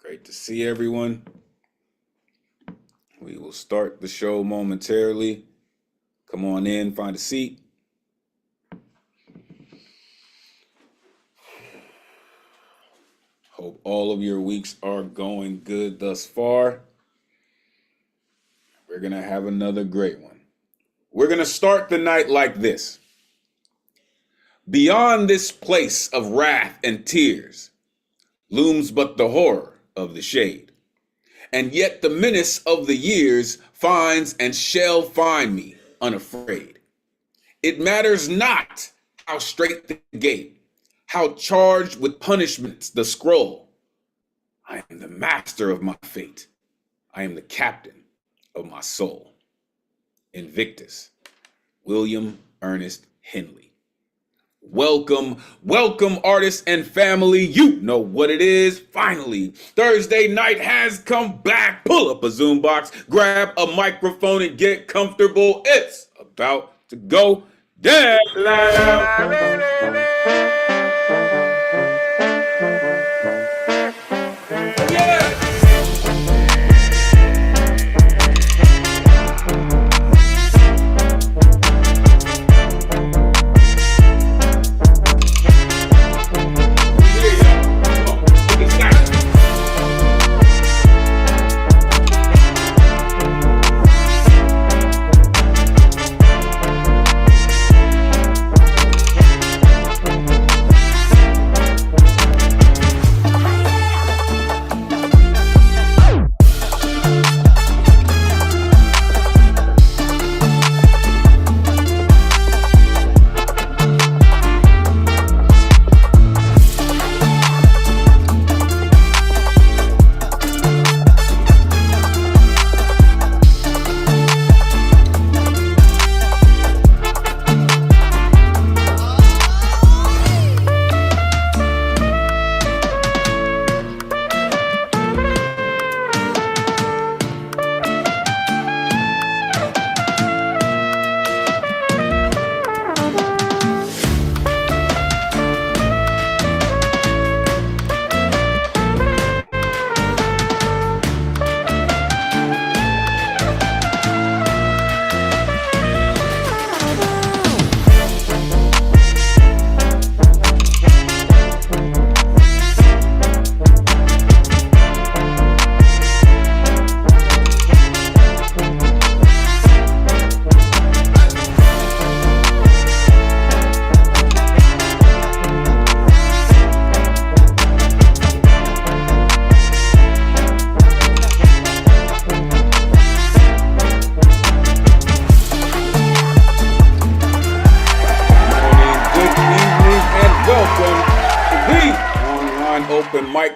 Great to see everyone. We will start the show momentarily. Come on in, find a seat. Hope all of your weeks are going good thus far. We're going to have another great one. We're going to start the night like this. Beyond this place of wrath and tears looms but the horror of the shade. And yet the menace of the years finds and shall find me unafraid. It matters not how straight the gate, how charged with punishments the scroll. I am the master of my fate. I am the captain of my soul. Invictus, William Ernest Henley. Welcome, welcome, artists and family. You know what it is. Finally, Thursday night has come back. Pull up a Zoom box, grab a microphone, and get comfortable. It's about to go down.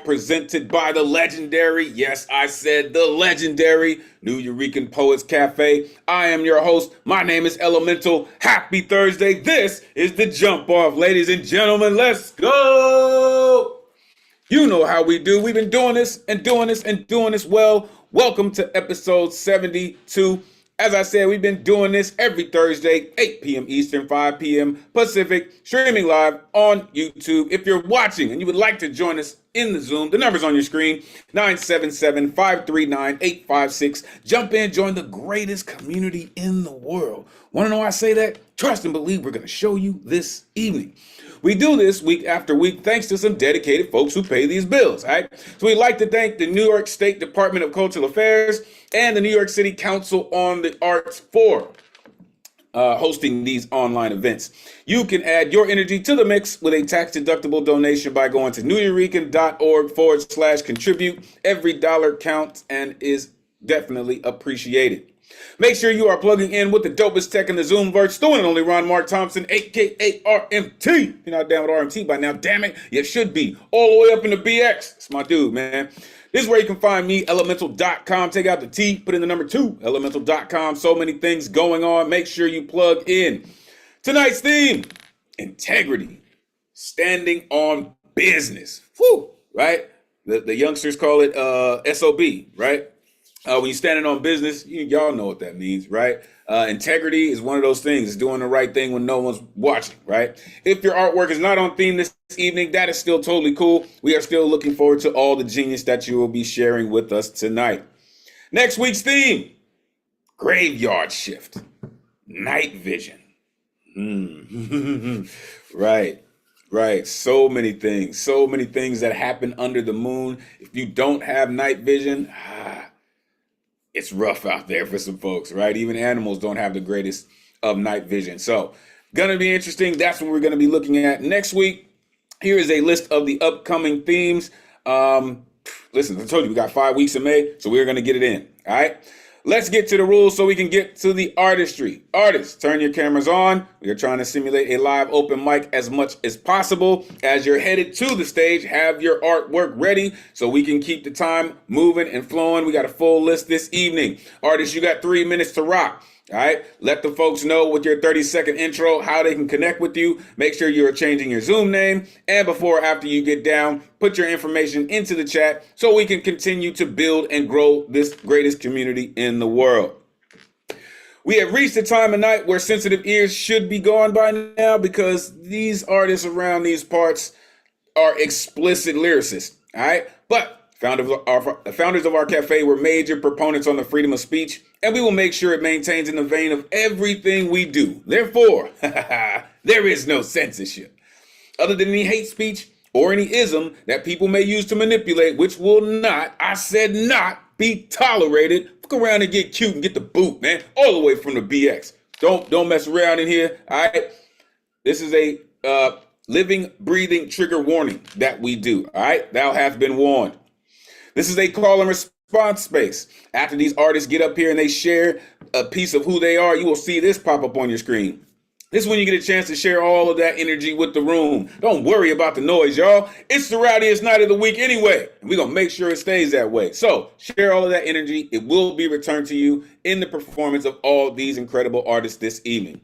Presented by the legendary, yes, I said the legendary New Eurekan Poets Cafe. I am your host. My name is Elemen2al. Happy Thursday. This is the jump off, ladies and gentlemen. Let's go. You know how we do. We've been doing this and doing this and doing this well. Welcome to episode 72. As I said, we've been doing this every Thursday, 8 p.m. Eastern, 5 p.m. Pacific, streaming live on YouTube. If you're watching and you would like to join us in the Zoom, the number's on your screen, 977-539-856. Jump in, join the greatest community in the world. Want to know why I say that? Trust and believe we're going to show you this evening. We do this week after week thanks to some dedicated folks who pay these bills, right? So we'd like to thank the New York State Department of Cultural Affairs and the New York City Council on the Arts for hosting these online events. You can add your energy to the mix with a tax-deductible donation by going to neweurekan.org/contribute. Every dollar counts and is definitely appreciated. Make sure you are plugging in with the dopest tech in the Zoomverse, the one and only Ron Mark Thompson, aka RMT. If you're not down with RMT by now, damn it, you should be. All the way up in the BX. It's my dude, man. This is where you can find me, Elemen2al.com. Take out the T, put in the number 2, Elemen2al.com. So many things going on. Make sure you plug in. Tonight's theme, integrity, standing on business. Whew, right? The youngsters call it SOB, right? When you're standing on business, y'all know what that means, right? Integrity is one of those things. It's doing the right thing when no one's watching, right? If your artwork is not on theme this evening, that is still totally cool. We are still looking forward to all the genius that you will be sharing with us tonight. Next week's theme, graveyard shift, night vision. Right. Right. So many things that happen under the moon. If you don't have night vision, it's rough out there for some folks, right? Even animals don't have the greatest of night vision. So, gonna be interesting. That's what we're gonna be looking at next week. Here is a list of the upcoming themes. Listen, I told you we got 5 weeks in May, so we're gonna get it in. All right. Let's get to the rules so we can get to the artistry. Artists, turn your cameras on. We are trying to simulate a live open mic as much as possible. As you're headed to the stage, have your artwork ready so we can keep the time moving and flowing. We got a full list this evening. Artists, you got 3 minutes to rock. All right, let the folks know with your 30-second intro how they can connect with you. Make sure you're changing your Zoom name. And before or after you get down, put your information into the chat so we can continue to build and grow this greatest community in the world. We have reached a time of night where sensitive ears should be gone by now because these artists around these parts are explicit lyricists. All right, but founders of our cafe were major proponents on the freedom of speech, and we will make sure it maintains in the vein of everything we do. Therefore, there is no censorship. Other than any hate speech or any ism that people may use to manipulate, which will not, I said not, be tolerated. Fuck around and get cute and get the boot, man. All the way from the BX. Don't mess around in here, all right? This is a living, breathing trigger warning that we do, all right? Thou hast been warned. This is a call and response space. After these artists get up here and they share a piece of who they are, you will see this pop up on your screen. This is when you get a chance to share all of that energy with the room. Don't worry about the noise, y'all. It's the rowdiest night of the week anyway, and we're going to make sure it stays that way. So share all of that energy. It will be returned to you in the performance of all these incredible artists this evening.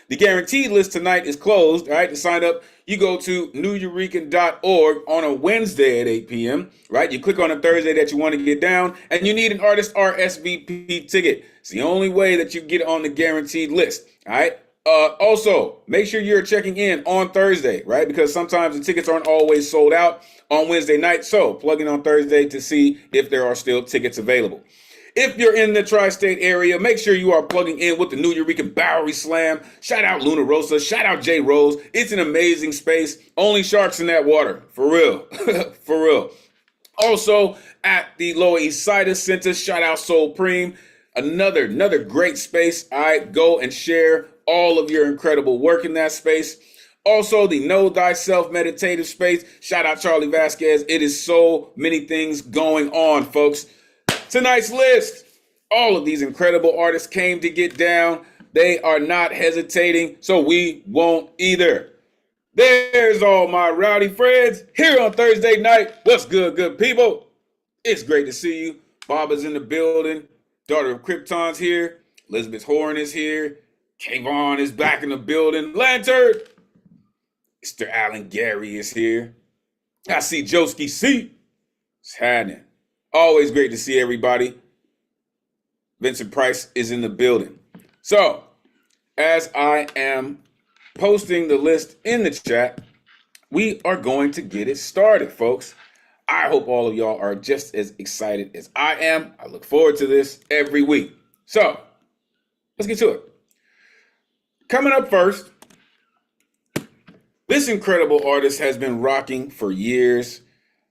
The guaranteed list tonight is closed. All right, to sign up, you go to neweurekan.org on a Wednesday at 8 p.m. Right, you click on a Thursday that you want to get down, and you need an artist RSVP ticket. It's the only way that you get on the guaranteed list. All right. Also, make sure you're checking in on Thursday, right? Because sometimes the tickets aren't always sold out on Wednesday night. So plug in on Thursday to see if there are still tickets available. If you're in the tri-state area, make sure you are plugging in with the New Eurekan Bowery Slam. Shout out Luna Rosa. Shout out J Rose. It's an amazing space. Only sharks in that water. For real. For real. Also, at the Lower East Side Center, shout out Soul Preem. Another great space. All right, go and share all of your incredible work in that space. Also, the Know Thyself meditative space. Shout out Charlie Vasquez. It is so many things going on, folks. Tonight's list, all of these incredible artists came to get down. They are not hesitating, so we won't either. There's all my rowdy friends here on Thursday night. What's good, good people? It's great to see you. Baba's in the building. Daughter of Krypton's here. Elizabeth Horn is here. Kayvon is back in the building. Lantern. Mr. Alan Gary is here. I see Joski C. It's happening. Always great to see everybody. Vincent Price is in the building. So, as I am posting the list in the chat, we are going to get it started, folks. I hope all of y'all are just as excited as I am. I look forward to this every week. So, let's get to it. Coming up first, this incredible artist has been rocking for years.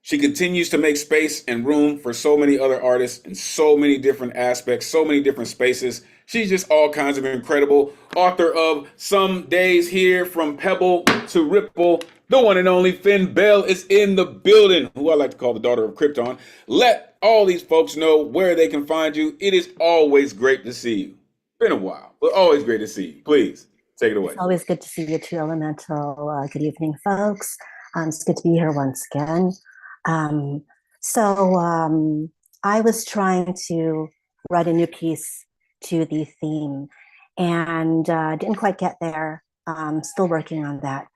She continues to make space and room for so many other artists in so many different aspects, so many different spaces. She's just all kinds of incredible. Author of Some Days Here, From Pebble to Ripple. The one and only Finn Bell is in the building, who I like to call the daughter of Krypton. Let all these folks know where they can find you. It is always great to see you. Been a while, but always great to see you. Please, take it away. It's always good to see you too, Elemental. Good evening, folks. It's good to be here once again. I was trying to write a new piece to the theme and didn't quite get there. Still working on that.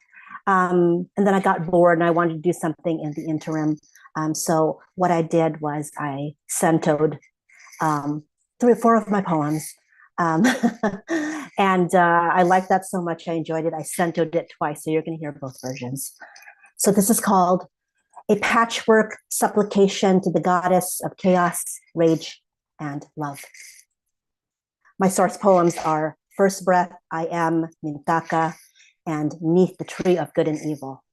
And then I got bored and I wanted to do something in the interim. So what I did was I centoed 3 or 4 of my poems. Um, and I liked that so much. I enjoyed it. I centered it twice, so you're going to hear both versions. So this is called A Patchwork Supplication to the Goddess of Chaos, Rage, and Love. My source poems are First Breath, I Am, Mintaka, and Neath the Tree of Good and Evil.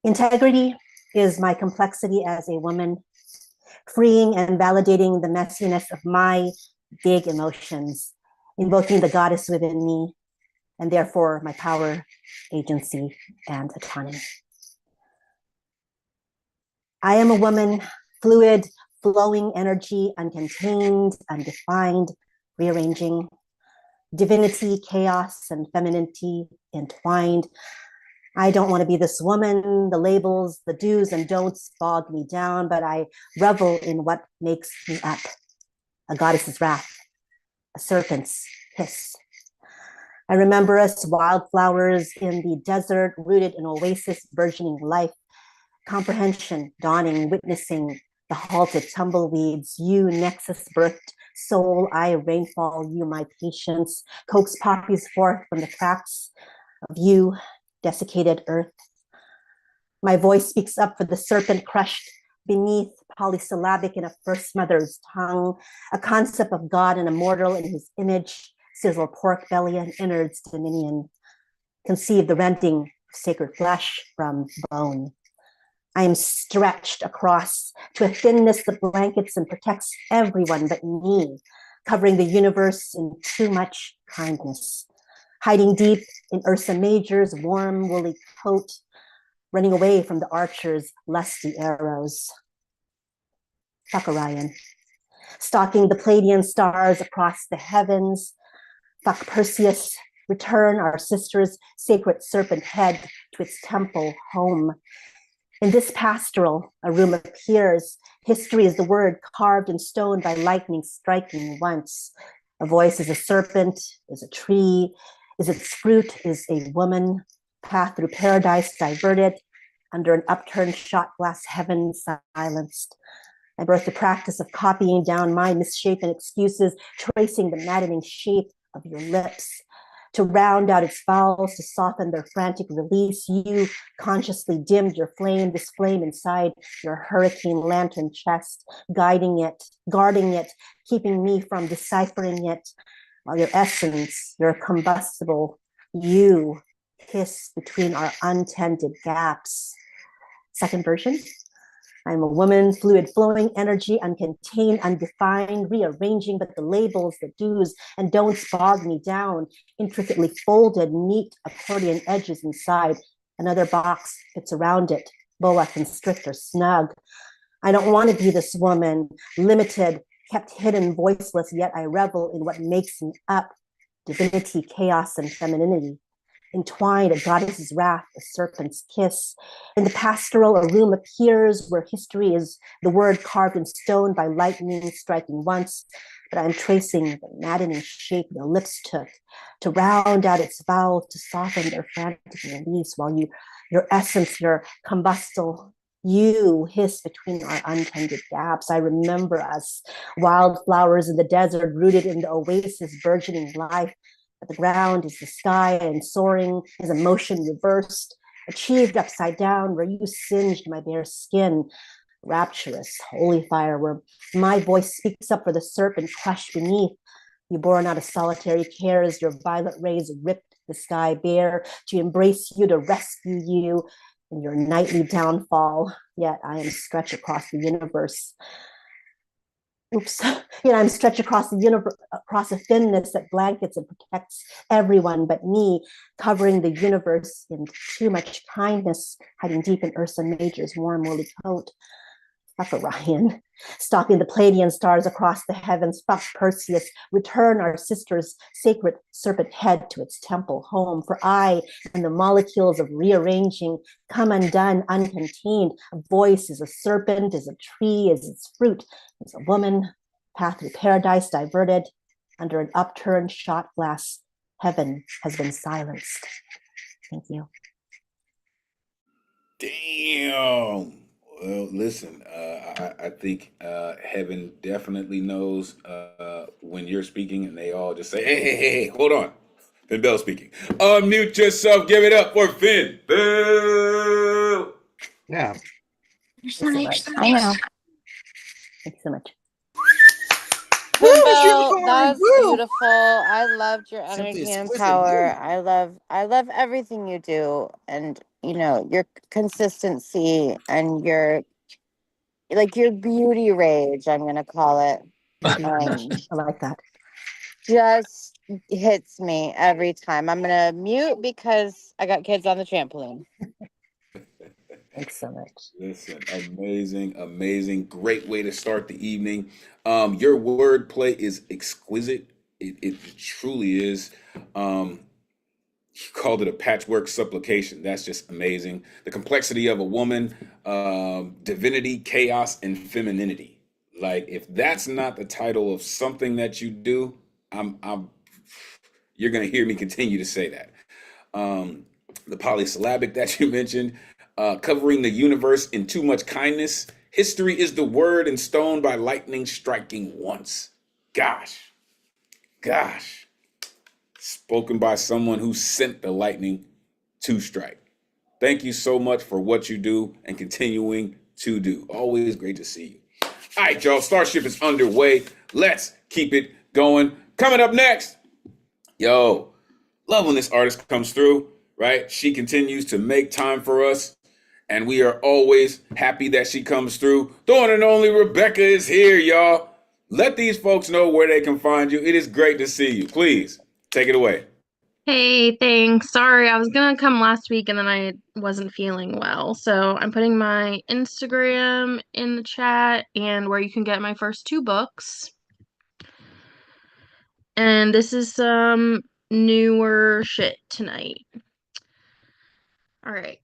Integrity is my complexity as a woman, freeing and validating the messiness of my big emotions, invoking the goddess within me, and therefore my power, agency, and autonomy. I am a woman, fluid, flowing energy, uncontained, undefined, rearranging, divinity, chaos, and femininity entwined. I don't want to be this woman. The labels, the do's and don'ts bog me down, but I revel in what makes me up. A goddess's wrath, a serpent's hiss. I remember us wildflowers in the desert, rooted in oasis, burgeoning life, comprehension, dawning, witnessing the halted tumbleweeds, you nexus birthed soul, I rainfall, you my patience, coax poppies forth from the cracks of you, desiccated earth. My voice speaks up for the serpent crushed beneath, polysyllabic in a first mother's tongue, a concept of God and immortal in his image, sizzle pork belly and innards dominion, conceive the rending of sacred flesh from bone. I am stretched across to a thinness that blankets and protects everyone but me, covering the universe in too much kindness, hiding deep in Ursa Major's warm woolly coat, running away from the archer's lusty arrows. Fuck Orion, stalking the Pleiadian stars across the heavens. Fuck Perseus, return our sister's sacred serpent head to its temple home. In this pastoral, a room appears. History is the word carved in stone by lightning striking once. A voice is a serpent, is a tree, is its fruit, is a woman. Path through paradise diverted, under an upturned shot glass heaven silenced. I birthed the practice of copying down my misshapen excuses, tracing the maddening shape of your lips. To round out its vowels, to soften their frantic release, you consciously dimmed your flame, this flame inside your hurricane lantern chest, guiding it, guarding it, keeping me from deciphering it, while your essence, your combustible, you hiss between our untended gaps. Second version. I'm a woman, fluid, flowing energy, uncontained, undefined, rearranging, but the labels, the do's and don'ts bog me down, intricately folded, neat accordion edges inside. Another box fits around it, boa constrictor, snug. I don't want to be this woman, limited, kept hidden, voiceless, yet I revel in what makes me up, divinity, chaos, and femininity. Entwined, a goddess's wrath, a serpent's kiss. In the pastoral, a room appears where history is the word carved in stone by lightning striking once, but I'm tracing the maddening shape your lips took to round out its vowels, to soften their frantic release, while your essence, your combustible, you hiss between our untended gaps. I remember us, wildflowers in the desert, rooted in the oasis, burgeoning life. But the ground is the sky, and soaring is a motion reversed, achieved upside down, where you singed my bare skin. Rapturous, holy fire, where my voice speaks up for the serpent crushed beneath. You bore not a solitary care as your violet rays ripped the sky bare to embrace you, to rescue you in your nightly downfall. Yet I am stretched across the universe. I'm stretched across the universe, across a thinness that blankets and protects everyone but me, covering the universe in too much kindness, hiding deep in Ursa Major's warm woolly coat. Fuck Orion, stalking the Pleiadian stars across the heavens. Fuck Perseus, return our sister's sacred serpent head to its temple home. For I and the molecules of rearranging come undone, uncontained. A voice is a serpent, is a tree, is its fruit, is a woman. Path through paradise diverted, under an upturned shot glass. Heaven has been silenced. Thank you. Damn. Well, listen, I think heaven definitely knows when you're speaking, and they all just say, hey, hold on. Finn Bell speaking. Unmute yourself. Give it up for Finn Bell. Yeah. Thanks so much. I know. Thanks so much. Bell, that's Woo! beautiful. I loved your Simply energy and exquisite. power. I love everything you do, and your consistency and your beauty rage, I'm gonna call it. I like that. Just hits me every time. I'm gonna mute because I got kids on the trampoline. Thanks so much. Listen, amazing. Great way to start the evening. Your wordplay is exquisite. It truly is. You called it a patchwork supplication. That's just amazing. The complexity of a woman, divinity, chaos, and femininity. Like, if that's not the title of something that you do, you're gonna hear me continue to say that. The polysyllabic that you mentioned, covering the universe in too much kindness. History is the word and stone by lightning striking once. Gosh. Spoken by someone who sent the lightning to strike. Thank you so much for what you do and continuing to do. Always great to see you. All right, y'all. Starship is underway. Let's keep it going. Coming up next, yo, love when this artist comes through, right? She continues to make time for us, and we are always happy that she comes through. The one and only Rebecca is here, y'all. Let these folks know where they can find you. It is great to see you. Please take it away. Hey, thanks. Sorry, I was gonna come last week and then I wasn't feeling well. So I'm putting my Instagram in the chat and where you can get my first 2 books. And this is some newer shit tonight. All right.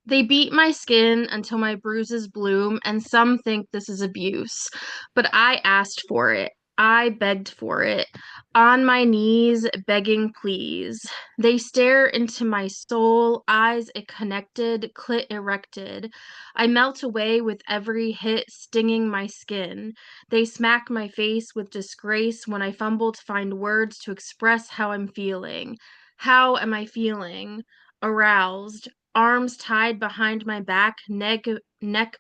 They beat my skin until my bruises bloom, and some think this is abuse. But I asked for it. I begged for it. On my knees, begging please. They stare into my soul, eyes connected, clit erected. I melt away with every hit stinging my skin. They smack my face with disgrace when I fumble to find words to express how I'm feeling. How am I feeling? Aroused, arms tied behind my back, neck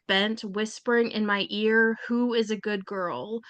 bent, whispering in my ear, who is a good girl?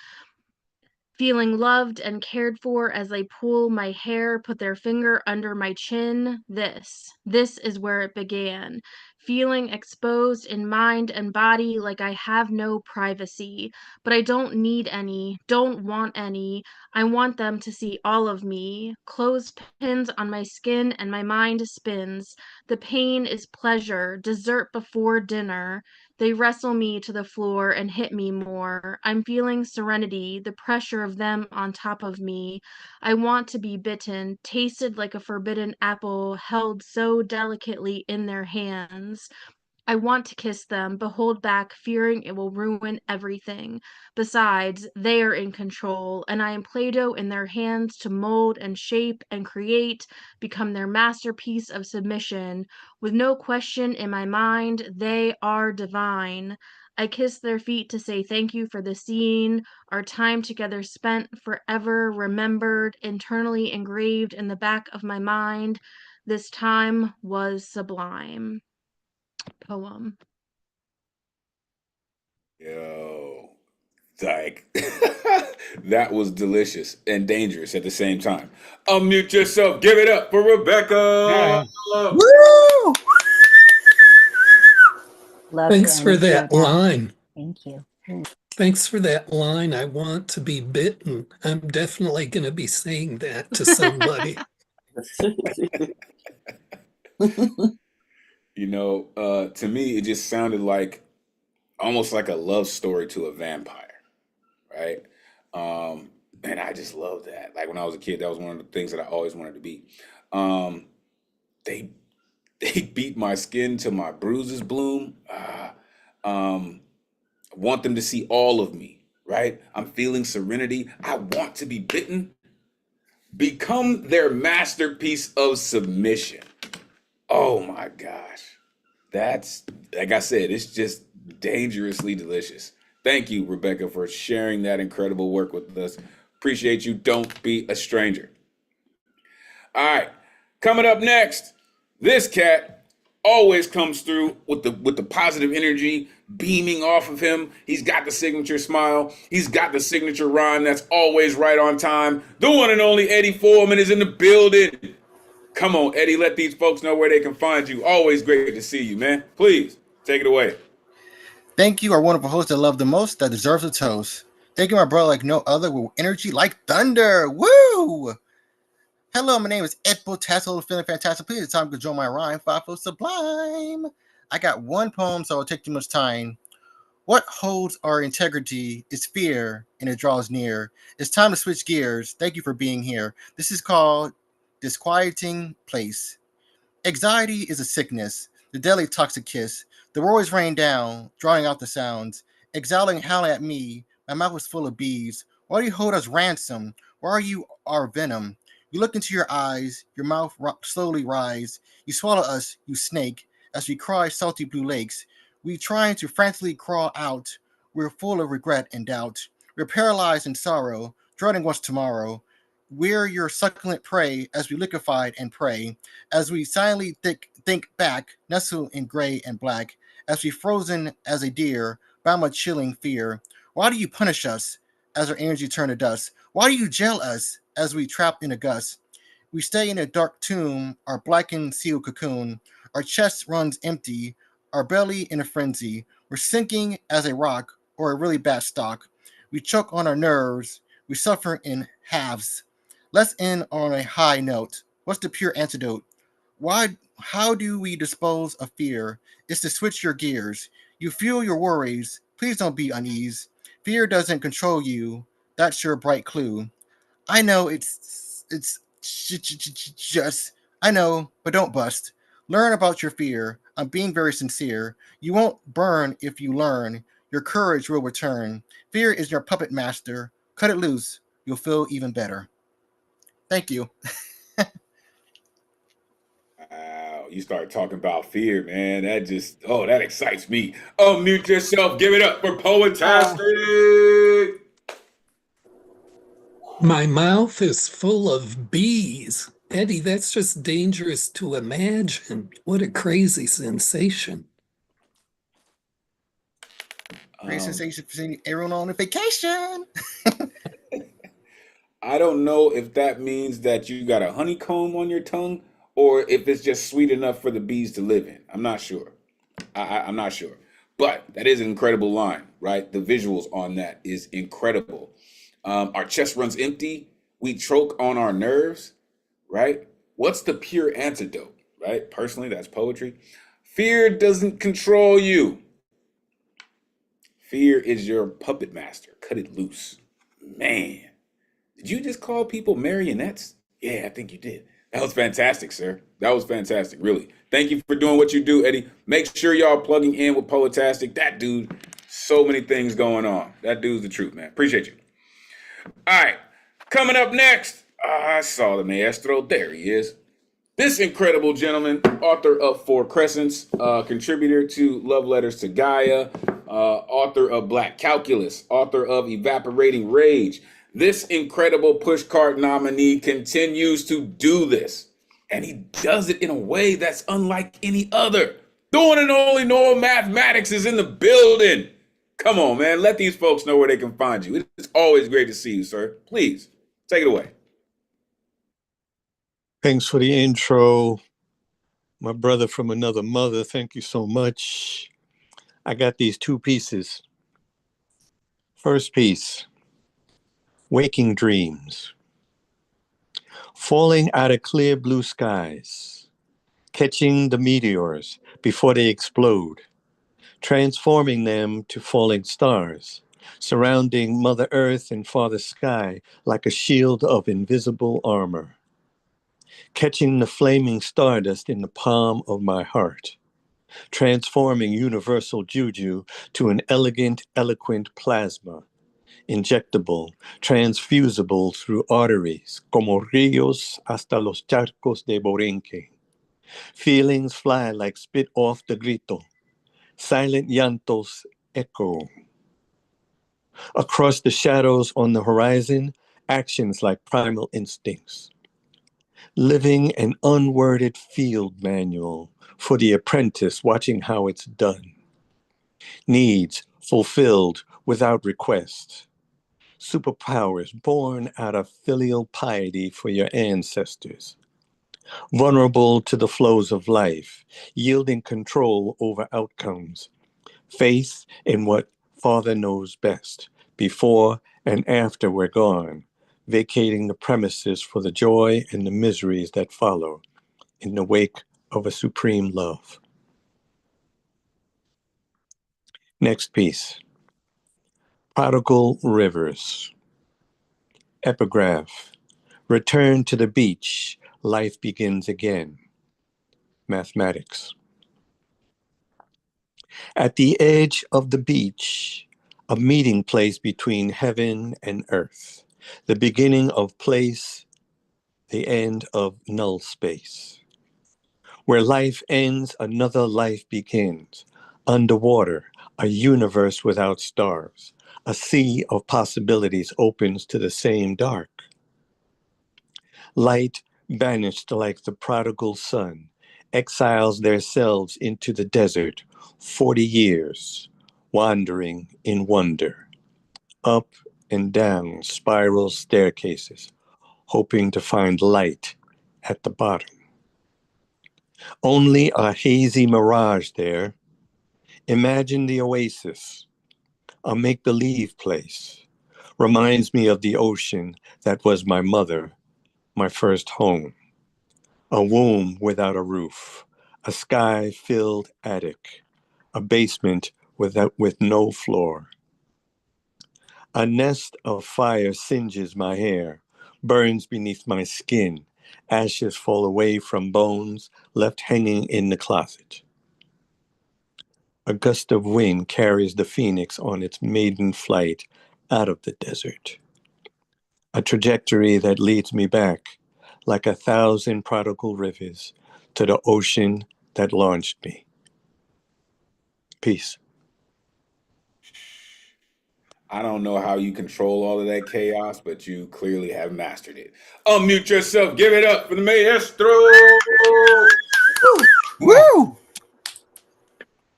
Feeling loved and cared for as they pull my hair, put their finger under my chin. This is where it began. Feeling exposed in mind and body like I have no privacy. But I don't need any, don't want any. I want them to see all of me. Clothespins on my skin and my mind spins. The pain is pleasure, dessert before dinner. They wrestle me to the floor and hit me more. I'm feeling serenity, the pressure of them on top of me. I want to be bitten, tasted like a forbidden apple held so delicately in their hands. I want to kiss them, but hold back, fearing it will ruin everything. Besides, they are in control, and I am Play-Doh in their hands to mold and shape and create, become their masterpiece of submission. With no question in my mind, they are divine. I kiss their feet to say thank you for the scene, our time together spent, forever remembered, internally engraved in the back of my mind. This time was sublime. Poem. Yo, like that was delicious and dangerous at the same time. Unmute yourself. Give it up for Rebecca. Woo! Love Thanks your for energy that and passion. line. Thank you. Thanks for that line. I want to be bitten. I'm definitely going to be saying that to somebody. To me, it just sounded like almost like a love story to a vampire, right? And I just love that. Like when I was a kid, that was one of the things that I always wanted to be. They they beat my skin till my bruises bloom. I want them to see all of me, right? I'm feeling serenity. I want to be bitten. Become their masterpiece of submission. Oh my gosh. That's, like I said, it's just dangerously delicious. Thank you, Rebecca, for sharing that incredible work with us. Appreciate you. Don't be a stranger. All right, coming up next, this cat always comes through with the positive energy beaming off of him. He's got the signature smile. He's got the signature rhyme that's always right on time. The one and only Eddie Foreman is in the building. Come on, Eddie, let these folks know where they can find you. Always great to see you, man. Please, take it away. Thank you, our wonderful host that love the most, that deserves a toast. Thank you, my brother, like no other, with energy like thunder. Woo! Hello, my name is Ed Tassel, feeling fantastic. Please, it's time to join my rhyme. Five foot sublime. I got one poem, so it'll take too much time. What holds our integrity is fear, and it draws near. It's time to switch gears. Thank you for being here. This is called Disquieting Place. Anxiety is a sickness, the deadly toxic kiss. The roars rain down, drawing out the sounds. Exhaling, howling at me. My mouth is full of bees. Why do you hold us ransom? Why are you our venom? You look into your eyes, your mouth slowly rise. You swallow us, you snake, as we cry salty blue lakes. We trying to frantically crawl out. We're full of regret and doubt. We're paralyzed in sorrow, dreading what's tomorrow. We're your succulent prey as we liquefied and pray, as we silently think back, nestled in gray and black, as we frozen as a deer, bound by chilling fear. Why do you punish us as our energy turn to dust? Why do you jail us as we trapped in a gust? We stay in a dark tomb, our blackened sealed cocoon. Our chest runs empty, our belly in a frenzy. We're sinking as a rock or a really bad stock. We choke on our nerves. We suffer in halves. Let's end on a high note. What's the pure antidote? How do we dispose of fear? It's to switch your gears. You feel your worries. Please don't be uneasy. Fear doesn't control you. That's your bright clue. I know it's just, I know, but don't bust. Learn about your fear. I'm being very sincere. You won't burn if you learn. Your courage will return. Fear is your puppet master. Cut it loose. You'll feel even better. Thank you. Wow, you start talking about fear, man. That excites me. Unmute yourself. Give it up for Poetastic. My mouth is full of bees. Eddie, that's just dangerous to imagine. What a crazy sensation. Great sensation for seeing everyone on a vacation. I don't know if that means that you got a honeycomb on your tongue or if it's just sweet enough for the bees to live in. I'm not sure. I'm not sure. But that is an incredible line, right? The visuals on that is incredible. Our chest runs empty. We choke on our nerves, right? What's the pure antidote, right? Personally, that's poetry. Fear doesn't control you. Fear is your puppet master. Cut it loose. Man, did you just call people marionettes? Yeah, I think you did. That was fantastic, sir. That was fantastic, really. Thank you for doing what you do, Eddie. Make sure y'all plugging in with Poetastic. That dude, so many things going on. That dude's the truth, man. Appreciate you. All right, coming up next, I saw the maestro. There he is. This incredible gentleman, author of Four Crescents, contributor to Love Letters to Gaia, author of Black Calculus, author of Evaporating Rage. This incredible pushcart nominee continues to do this, and he does it in a way that's unlike any other. The one and only Noah Mathematics is in the building. Come on, man. Let these folks know where they can find you. It's always great to see you, sir. Please, take it away. Thanks for the intro. My brother from another mother, thank you so much. I got these two pieces. First piece, Waking Dreams. Falling out of clear blue skies, catching the meteors before they explode, transforming them to falling stars, surrounding Mother Earth and Father Sky like a shield of invisible armor. Catching the flaming stardust in the palm of my heart, transforming universal juju to an elegant, eloquent plasma, injectable, transfusible through arteries, como ríos hasta los charcos de Borinque. Feelings fly like spit off the grito. Silent llantos echo. Across the shadows on the horizon, actions like primal instincts. Living an unworded field manual for the apprentice watching how it's done. Needs fulfilled without request. Superpowers born out of filial piety for your ancestors. Vulnerable to the flows of life, yielding control over outcomes. Faith in what Father knows best, before and after we're gone, vacating the premises for the joy and the miseries that follow in the wake of a supreme love. Next piece. Prodigal Rivers. Epigraph. Return to the beach, life begins again. Mathematics. At the edge of the beach, a meeting place between heaven and earth, the beginning of place, the end of null space. Where life ends, another life begins. Underwater, a universe without stars, a sea of possibilities opens to the same dark. Light banished like the prodigal son, exiles themselves into the desert, 40 years, wandering in wonder, up and down spiral staircases, hoping to find light at the bottom. Only a hazy mirage there. Imagine the oasis, a make-believe place. Reminds me of the ocean that was my mother, my first home. A womb without a roof, a sky-filled attic, a basement with no floor. A nest of fire singes my hair, burns beneath my skin. Ashes fall away from bones left hanging in the closet. A gust of wind carries the phoenix on its maiden flight out of the desert. A trajectory that leads me back, like 1,000 prodigal rivers, to the ocean that launched me. Peace. I don't know how you control all of that chaos, but you clearly have mastered it. Unmute yourself. Give it up for the maestro. Woo!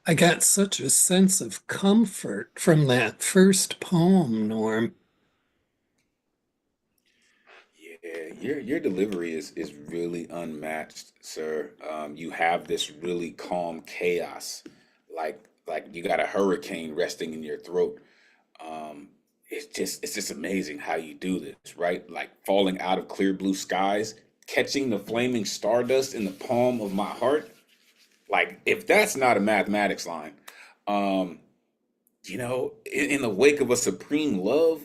I got such a sense of comfort from that first poem, Norm. Yeah, your delivery is really unmatched, sir. You have this really calm chaos, like you got a hurricane resting in your throat. It's just amazing how you do this, right? Like falling out of clear blue skies, catching the flaming stardust in the palm of my heart. Like if that's not a mathematics line, um, in the wake of a supreme love.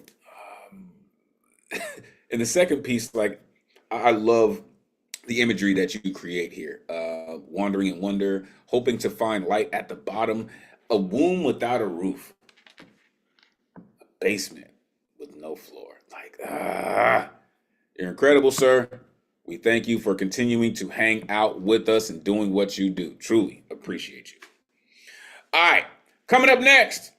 In the second piece, like I love the imagery that you create here. Wandering in wonder, hoping to find light at the bottom, a womb without a roof, a basement with no floor. Like, you're incredible, sir. We thank you for continuing to hang out with us and doing what you do. Truly appreciate you. All right, coming up next.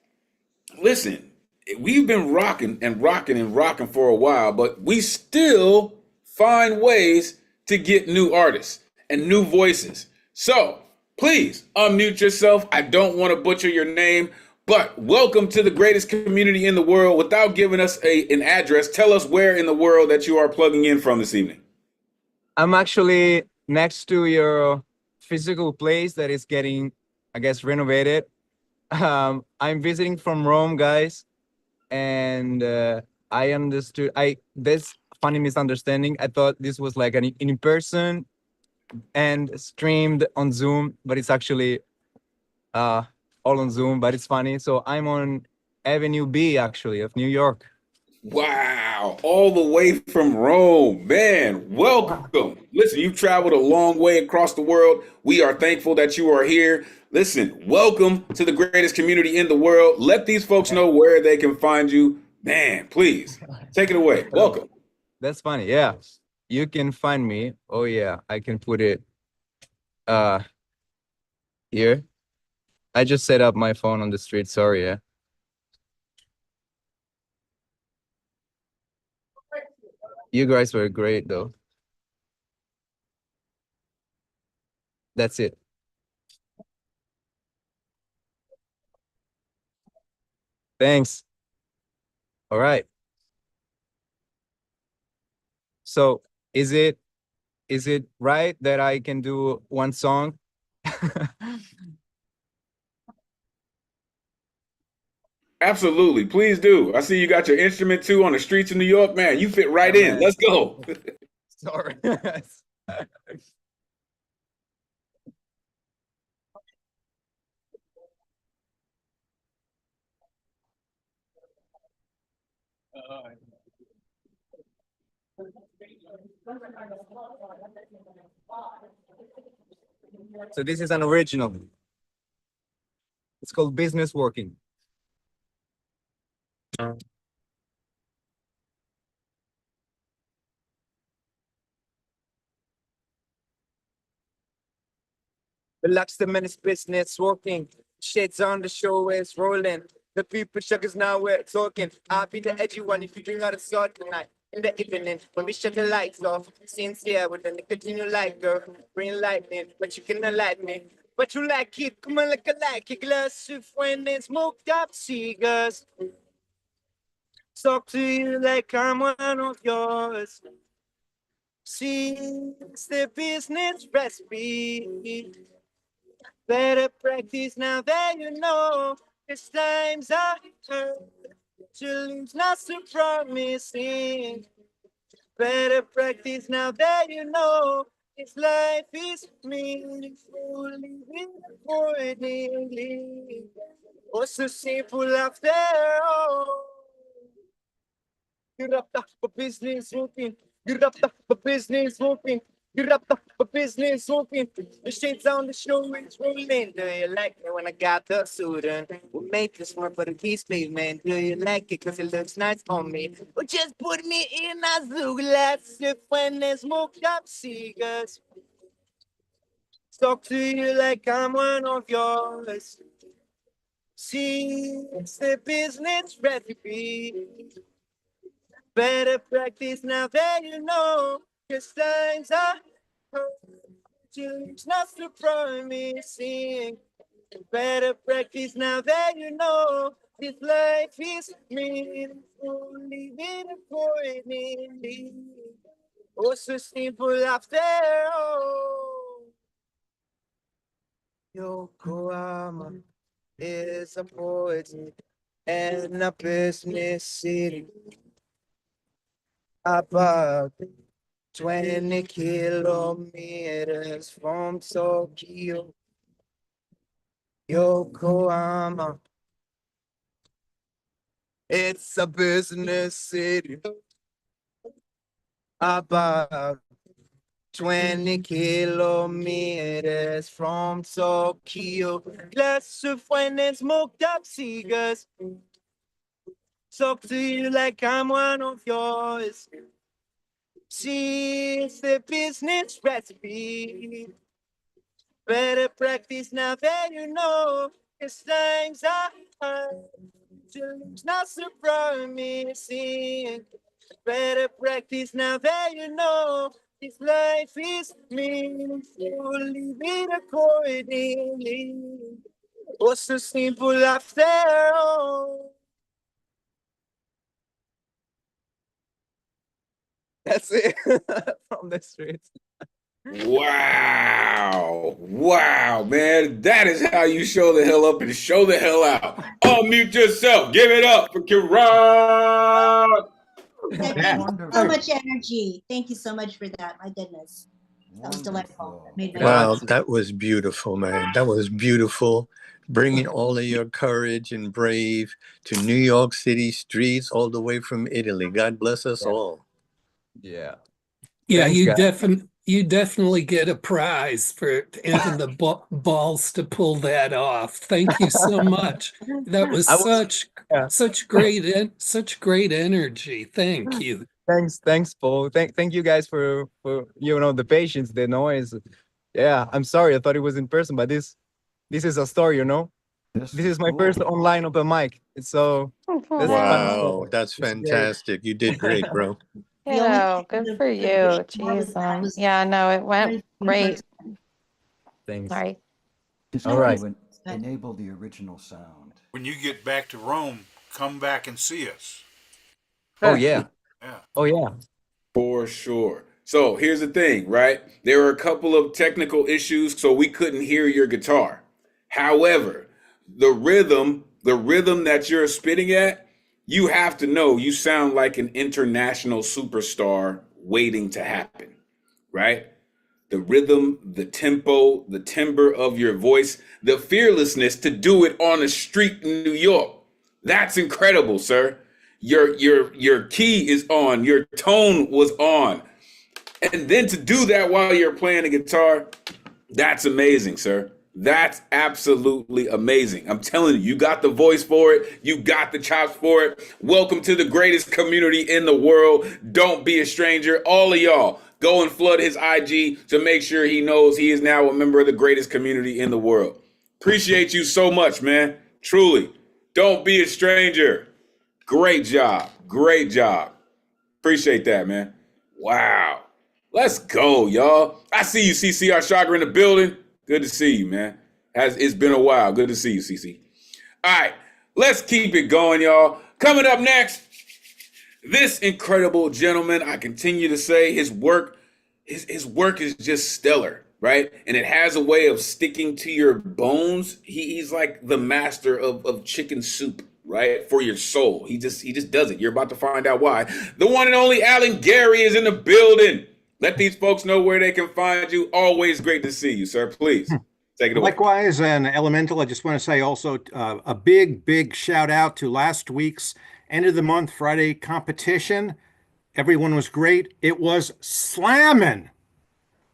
Listen, we've been rocking and rocking and rocking for a while, but we still find ways to get new artists and new voices. So please unmute yourself. I don't want to butcher your name, but welcome to the greatest community in the world. Without giving us an address, tell us where in the world that you are plugging in from this evening. I'm actually next to your physical place that is getting, I guess, renovated. I'm visiting from Rome, guys, and I understood. This funny misunderstanding. I thought this was like an in person and streamed on Zoom, but it's actually all on Zoom. But it's funny. So I'm on Avenue B, actually, of New York. Wow, all the way from Rome. Man, welcome. Listen, you've traveled a long way across the world. We are thankful that you are here. Listen, welcome to the greatest community in the world. Let these folks know where they can find you. Man, please take it away. Welcome. That's funny. Yeah. You can find me. Oh, yeah. I can put it Uh, here. I just set up my phone on the street. Sorry, yeah. You guys were great though. That's it. Thanks. All right. So is it right that I can do one song? Absolutely. Please do. I see you got your instrument too on the streets of New York. Man, you fit right Yeah, in. man. Let's go. Sorry. So this is an original. It's called Business Working. Relax the minutes, business working. Shades on, the show is rolling. The people is now we're talking. I'll be the edgy one if you drink out of salt tonight. In the evening, when we shut the lights off, sincere with the continue light, girl. Bring lightning, but you cannot light me. But you like it, come on, like a glass of when it's smoked up cigars. Talk to you like I'm one of yours. See, it's the business recipe. Better practice now that you know. It's times are hard. Chilling's not so promising. Better practice now that you know. This life is meaningful, living accordingly. Oh, so simple after all. You're up for business working. You're up for business working. You're up for business working. The shades on the show is rolling. Do you like me when I got the suit on? We made this one for the peace man. Do you like it? Cause it looks nice on me. Or just put me in a zoo glass if when they smoked up cigars. Talk to you like I'm one of yours. See, it's the business recipe. Better practice now that you know. Cause times are hard. It's not so promising. Better practice now that you know. This life is meaningful, living accordingly. Oh, so simple after all. Yokohama is a poet and a business city. About 20 kilometers from Tokyo, Yokohama. It's a business city. About 20 kilometers from Tokyo. Glass of wine and smoked up cigars. Talk to you like I'm one of yours. See, it's the business recipe. Better practice now that you know. Cause times are hard. It's not so promising. Better practice now that you know. This life is meaningful, living accordingly. Oh, so simple after all. That's it. From the streets. Wow. Wow, man. That is how you show the hell up and show the hell out. Unmute yourself. Give it up for Kiran. So much energy. Thank you so much for that. My goodness. That was delightful. That made my Wow, day. that was beautiful, man. That was beautiful. Bringing all of your courage and brave to New York City streets all the way from Italy. God bless us all. Yeah. Yeah, Thanks, guys. you definitely get a prize for having the balls to pull that off. Thank you so much. That was I was yeah. such great energy. Thank you. Thanks, Paul. Thank you guys for the patience, the noise. Yeah, I'm sorry. I thought it was in person, but this is a story, you know. This is my first online open mic. So that's fun. Wow, that's It's great. fantastic. You did great, bro. The only Kiddo, thing good the for the you. big more was Jeez, that was yeah, no, it went in great. person. Thanks. Sorry. Just All how right. to enable the original sound. When you get back to Rome, come back and see us. Oh yeah. Yeah. Oh yeah. For sure. So here's the thing, right? There were a couple of technical issues, so we couldn't hear your guitar. However, the rhythm that you're spitting at, you have to know you sound like an international superstar waiting to happen, right? The rhythm, the tempo, the timbre of your voice, the fearlessness to do it on a street in New York. That's incredible, sir. Your key is on, your tone was on. And then to do that while you're playing the guitar, that's amazing, sir. That's absolutely amazing. I'm telling you, you got the voice for it. You got the chops for it. Welcome to the greatest community in the world. Don't be a stranger. All of y'all, go and flood his IG to make sure he knows he is now a member of the greatest community in the world. Appreciate you so much, man. Truly. Don't be a stranger. Great job. Great job. Appreciate that, man. Wow. Let's go, y'all. I see you, CC, our chakra in the building. Good to see you, man. It's been a while. Good to see you, CC. All right, let's keep it going, y'all. Coming up next, this incredible gentleman, I continue to say his work is just stellar, right? And it has a way of sticking to your bones. He's like the master of chicken soup, right? For your soul. He just does it. You're about to find out why. The one and only Alan Gary is in the building. Let these folks know where they can find you. Always great to see you, sir. Please take it away. Likewise, and Elemental, I just want to say also a big shout out to last week's end of the month Friday competition. Everyone was great. It was slamming.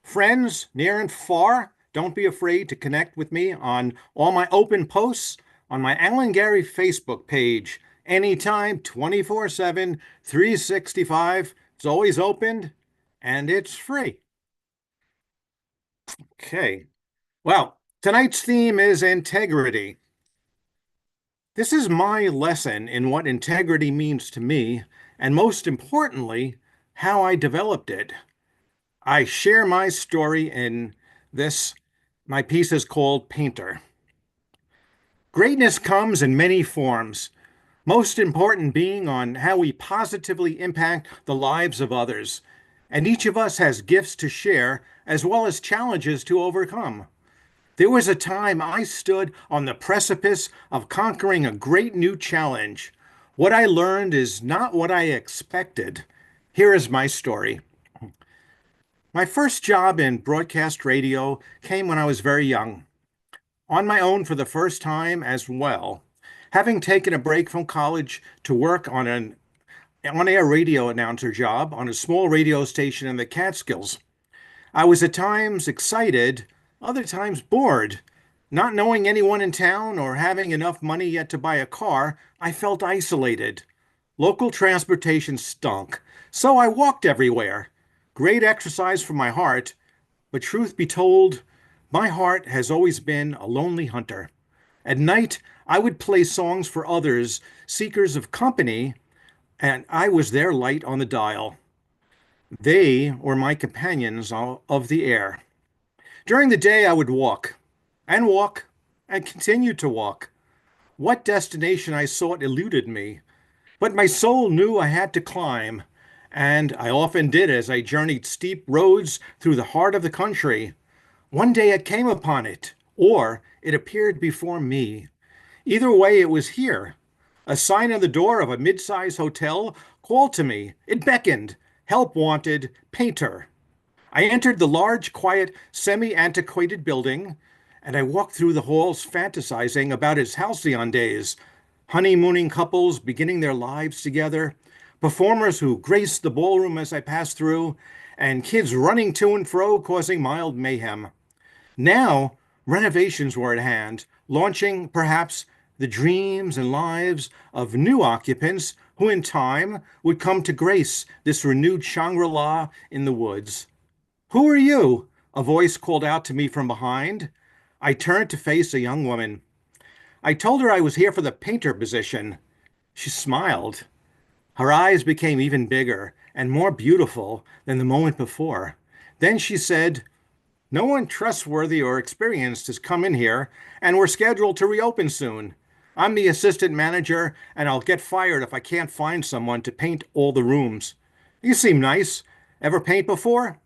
Friends near and far, don't be afraid to connect with me on all my open posts on my Alan Gary Facebook page. Anytime, 24/7, 365. It's always opened and it's free. Okay. Well, tonight's theme is integrity. This is my lesson in what integrity means to me, and most importantly, how I developed it. I share my story in this. My piece is called Painter. Greatness comes in many forms, most important being on how we positively impact the lives of others. And each of us has gifts to share as well as challenges to overcome. There was a time I stood on the precipice of conquering a great new challenge. What I learned is not what I expected. Here is my story. My first job in broadcast radio came when I was very young, on my own for the first time as well, having taken a break from college to work on an on-air radio announcer job on a small radio station in the Catskills. I was at times excited, other times bored. Not knowing anyone in town or having enough money yet to buy a car, I felt isolated. Local transportation stunk, so I walked everywhere. Great exercise for my heart, but truth be told, my heart has always been a lonely hunter. At night, I would play songs for others, seekers of company, and I was their light on the dial. They were my companions of the air. During the day, I would walk and continue to walk. What destination I sought eluded me, but my soul knew I had to climb, and I often did as I journeyed steep roads through the heart of the country. One day I came upon it, or it appeared before me. Either way, it was here. A sign on the door of a mid-sized hotel called to me. It beckoned. Help wanted, painter. I entered the large, quiet, semi-antiquated building, and I walked through the halls fantasizing about its halcyon days, honeymooning couples beginning their lives together, performers who graced the ballroom as I passed through, and kids running to and fro causing mild mayhem. Now, renovations were at hand, launching, perhaps, the dreams and lives of new occupants who in time would come to grace this renewed Shangri-La in the woods. Who are you? A voice called out to me from behind. I turned to face a young woman. I told her I was here for the painter position. She smiled. Her eyes became even bigger and more beautiful than the moment before. Then she said, "No one trustworthy or experienced has come in here, and we're scheduled to reopen soon. I'm the assistant manager, and I'll get fired if I can't find someone to paint all the rooms. You seem nice. Ever paint before?"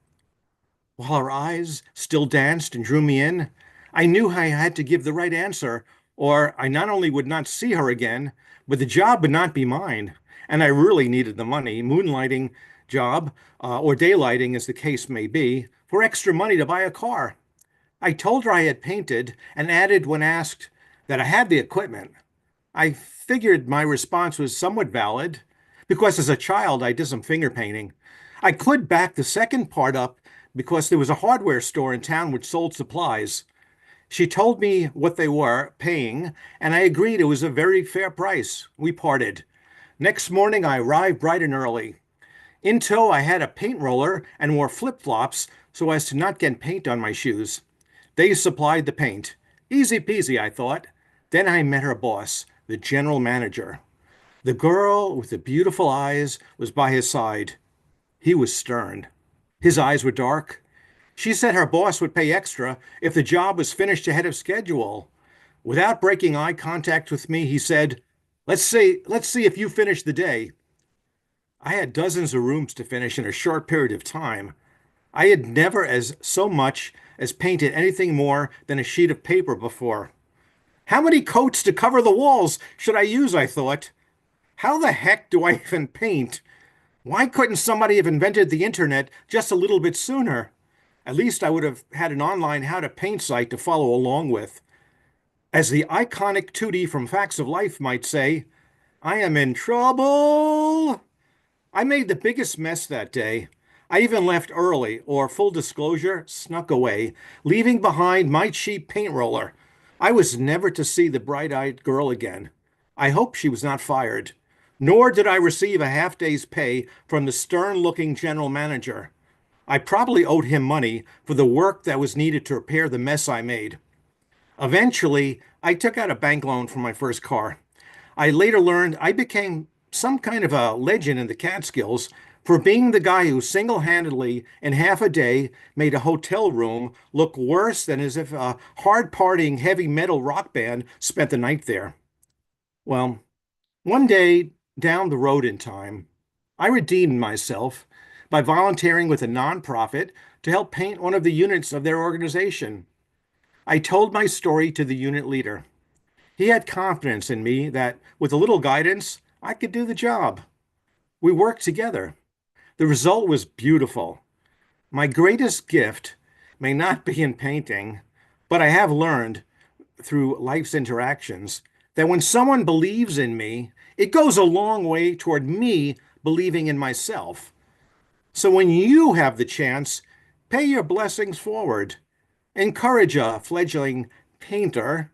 While her eyes still danced and drew me in, I knew I had to give the right answer, or I not only would not see her again, but the job would not be mine. And I really needed the money, moonlighting job, or daylighting as the case may be, for extra money to buy a car. I told her I had painted and added when asked that I had the equipment. I figured my response was somewhat valid because as a child I did some finger painting. I could back the second part up because there was a hardware store in town which sold supplies. She told me what they were paying, and I agreed it was a very fair price. We parted. Next morning, I arrived bright and early. In tow, I had a paint roller and wore flip-flops so as to not get paint on my shoes. They supplied the paint. Easy peasy, I thought. Then I met her boss, the general manager. The girl with the beautiful eyes was by his side. He was stern. His eyes were dark. She said her boss would pay extra if the job was finished ahead of schedule. Without breaking eye contact with me, he said, let's see if you finish the day." I had dozens of rooms to finish in a short period of time. I had never as so much as painted anything more than a sheet of paper before. How many coats to cover the walls should I use, I thought. How the heck do I even paint? Why couldn't somebody have invented the internet just a little bit sooner? At least I would have had an online how to paint site to follow along with. As the iconic Tootie from Facts of Life might say, I am in trouble. I made the biggest mess that day. I even left early, or full disclosure, snuck away, leaving behind my cheap paint roller. I was never to see the bright-eyed girl again. I hope she was not fired. Nor did I receive a half day's pay from the stern-looking general manager. I probably owed him money for the work that was needed to repair the mess I made. Eventually, I took out a bank loan for my first car. I later learned I became some kind of a legend in the Catskills for being the guy who single-handedly, in half a day, made a hotel room look worse than as if a hard-partying heavy metal rock band spent the night there. Well, one day down the road in time, I redeemed myself by volunteering with a nonprofit to help paint one of the units of their organization. I told my story to the unit leader. He had confidence in me that with a little guidance, I could do the job. We worked together. The result was beautiful. My greatest gift may not be in painting, but I have learned through life's interactions that when someone believes in me, it goes a long way toward me believing in myself. So when you have the chance, pay your blessings forward. Encourage a fledgling painter.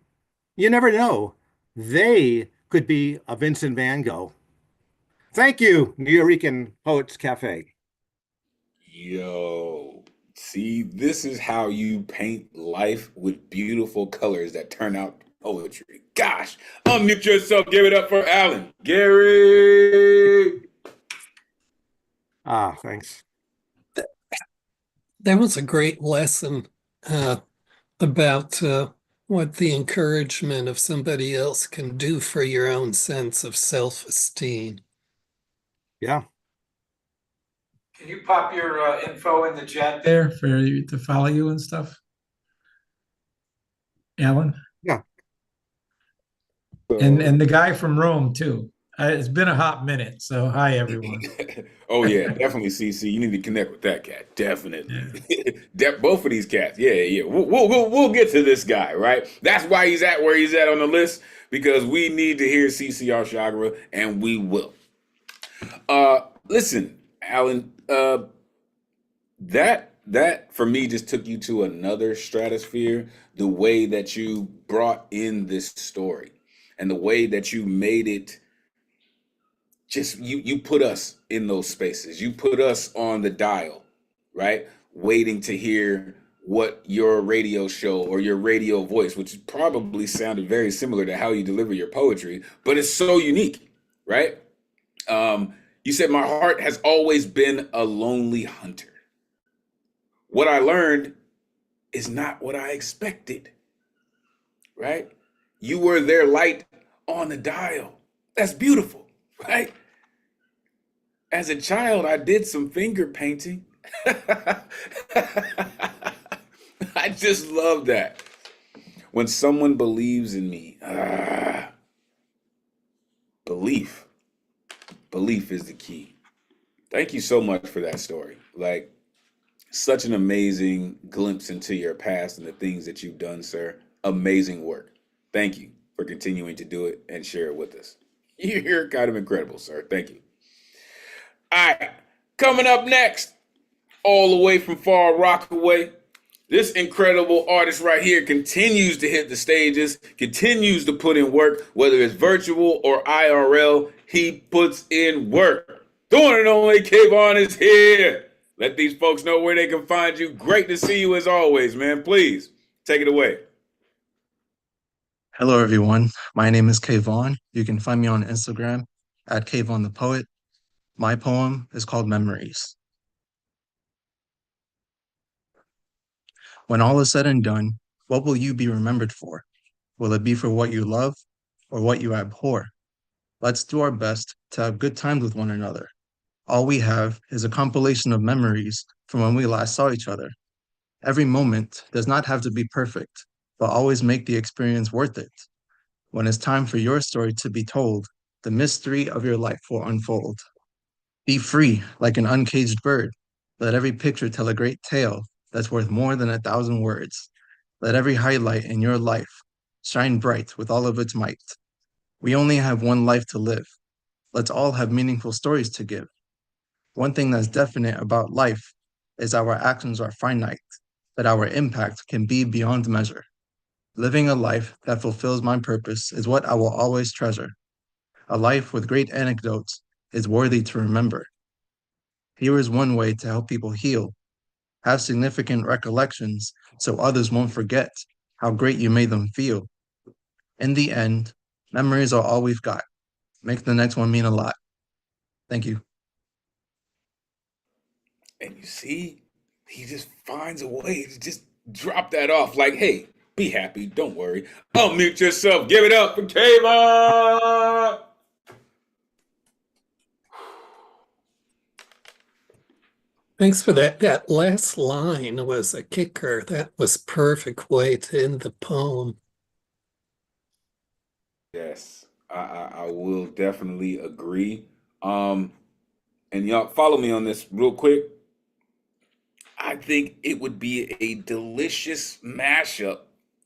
You never know. They could be a Vincent van Gogh. Thank you, Nuyorican Poets Cafe. Yo, see, this is how you paint life with beautiful colors that turn out poetry. Gosh, unmute yourself. Give it up for Alan. Gary. Thanks. That was a great lesson about what the encouragement of somebody else can do for your own sense of self-esteem. Yeah. Can you pop your info in the chat there for you to follow you and stuff? Alan? Yeah. And the guy from Rome too. It's been a hot minute, so hi everyone. Oh yeah, definitely, CC. You need to connect with that cat. Definitely. Both of these cats. Yeah. We'll get to this guy, right? That's why he's at where he's at on the list, because we need to hear CC Alshagra, and we will. Listen, Alan, that for me just took you to another stratosphere, the way that you brought in this story and the way that you made it. Just you put us in those spaces. You put us on the dial, right? Waiting to hear what your radio show or your radio voice, which probably sounded very similar to how you deliver your poetry, but it's so unique, right? You said, my heart has always been a lonely hunter. What I learned is not what I expected, right? You were their light on the dial. That's beautiful, right? As a child, I did some finger painting. I just love that. When someone believes in me, belief is the key. Thank you so much for that story. Like, such an amazing glimpse into your past and the things that you've done, sir. Amazing work. Thank you for continuing to do it and share it with us. You're kind of incredible, sir. Thank you. All right, coming up next, all the way from Far Rockaway, this incredible artist right here continues to hit the stages, continues to put in work, whether it's virtual or IRL, he puts in work. The one and only Kayvon is here. Let these folks know where they can find you. Great to see you as always, man. Please take it away. Hello, everyone. My name is Kayvon. You can find me on Instagram at Kayvon the Poet. My poem is called Memories. When all is said and done, what will you be remembered for? Will it be for what you love or what you abhor? Let's do our best to have good times with one another. All we have is a compilation of memories from when we last saw each other. Every moment does not have to be perfect, but always make the experience worth it. When it's time for your story to be told, the mystery of your life will unfold. Be free like an uncaged bird. Let every picture tell a great tale that's worth more than 1,000 words. Let every highlight in your life shine bright with all of its might. We only have one life to live. Let's all have meaningful stories to give. One thing that's definite about life is our actions are finite, but our impact can be beyond measure. Living a life that fulfills my purpose is what I will always treasure. A life with great anecdotes is worthy to remember. Here is one way to help people heal. Have significant recollections so others won't forget how great you made them feel. In the end, memories are all we've got. Make the next one mean a lot. Thank you. And you see, he just finds a way to just drop that off like, hey, be happy, don't worry. Unmute yourself. Give it up for Kayvon. Thanks for that. That last line was a kicker. That was perfect way to end the poem. Yes, I will definitely agree. And y'all follow me on this real quick. I think it would be a delicious mashup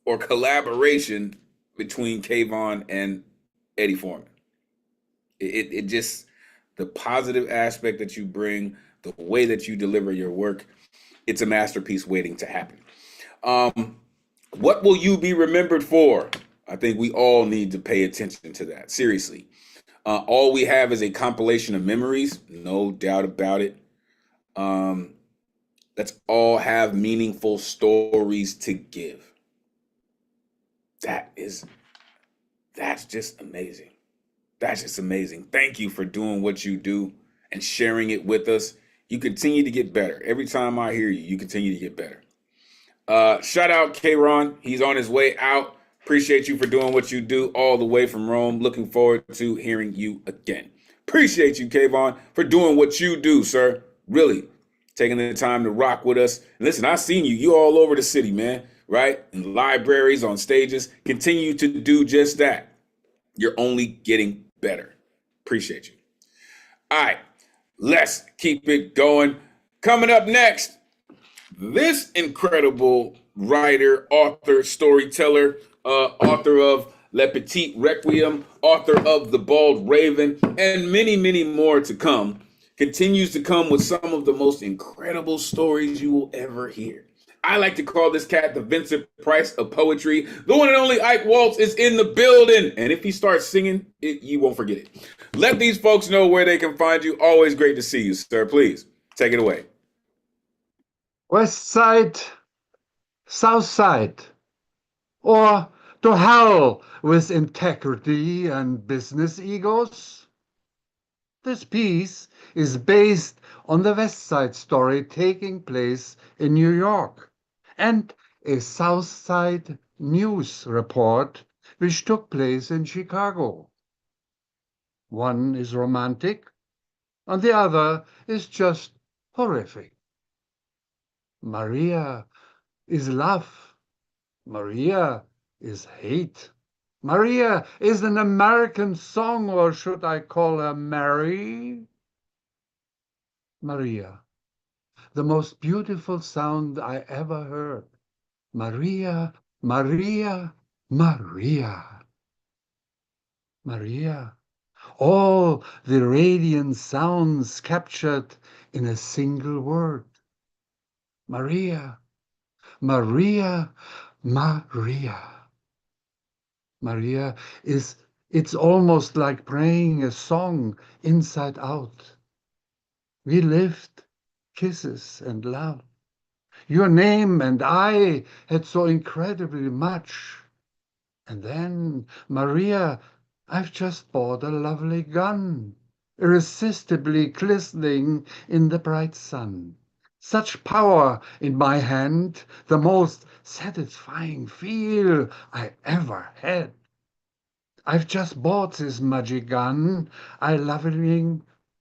or collaboration between Kayvon and Eddie Foreman. It just, the positive aspect that you bring, the way that you deliver your work, it's a masterpiece waiting to happen. What will you be remembered for? I think we all need to pay attention to that. Seriously. All we have is a compilation of memories, no doubt about it. Let's all have meaningful stories to give. That's just amazing. That's just amazing. Thank you for doing what you do and sharing it with us. You continue to get better. Every time I hear you, you continue to get better. Shout out Kayvon. He's on his way out. Appreciate you for doing what you do all the way from Rome. Looking forward to hearing you again. Appreciate you, Kayvon, for doing what you do, sir. Really taking the time to rock with us. And listen, I've seen you. You all over the city, man, right? In libraries, on stages. Continue to do just that. You're only getting better. Appreciate you. All right, let's keep it going. Coming up next, this incredible writer, author, storyteller, author of Le Petit Requiem, author of The Bald Raven, and many, many more to come, continues to come with some of the most incredible stories you will ever hear. I like to call this cat the Vincent Price of poetry. The one and only Ike Waltz is in the building. And if he starts singing, you won't forget it. Let these folks know where they can find you. Always great to see you, sir. Please take it away. West Side South Side, or to hell with integrity and business egos? This piece is based on the West Side story taking place in New York and a South Side news report which took place in Chicago. One is romantic, and the other is just horrific. Maria is love. Maria is hate. Maria is an American song, or should I call her Mary? Maria, the most beautiful sound I ever heard. Maria, Maria, Maria. Maria, all the radiant sounds captured in a single word. Maria, Maria, Maria. Maria it's almost like praying a song inside out. We lived kisses and love. Your name and I had so incredibly much. And then, Maria, I've just bought a lovely gun, irresistibly glistening in the bright sun. Such power in my hand, the most satisfying feel I ever had. I've just bought this magic gun. I lovingly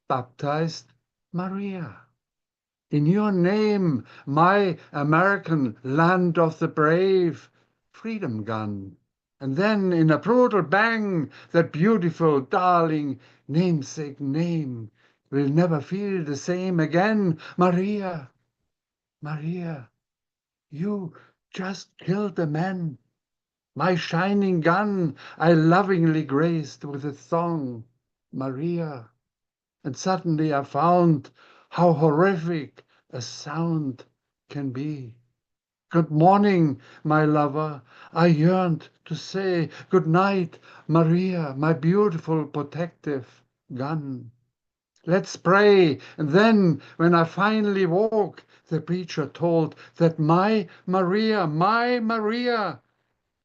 baptized Maria. In your name, my American land of the brave, freedom gun. And then in a brutal bang, that beautiful, darling, namesake name will never feel the same again. Maria, Maria, you just killed a man. My shining gun I lovingly graced with a song, Maria. And suddenly I found how horrific a sound can be. Good morning, my lover. I yearned to say good night, Maria, my beautiful protective gun. Let's pray. And then, when I finally woke, the preacher told that my Maria,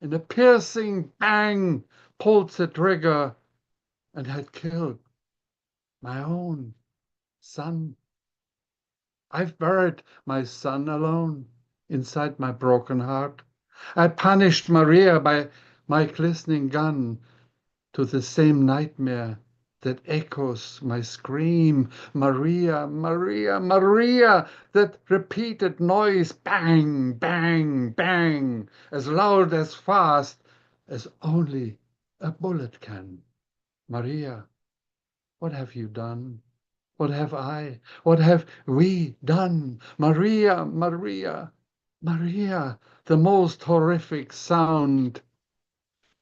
in a piercing bang, pulled the trigger and had killed my own son. I've buried my son alone inside my broken heart. I punished Maria by my glistening gun to the same nightmare that echoes my scream, Maria, Maria, Maria, that repeated noise, bang, bang, bang, as loud, as fast as only a bullet can. Maria, what have you done? What have I, what have we done? Maria, Maria, Maria, the most horrific sound.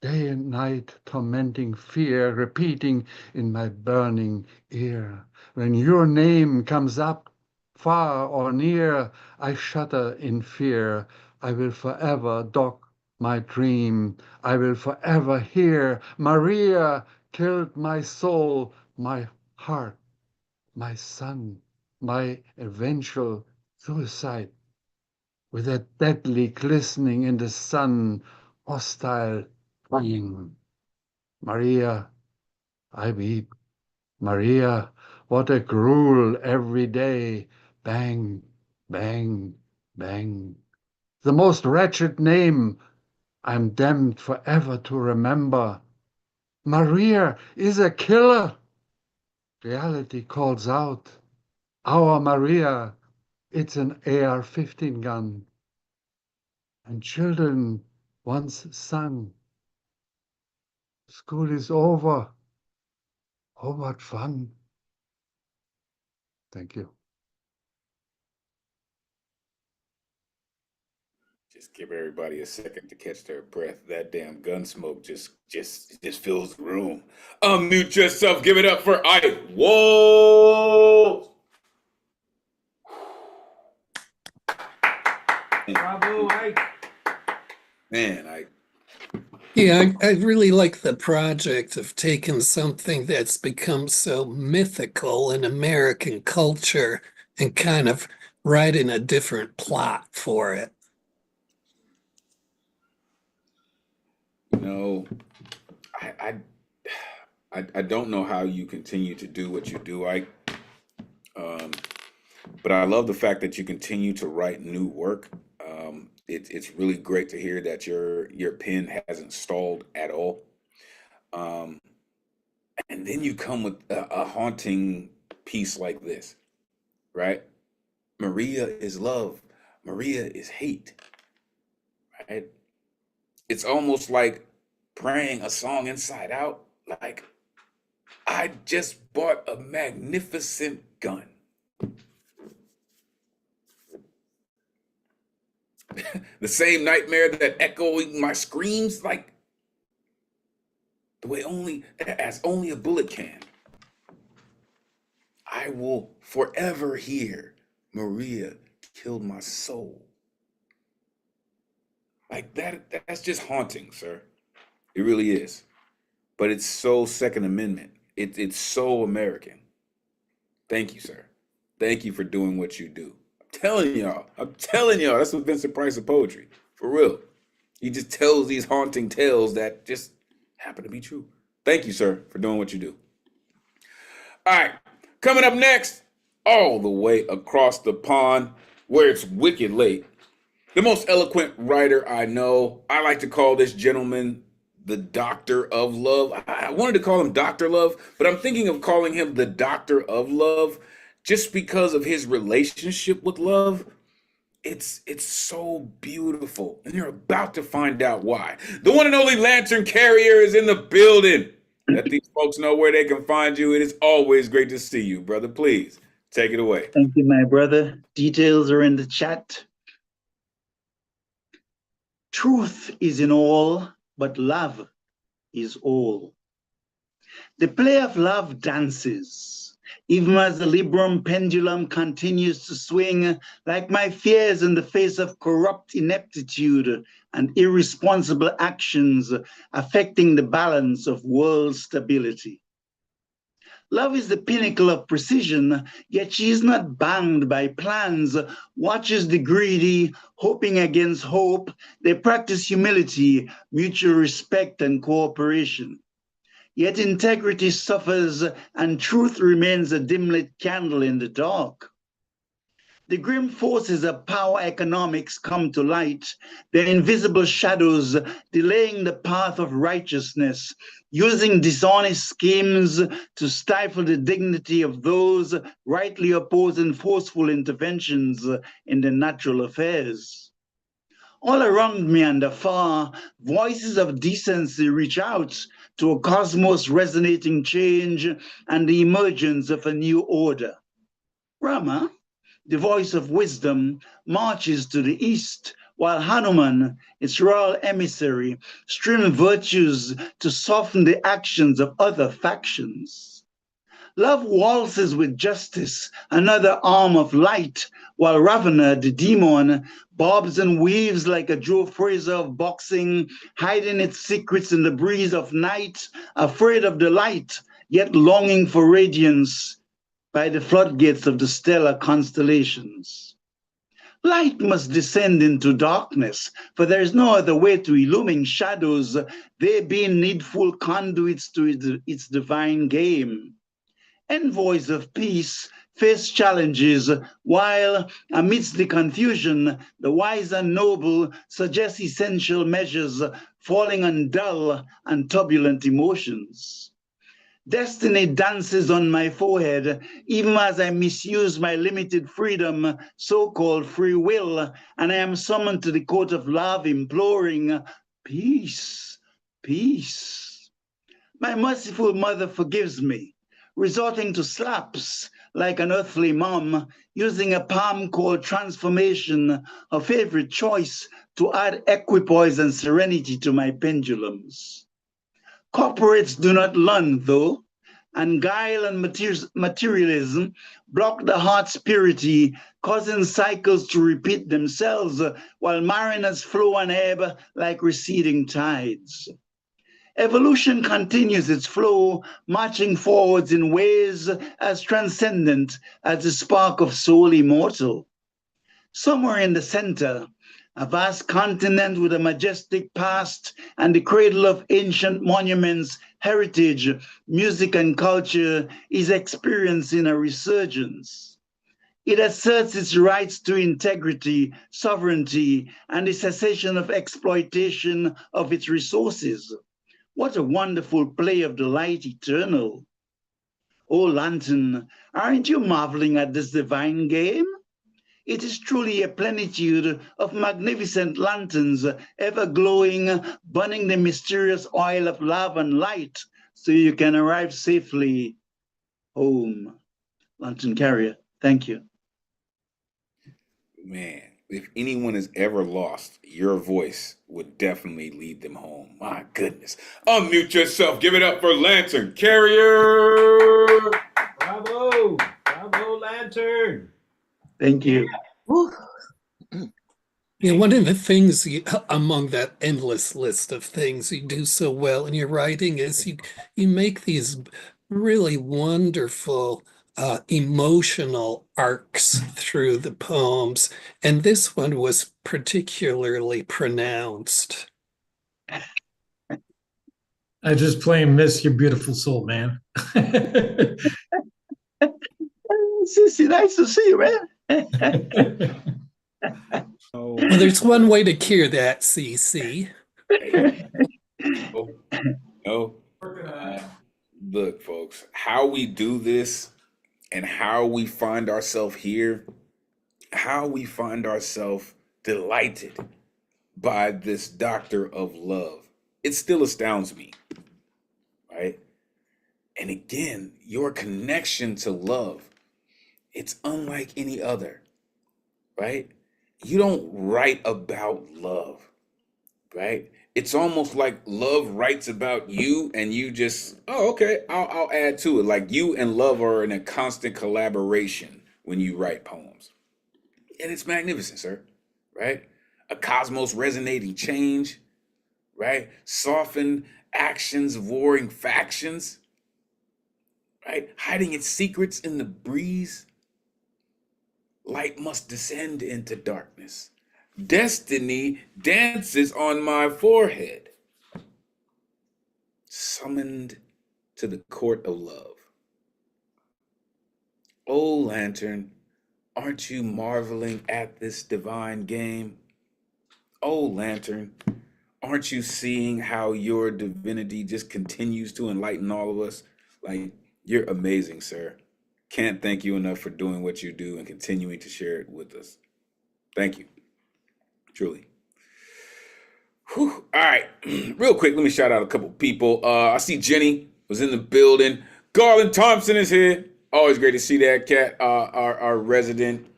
Day and night tormenting fear, repeating in my burning ear. When your name comes up, far or near, I shudder in fear. I will forever dock my dream. I will forever hear, Maria killed my soul, my heart, my son, my eventual suicide, with that deadly glistening in the sun, hostile flame. Maria, I weep. Maria, what a cruel every day. Bang, bang, bang. The most wretched name I'm damned forever to remember. Maria is a killer. Reality calls out. Our Maria, it's an AR-15 gun. And children once sung, school is over. Oh, what fun. Thank you. Just give everybody a second to catch their breath. That damn gun smoke just fills the room. Unmute yourself. Give it up for Ike. Whoa! Bravo, Ike. Man, Ike. Yeah, I really like the project of taking something that's become so mythical in American culture and kind of writing a different plot for it. know, I don't know how you continue to do what you do, but I love the fact that you continue to write new work. It's really great to hear that your pen hasn't stalled at all. And then you come with a haunting piece like this, right? Maria is love. Maria is hate, right? It's almost like praying a song inside out. Like, I just bought a magnificent gun. The same nightmare that echoing my screams, like the way only a bullet can. I will forever hear Maria killed my soul. Like that's just haunting, sir. It really is. But it's so Second Amendment. It's so American. Thank you, sir. Thank you for doing what you do. I'm telling y'all, that's what Vincent Price of poetry. For real. He just tells these haunting tales that just happen to be true. Thank you, sir, for doing what you do. All right, coming up next, all the way across the pond, where it's wicked late, the most eloquent writer I know. I like to call this gentleman the Doctor of Love. I wanted to call him Dr. Love, but I'm thinking of calling him the Doctor of Love just because of his relationship with love. It's so beautiful, and you're about to find out why. The one and only Lantern Carrier is in the building. Let these folks know where they can find you. It is always great to see you, brother. Please take it away. Thank you, my brother. Details are in the chat. Truth is in all, but love is all. The play of love dances, even as the Libram pendulum continues to swing, like my fears in the face of corrupt ineptitude and irresponsible actions affecting the balance of world stability. Love is the pinnacle of precision, yet she is not bound by plans, watches the greedy, hoping against hope. They practice humility, mutual respect, and cooperation. Yet integrity suffers, and truth remains a dim-lit candle in the dark. The grim forces of power economics come to light, their invisible shadows delaying the path of righteousness, using dishonest schemes to stifle the dignity of those rightly opposing forceful interventions in the natural affairs. All around me and afar, voices of decency reach out to a cosmos resonating change and the emergence of a new order. Rama, the voice of wisdom, marches to the east, while Hanuman, its royal emissary, streams virtues to soften the actions of other factions. Love waltzes with justice, another arm of light, while Ravana, the demon, bobs and weaves like a Joe Frazier of boxing, hiding its secrets in the breeze of night, afraid of the light, yet longing for radiance by the floodgates of the stellar constellations. Light must descend into darkness, for there is no other way to illumine shadows, they being needful conduits to its divine game. Envoys of peace face challenges, while amidst the confusion, the wise and noble suggest essential measures, falling on dull and turbulent emotions. Destiny dances on my forehead, even as I misuse my limited freedom, so-called free will, and I am summoned to the court of love, imploring, peace, peace. My merciful mother forgives me, resorting to slaps like an earthly mom, using a palm called transformation, her favorite choice, to add equipoise and serenity to my pendulums. Corporates do not learn, though, and guile and materialism block the heart's purity, causing cycles to repeat themselves, while mariners flow and ebb like receding tides. Evolution continues its flow, marching forwards in ways as transcendent as the spark of soul immortal. Somewhere in the center, A vast continent with a majestic past and the cradle of ancient monuments, heritage, music, and culture is experiencing a resurgence. It asserts its rights to integrity, sovereignty, and the cessation of exploitation of its resources. What a wonderful play of the light eternal. Oh, Lantern, aren't you marveling at this divine game? It is truly a plenitude of magnificent lanterns, ever glowing, burning the mysterious oil of love and light, so you can arrive safely home. Lantern Carrier, thank you. Man, if anyone is ever lost, your voice would definitely lead them home. My goodness. Unmute yourself. Give it up for Lantern Carrier. Bravo. Bravo, Lantern. Thank you. Yeah, one of the things among that endless list of things you do so well in your writing is you make these really wonderful emotional arcs through the poems, and this one was particularly pronounced. I just plain miss your beautiful soul, man. Sissy, nice to see you, man. Well, there's one way to cure that, CC. Look, folks, how we do this and how we find ourselves here, how we find ourselves delighted by this doctor of love, it still astounds me, right? And again, your connection to love, it's unlike any other, right? You don't write about love, right? It's almost like love writes about you and you just, oh, okay, I'll add to it. Like you and love are in a constant collaboration when you write poems. And it's magnificent, sir, right? A cosmos resonating change, right? Softened actions of warring factions, right? Hiding its secrets in the breeze. Light must descend into darkness. Destiny dances on my forehead. Summoned to the court of love. Oh, Lantern, aren't you marveling at this divine game? Oh, Lantern, aren't you seeing how your divinity just continues to enlighten all of us? Like, you're amazing, sir. Can't thank you enough for doing what you do and continuing to share it with us. Thank you. Truly. Whew. All right, real quick, let me shout out a couple people. I see Jenny was in the building. Garland Thompson is here. Always great to see that cat. Our resident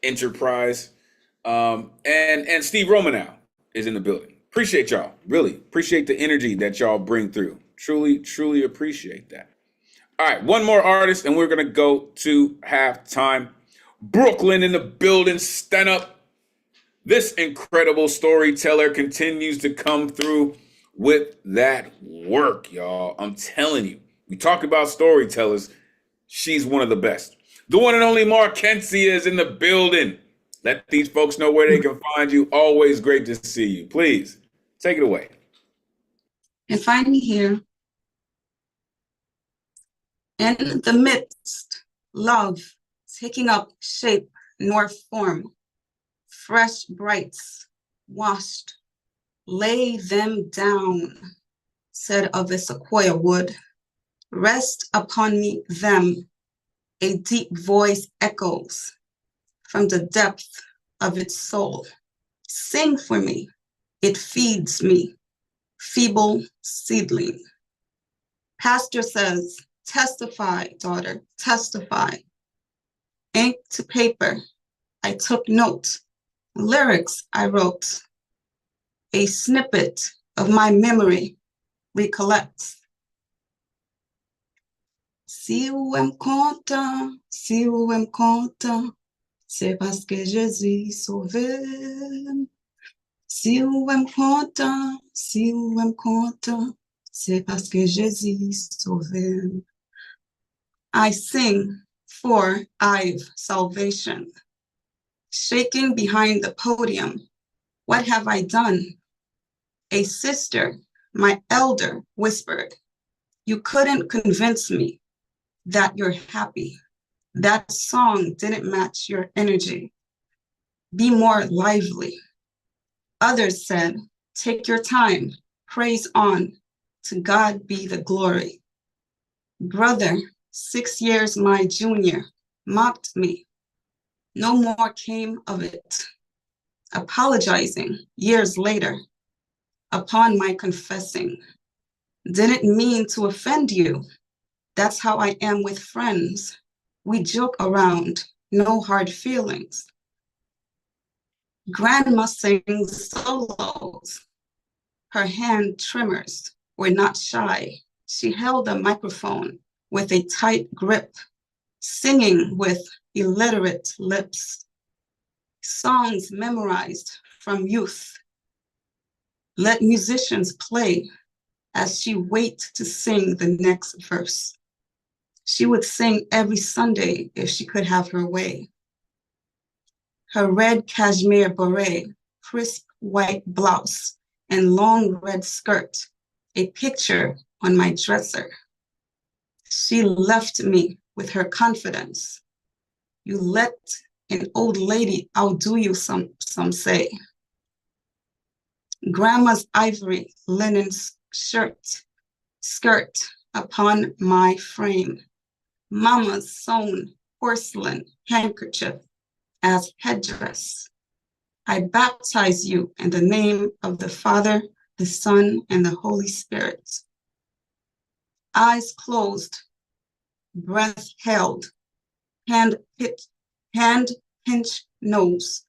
enterprise. And Steve Romanow is in the building. Appreciate y'all. Really appreciate the energy that y'all bring through. Truly appreciate that. All right, one more artist, and we're gonna go to halftime. Brooklyn in the building. Stand up. This incredible storyteller continues to come through with that work, y'all. I'm telling you, we talk about storytellers. She's one of the best. The one and only Markensia is in the building. Let these folks know where they can find you. Always great to see you. Please take it away. And find me here. In the midst, love taking up shape nor form. Fresh brights, washed, lay them down, said of a sequoia wood. Rest upon me them, a deep voice echoes from the depth of its soul. Sing for me, it feeds me, feeble seedling. Pastor says, testify, daughter, testify. Ink to paper, I took note. Lyrics I wrote, a snippet of my memory recollects. Si ou me content, si ou me content, c'est parce que Jésus sauvé. Si ou me content, si ou me content, c'est parce que Jésus sauvé. I sing for I've salvation. shaking behind the podium. What have I done? A sister, my elder, whispered, you couldn't convince me that you're happy. That song didn't match your energy. Be more lively. Others said, take your time, praise on, to God be the glory. Brother, 6 years my junior, mocked me. No more came of it. Apologizing years later, upon my confessing, didn't mean to offend you. That's how I am with friends. We joke around, no hard feelings. Grandma sings solos. Her hand tremors were not shy. She held the microphone with a tight grip, singing with illiterate lips. Songs memorized from youth. Let musicians play as she wait to sing the next verse. She would sing every Sunday if she could have her way. Her red cashmere beret, crisp white blouse, and long red skirt, a picture on my dresser. She left me with her confidence. You let an old lady outdo you, some say. Grandma's ivory linen skirt upon my frame. Mama's sewn porcelain handkerchief as headdress. I baptize you in the name of the Father, the Son, and the Holy Spirit. Eyes closed, breath held, hand pinch nose,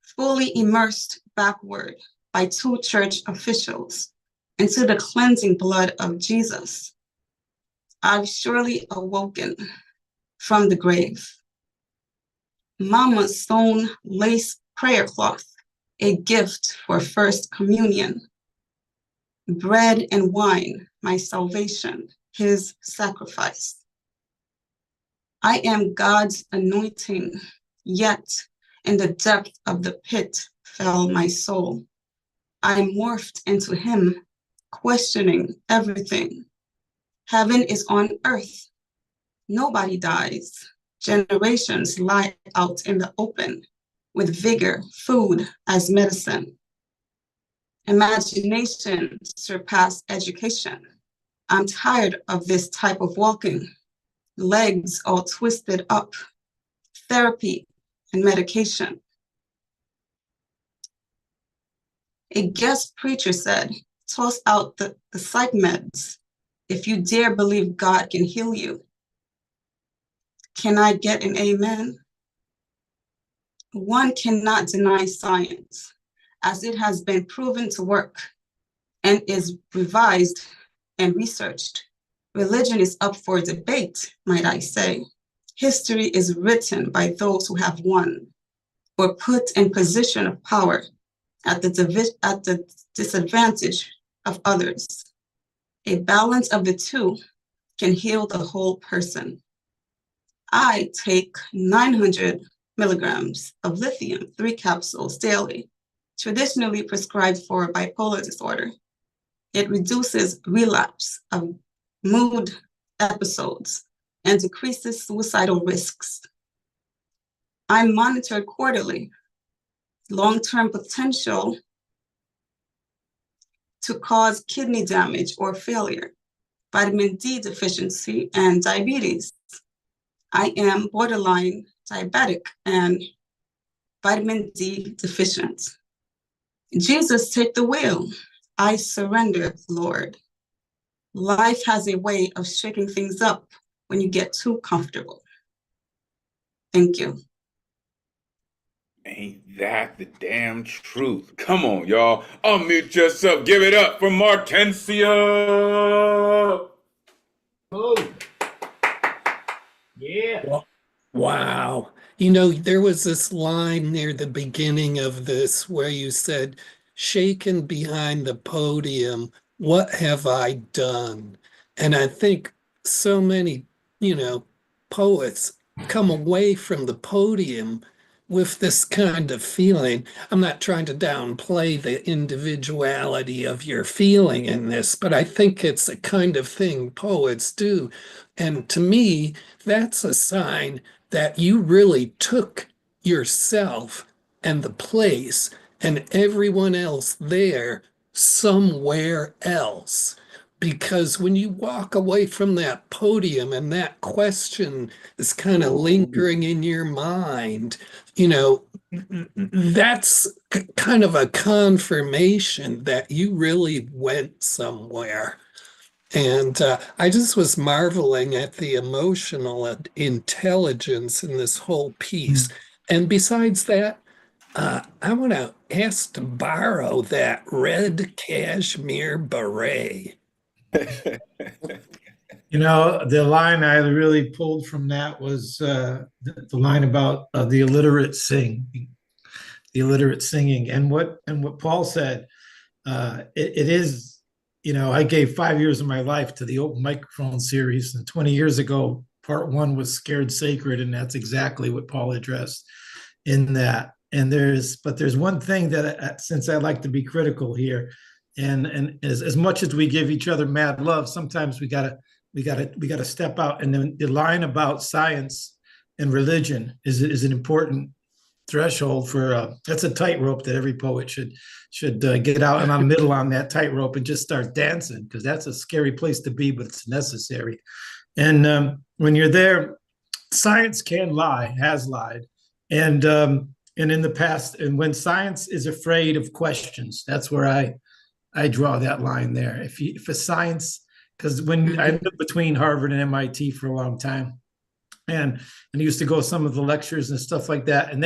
fully immersed backward by 2 church officials into the cleansing blood of Jesus. I've surely awoken from the grave. Mama's sewn lace prayer cloth, a gift for first communion. Bread and wine, my salvation, his sacrifice. I am God's anointing, yet in the depth of the pit fell my soul. I morphed into him, questioning everything. Heaven is on earth. Nobody dies. Generations lie out in the open with vigor, food as medicine. Imagination surpass education. I'm tired of this type of walking, legs all twisted up, therapy and medication. A guest preacher said, toss out the psych meds if you dare believe God can heal you. Can I get an amen? One cannot deny science, as it has been proven to work and is revised and researched. Religion is up for debate, might I say. History is written by those who have won or put in position of power at the disadvantage of others. A balance of the two can heal the whole person. I take 900 milligrams of lithium, 3 capsules daily, traditionally prescribed for bipolar disorder. It reduces relapse of mood episodes and decreases suicidal risks. I'm monitored quarterly. Long-term potential to cause kidney damage or failure, vitamin D deficiency, and diabetes. I am borderline diabetic and vitamin D deficient. Jesus, take the wheel. I surrender, Lord. Life has a way of shaking things up when you get too comfortable. Thank you. Ain't that the damn truth? Come on, y'all. Unmute yourself. Give it up for Martensia. Oh. Yeah. Wow. You know, there was this line near the beginning of this where you said, shaken behind the podium, what have I done? And I think so many, poets come away from the podium with this kind of feeling. I'm not trying to downplay the individuality of your feeling in this, but I think it's a kind of thing poets do. And to me, that's a sign that you really took yourself and the place and everyone else there somewhere else. Because when you walk away from that podium and that question is kind of lingering in your mind, you know, that's kind of a confirmation that you really went somewhere. And I just was marveling at the emotional intelligence in this whole piece. And besides that, I want to ask to borrow that red cashmere beret. You know, the line I really pulled from that was the line about the illiterate singing, and what Paul said. It is, you know, I gave 5 years of my life to the open microphone series, and 20 years ago, part one was Scared Sacred, and that's exactly what Paul addressed in that. And there's one thing that, since I like to be critical here, and as much as we give each other mad love, sometimes we gotta step out. And then the line about science and religion is an important threshold for that's a tightrope that every poet should get out and on middle on that tightrope and just start dancing, because that's a scary place to be, but it's necessary. And when you're there, science can lie, has lied, and in the past, and when science is afraid of questions, that's where I draw that line there. If a science, because when I lived between Harvard and MIT for a long time, and I used to go to some of the lectures and stuff like that, and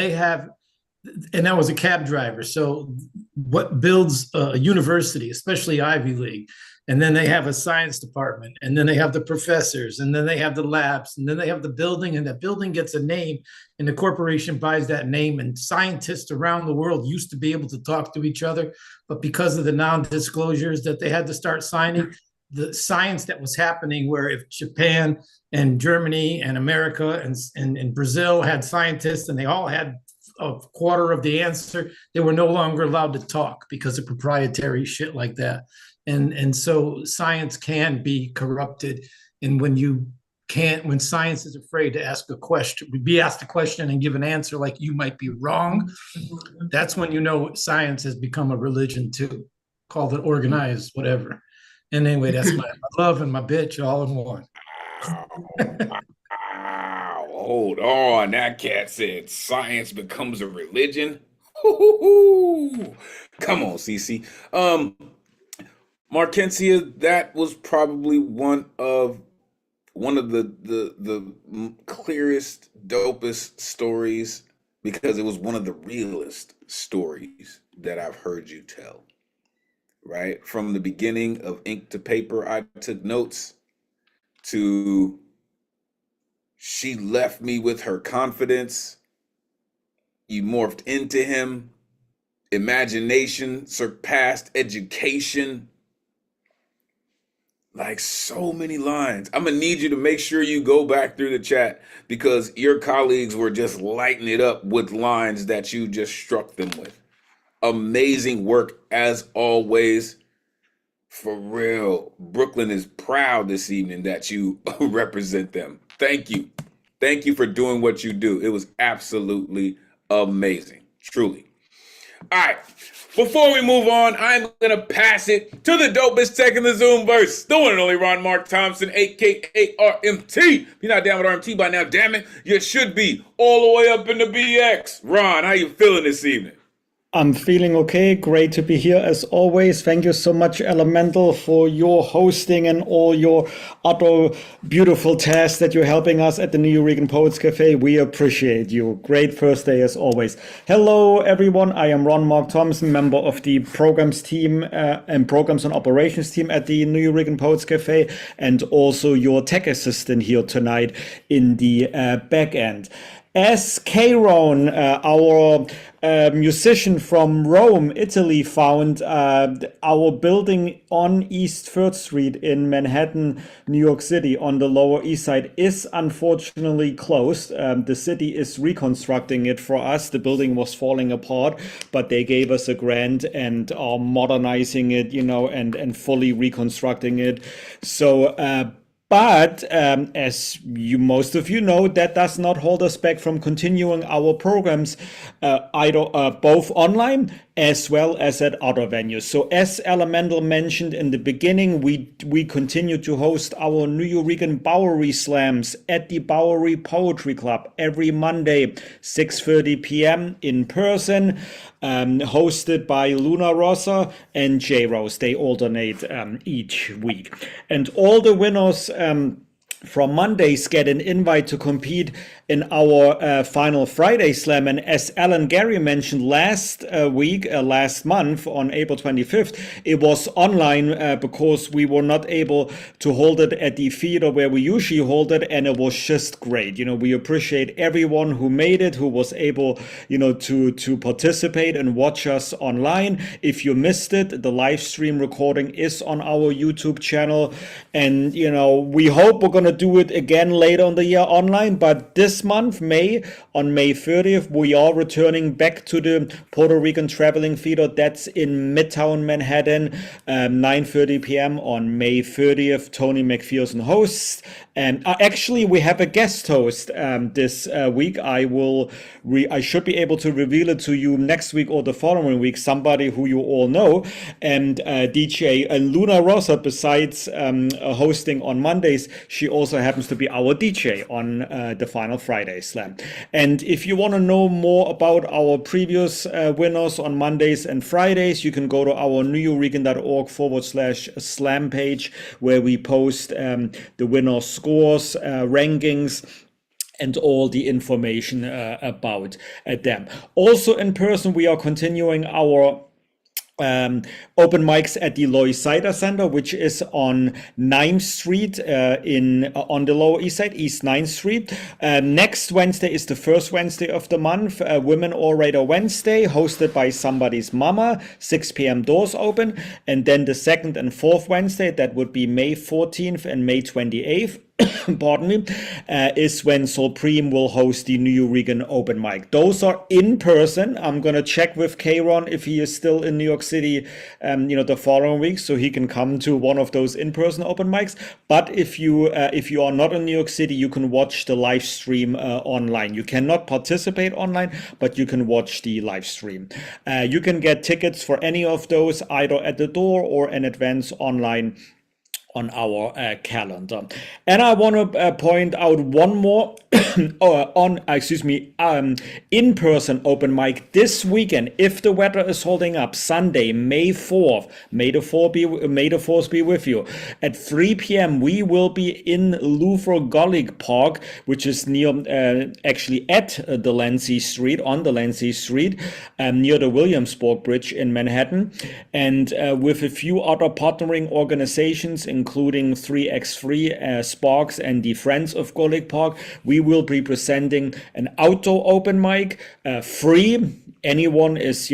I was a cab driver. So what builds a university, especially Ivy League, and then they have a science department, and then they have the professors, and then they have the labs, and then they have the building, and that building gets a name, and the corporation buys that name. And scientists around the world used to be able to talk to each other, but because of the non-disclosures that they had to start signing, the science that was happening, where if Japan and Germany and America and Brazil had scientists and they all had a quarter of the answer, they were no longer allowed to talk because of proprietary shit like that. And so science can be corrupted. And when science is afraid to ask a question, be asked a question and give an answer like you might be wrong, that's when you know science has become a religion too. Call it organized, whatever. And anyway, that's my love and my bitch all in one. Hold on. That cat said science becomes a religion. Hoo-hoo-hoo. Come on, Cece. Markencia, that was probably one of the clearest, dopest stories, because it was one of the realest stories that I've heard you tell. Right? From the beginning of Ink to Paper, I took notes, to she left me with her confidence. You morphed into him. Imagination surpassed education. Like so many lines. I'm going to need you to make sure you go back through the chat, because your colleagues were just lighting it up with lines that you just struck them with. Amazing work as always. For real. Brooklyn is proud this evening that you represent them. Thank you. Thank you for doing what you do. It was absolutely amazing. Truly. All right. Before we move on, I'm going to pass it to the dopest tech in the Zoomverse, the one and only Ron Mark Thompson, a.k.a. RMT. If you're not down with RMT by now, damn it, you should be all the way up in the BX. Ron, how you feeling this evening? I'm feeling okay. Great to be here as always. Thank you so much, Elemen2al, for your hosting and all your other beautiful tasks that you're helping us at the New Eureka Poets Cafe. We appreciate you. Great first day as always. Hello, everyone. I am Ron Mark Thompson, member of the programs team and programs and operations team at the New Eureka Poets Cafe, and also your tech assistant here tonight in the back end. As Kron, our musician from Rome, Italy, found our building on East 3rd Street in Manhattan, New York City, on the Lower East Side, is unfortunately closed. The city is reconstructing it for us. The building was falling apart, but they gave us a grant and are modernizing it, and fully reconstructing it. So, but as most of you know, that does not hold us back from continuing our programs, both online as well as at other venues. So as Elemen2al mentioned in the beginning, we continue to host our Nuyorican Bowery Slams at the Bowery Poetry Club every Monday, 6:30 p.m. in person, hosted by Luna Rosa and J Rose. They alternate each week. And all the winners from Mondays get an invite to compete in our final Friday Slam. And as Alan Gary mentioned last month on April 25th, it was online because we were not able to hold it at the theater where we usually hold it, and it was just great. We appreciate everyone who made it, who was able, to participate and watch us online. If you missed it, the live stream recording is on our YouTube channel, and we hope we're gonna do it again later in the year online. But this month, on May 30th, we are returning back to the Puerto Rican Traveling Theater. That's in Midtown Manhattan, 9:30 p.m. on May 30th. Tony McPherson hosts, and actually we have a guest host this week. I should be able to reveal it to you next week or the following week. Somebody who you all know, and DJ Luna Rosa. Besides hosting on Mondays, she also happens to be our DJ on the final Friday Slam. And if you want to know more about our previous winners on Mondays and Fridays, you can go to our nuyorican.org/slam page, where we post the winner scores, rankings, and all the information about them. Also in person, we are continuing our open mics at the Lois Sider Center, which is on 9th Street on the Lower East Side, East 9th Street. Next Wednesday is the first Wednesday of the month, Women Orator Wednesday, hosted by somebody's mama, 6 p.m. doors open. And then the second and fourth Wednesday, that would be May 14th and May 28th. Pardon me, is when Supreme will host the Nuyorican open mic. Those are in person. I'm gonna check with Kron if he is still in New York City, the following week, so he can come to one of those in-person open mics. But if you are not in New York City, you can watch the live stream online. You cannot participate online, but you can watch the live stream. You can get tickets for any of those either at the door or in advance online on our calendar. And I want to point out one more in-person open mic this weekend, if the weather is holding up. Sunday, May 4th. May the 4th be with you. At 3 p.m. we will be in Louvre Golic Park, which is near, actually at the Lancy Street, on the Lancy Street, near the Williamsburg Bridge in Manhattan, and with a few other partnering organizations, including 3x3, Sparks, and the Friends of Golic Park. We will be presenting an outdoor open mic, free. Everyone is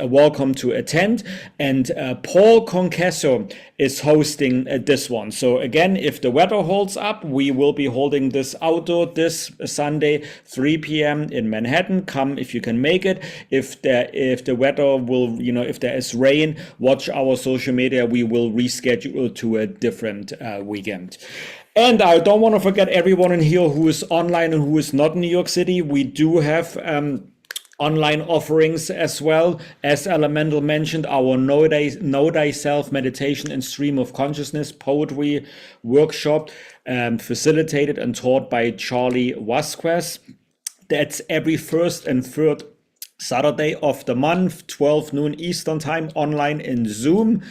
welcome to attend. And Paul Concasso is hosting this one. So again, if the weather holds up, we will be holding this outdoor this Sunday, 3 p.m. in Manhattan. Come if you can make it. If the weather will, if there is rain, watch our social media. We will reschedule to a different weekend. And I don't want to forget everyone in here who is online and who is not in New York City. We do have online offerings as well. As Elemen2al mentioned, our Know Thyself meditation and stream of consciousness poetry workshop, facilitated and taught by Charlie Vasquez. That's every first and third Saturday of the month, 12 noon Eastern time, online in Zoom.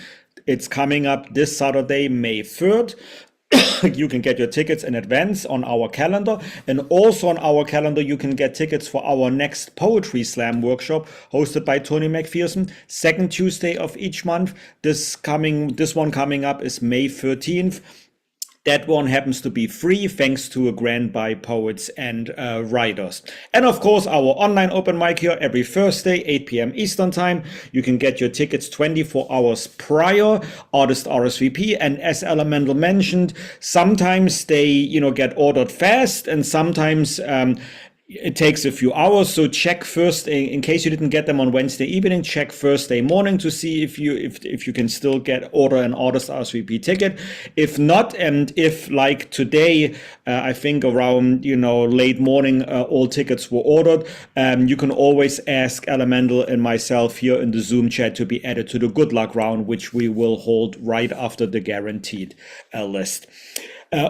It's coming up this Saturday, May 3rd. You can get your tickets in advance on our calendar, and also on our calendar you can get tickets for our next Poetry Slam workshop hosted by Tony McPherson, second Tuesday of each month. This one coming up is May 13th That one happens to be free thanks to a grant by poets and writers. And of course, our online open mic here every Thursday, 8 p.m. Eastern Time. You can get your tickets 24 hours prior, artist RSVP. And as Elemental mentioned, sometimes they, get ordered fast, and sometimes it takes a few hours. So check first, in case you didn't get them on Wednesday evening, check Thursday morning to see if you can still order an artist RSVP ticket. If not, and if like today, I think around late morning, all tickets were ordered, you can always ask Elemental and myself here in the Zoom chat to be added to the good luck round, which we will hold right after the guaranteed list.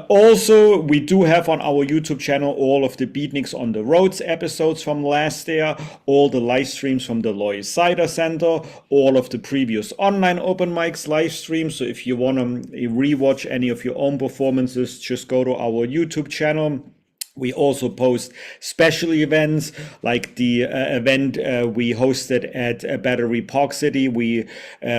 Also, we do have on our YouTube channel all of the Beatniks on the Roads episodes from last year, all the live streams from the Lois Cider Center, all of the previous online open mics live streams. So if you want to rewatch any of your own performances, just go to our YouTube channel. We also post special events like the event we hosted at Battery Park City. We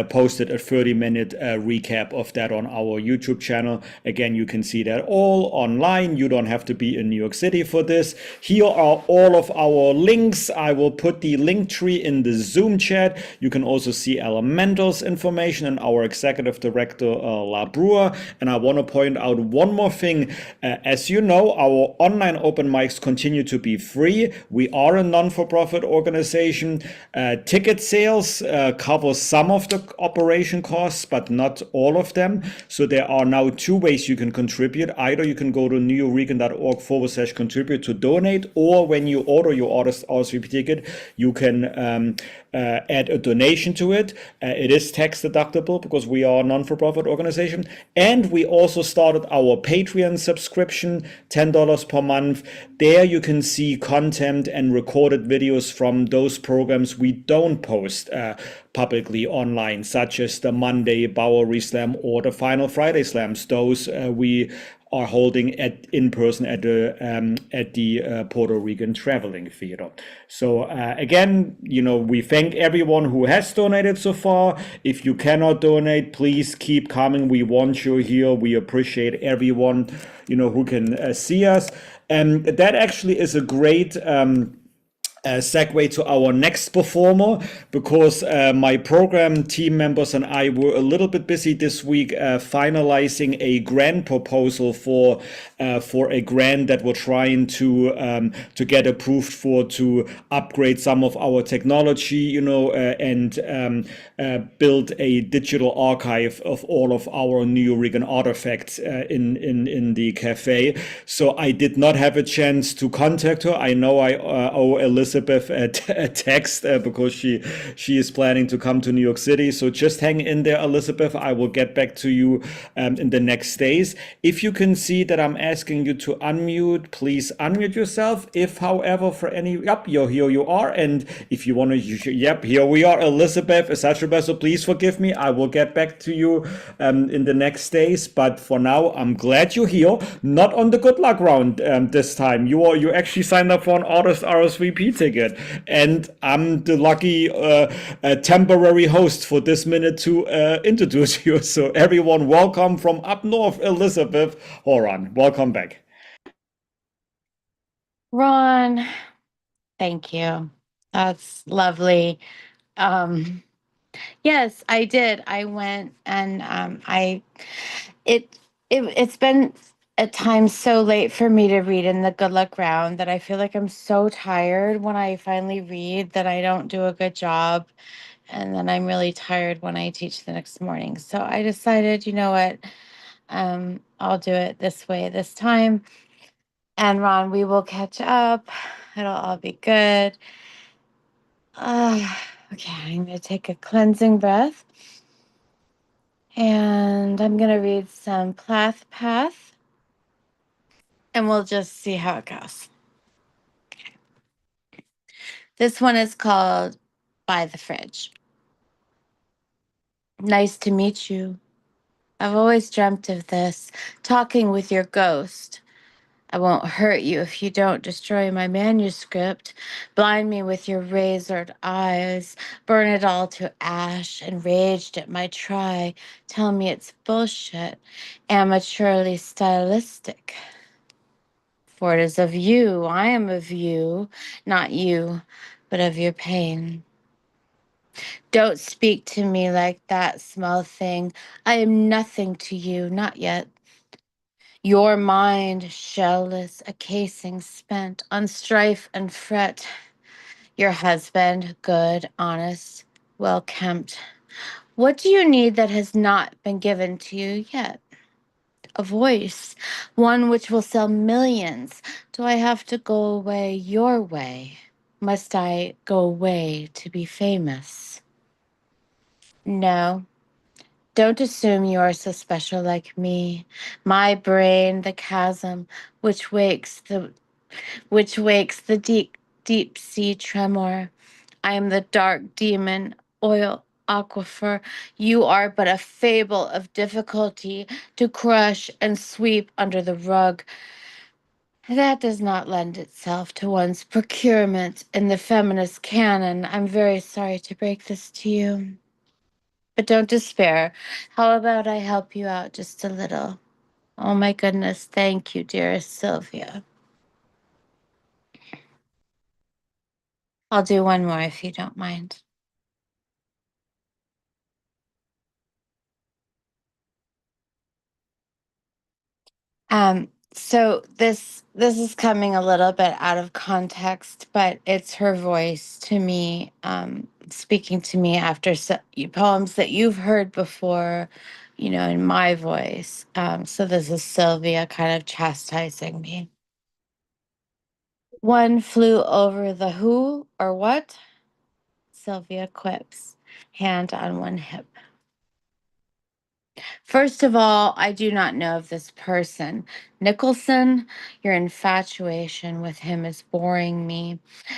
posted a 30-minute recap of that on our YouTube channel. Again, you can see that all online. You don't have to be in New York City for this. Here are all of our links. I will put the link tree in the Zoom chat. You can also see Elemental's information and our executive director, La Brewer. And I want to point out one more thing. As you know, our online open mics continue to be free. We are a non-for-profit organization. Ticket sales cover some of the operation costs, but not all of them. So there are now two ways you can contribute. Either you can go to newregan.org/contribute to donate, or when you order your artist RSVP ticket, you can add a donation to it. It is tax deductible because we are a non-for-profit organization. And we also started our Patreon subscription, $10 per month. There you can see content and recorded videos from those programs we don't post publicly online, such as the Monday Bowery Slam or the Final Friday Slams. Those we are holding in person at the Puerto Rican Traveling Theater. So again, we thank everyone who has donated so far. If you cannot donate, please keep coming. We want you here. We appreciate everyone who can see us. And that actually is a great segue to our next performer, because my program team members and I were a little bit busy this week finalizing a grant proposal for a grant that we're trying to get approved to upgrade some of our technology, and build a digital archive of all of our New Regan artifacts in the cafe. So I did not have a chance to contact her. I know I owe Elizabeth a text because she is planning to come to New York City. So just hang in there, Elizabeth. I will get back to you in the next days. If you can see that I'm asking you to unmute, please unmute yourself. If, however, for any, here you are. And if you want to, here we are, Elizabeth, etc. So please forgive me. I will get back to you in the next days. But for now, I'm glad you're here. Not on the good luck round this time. You actually signed up for an artist RSVP ticket, and I'm the lucky temporary host for this minute to introduce you. So everyone, welcome from up north, Elizabeth Horan. Welcome back. Ron, thank you. That's lovely. Yes, I did. I went and it's been at times so late for me to read in the good luck round that I feel like I'm so tired when I finally read that I don't do a good job. And then I'm really tired when I teach the next morning. So I decided, you know what? I'll do it this way this time. And Ron, we will catch up. It'll all be good. Okay, I'm going to take a cleansing breath. And I'm going to read some Plath Path. And we'll just see how it goes. Okay. This one is called By the Fridge. Nice to meet you. I've always dreamt of this, talking with your ghost. I won't hurt you if you don't destroy my manuscript. Blind me with your razored eyes. Burn it all to ash. Enraged at my try. Tell me it's bullshit. Amateurly stylistic. For it is of you. I am of you. Not you, but of your pain. Don't speak to me like that, small thing. I am nothing to you, not yet. Your mind, shellless, a casing spent on strife and fret. Your husband, good, honest, well kempt. What do you need that has not been given to you yet? A voice, one which will sell millions. Do I have to go away your way? Must I go away to be famous? No. Don't assume you are so special like me. My brain, the chasm which wakes the deep sea tremor. I am the dark demon, oil aquifer. You are but a fable of difficulty to crush and sweep under the rug. That does not lend itself to one's procurement in the feminist canon. I'm very sorry to break this to you. But don't despair. How about I help you out just a little? Oh my goodness, thank you, dearest Sylvia. I'll do one more if you don't mind. So this is coming a little bit out of context, but it's her voice to me, speaking to me after poems that you've heard before, you know, in my voice. So this is Sylvia kind of chastising me. One flew over the who or what? Sylvia quips, hand on one hip. First of all, I do not know of this person. Nicholson, your infatuation with him is boring me.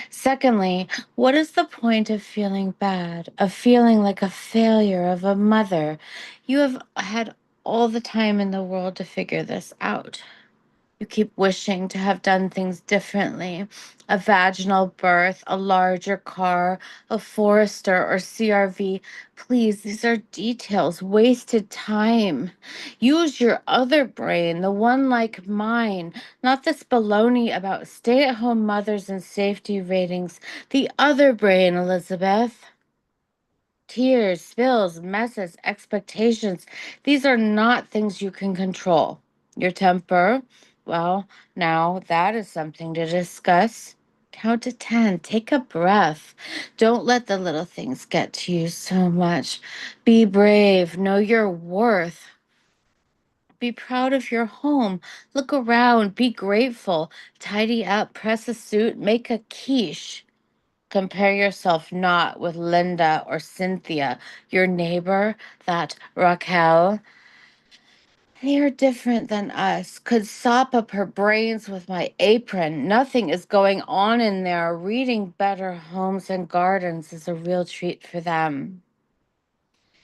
Secondly, what is the point of feeling bad, of feeling like a failure of a mother? You have had all the time in the world to figure this out. You keep wishing to have done things differently. A vaginal birth, a larger car, a Forester or CRV. Please, these are details, wasted time. Use your other brain, the one like mine, not this baloney about stay-at-home mothers and safety ratings. The other brain, Elizabeth. Tears, spills, messes, expectations. These are not things you can control. Your temper, well, now that is something to discuss. Count to 10. Take a breath. Don't let the little things get to you so much. Be brave. Know your worth. Be proud of your home. Look around. Be grateful. Tidy up. Press a suit. Make a quiche. Compare yourself not with Linda or Cynthia, your neighbor, that Raquel. They are different than us. Could sop up her brains with my apron. Nothing is going on in there. Reading Better Homes and Gardens is a real treat for them.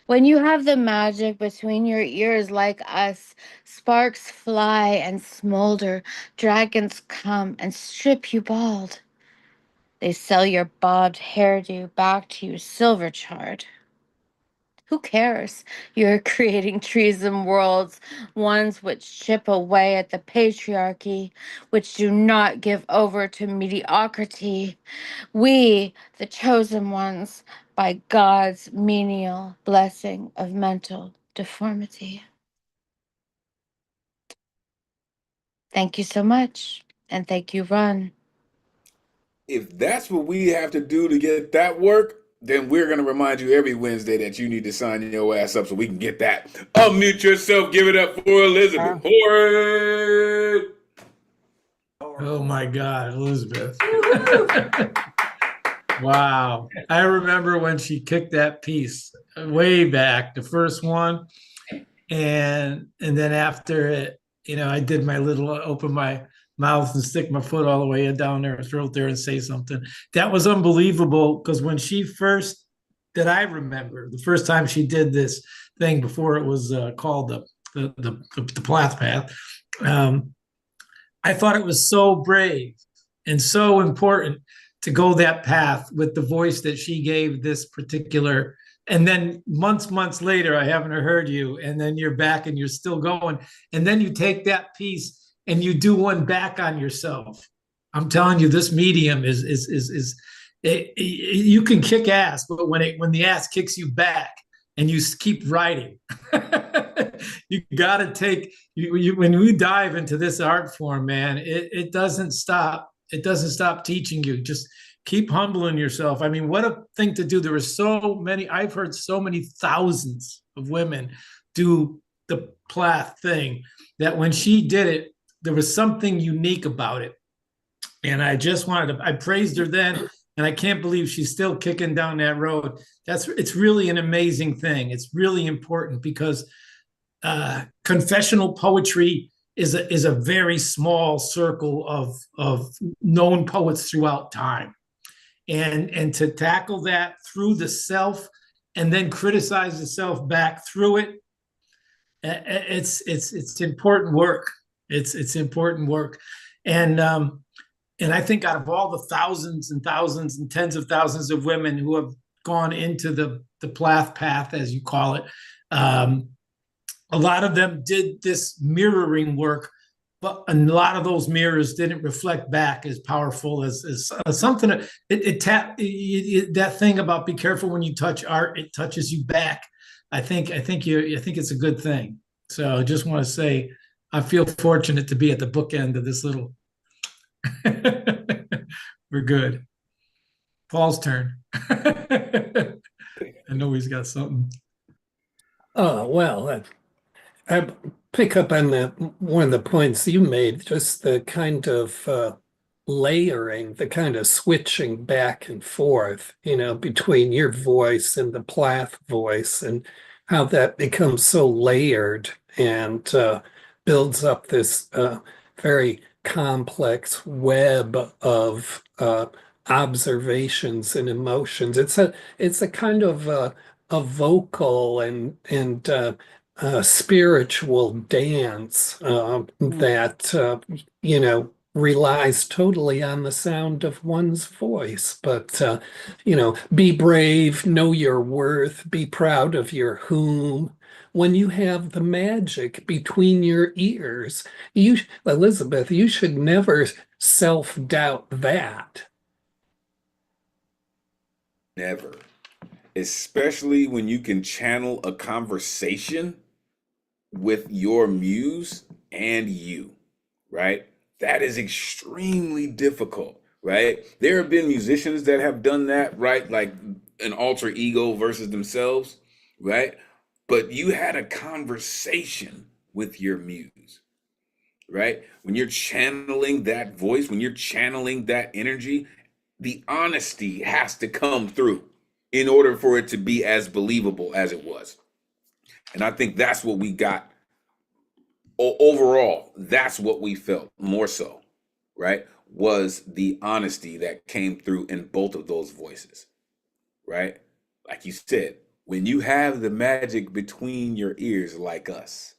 When you have the magic between your ears like us, sparks fly and smolder, dragons come and strip you bald. They sell your bobbed hairdo back to you silver charred. Who cares? You're creating trees and worlds, ones which chip away at the patriarchy, which do not give over to mediocrity. We, the chosen ones, by God's menial blessing of mental deformity. Thank you so much. And thank you, Ron. If that's what we have to do to get that work, then we're going to remind you every Wednesday that you need to sign your ass up so we can get that. Unmute yourself. Give it up for Elizabeth. Hooray! Oh my God, Elizabeth. Wow. I remember when she kicked that piece way back, the first one. And then after it, you know, I did my little open my mouth and stick my foot all the way down there and throat there and say something. That was unbelievable because when she first, that I remember, the first time she did this thing before it was called the Plath Path, I thought it was so brave and so important to go that path with the voice that she gave this particular. And then months later, I haven't heard you, and then you're back and you're still going. And then you take that piece and you do one back on yourself. I'm telling you, this medium you can kick ass, but when the ass kicks you back and you keep writing, you got to take when we dive into this art form, man. It doesn't stop. It doesn't stop teaching you. Just keep humbling yourself. I mean, what a thing to do. There were so many. I've heard so many thousands of women do the Plath thing that when she did it, there was something unique about it. And I just wanted to, I praised her then, and I can't believe she's still kicking down that road. It's really an amazing thing. It's really important because confessional poetry is a very small circle of known poets throughout time. And to tackle that through the self and then criticize the self back through it, it's important work. It's important work. And I think out of all the thousands and thousands and tens of thousands of women who have gone into the Plath path, as you call it, a lot of them did this mirroring work, but a lot of those mirrors didn't reflect back as powerful as something. That thing about be careful when you touch art, it touches you back. I think it's a good thing. So I just want to say I feel fortunate to be at the bookend of this little. We're good. Paul's turn. I know he's got something. Oh, well, I pick up on one of the points you made, just the kind of layering, the kind of switching back and forth, between your voice and the Plath voice, and how that becomes so layered and builds up this very complex web of observations and emotions. It's a kind of a vocal and spiritual dance that relies totally on the sound of one's voice. But be brave, know your worth, be proud of your whom. When you have the magic between your ears, Elizabeth, you should never self-doubt that. Never. Especially when you can channel a conversation with your muse and you, right? That is extremely difficult, right? There have been musicians that have done that, right? Like an alter ego versus themselves, right? But you had a conversation with your muse, right? When you're channeling that voice, when you're channeling that energy, the honesty has to come through in order for it to be as believable as it was. And I think that's what we got overall. That's what we felt more so, right? Was the honesty that came through in both of those voices, right? Like you said, when you have the magic between your ears like us,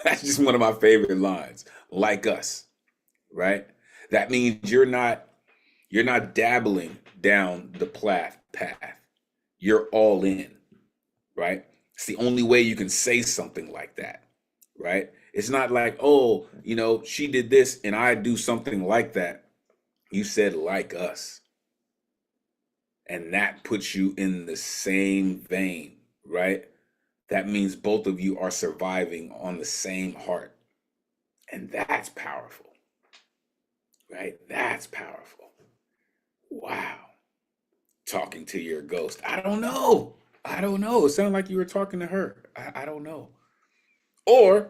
that's just one of my favorite lines, like us, right? That means you're not dabbling down the Plath path. You're all in, right? It's the only way you can say something like that, right? It's not like, oh, she did this and I do something like that. You said like us. And that puts you in the same vein, right? That means both of you are surviving on the same heart. And that's powerful, right? That's powerful. Wow. Talking to your ghost. I don't know. It sounded like you were talking to her. I don't know. Or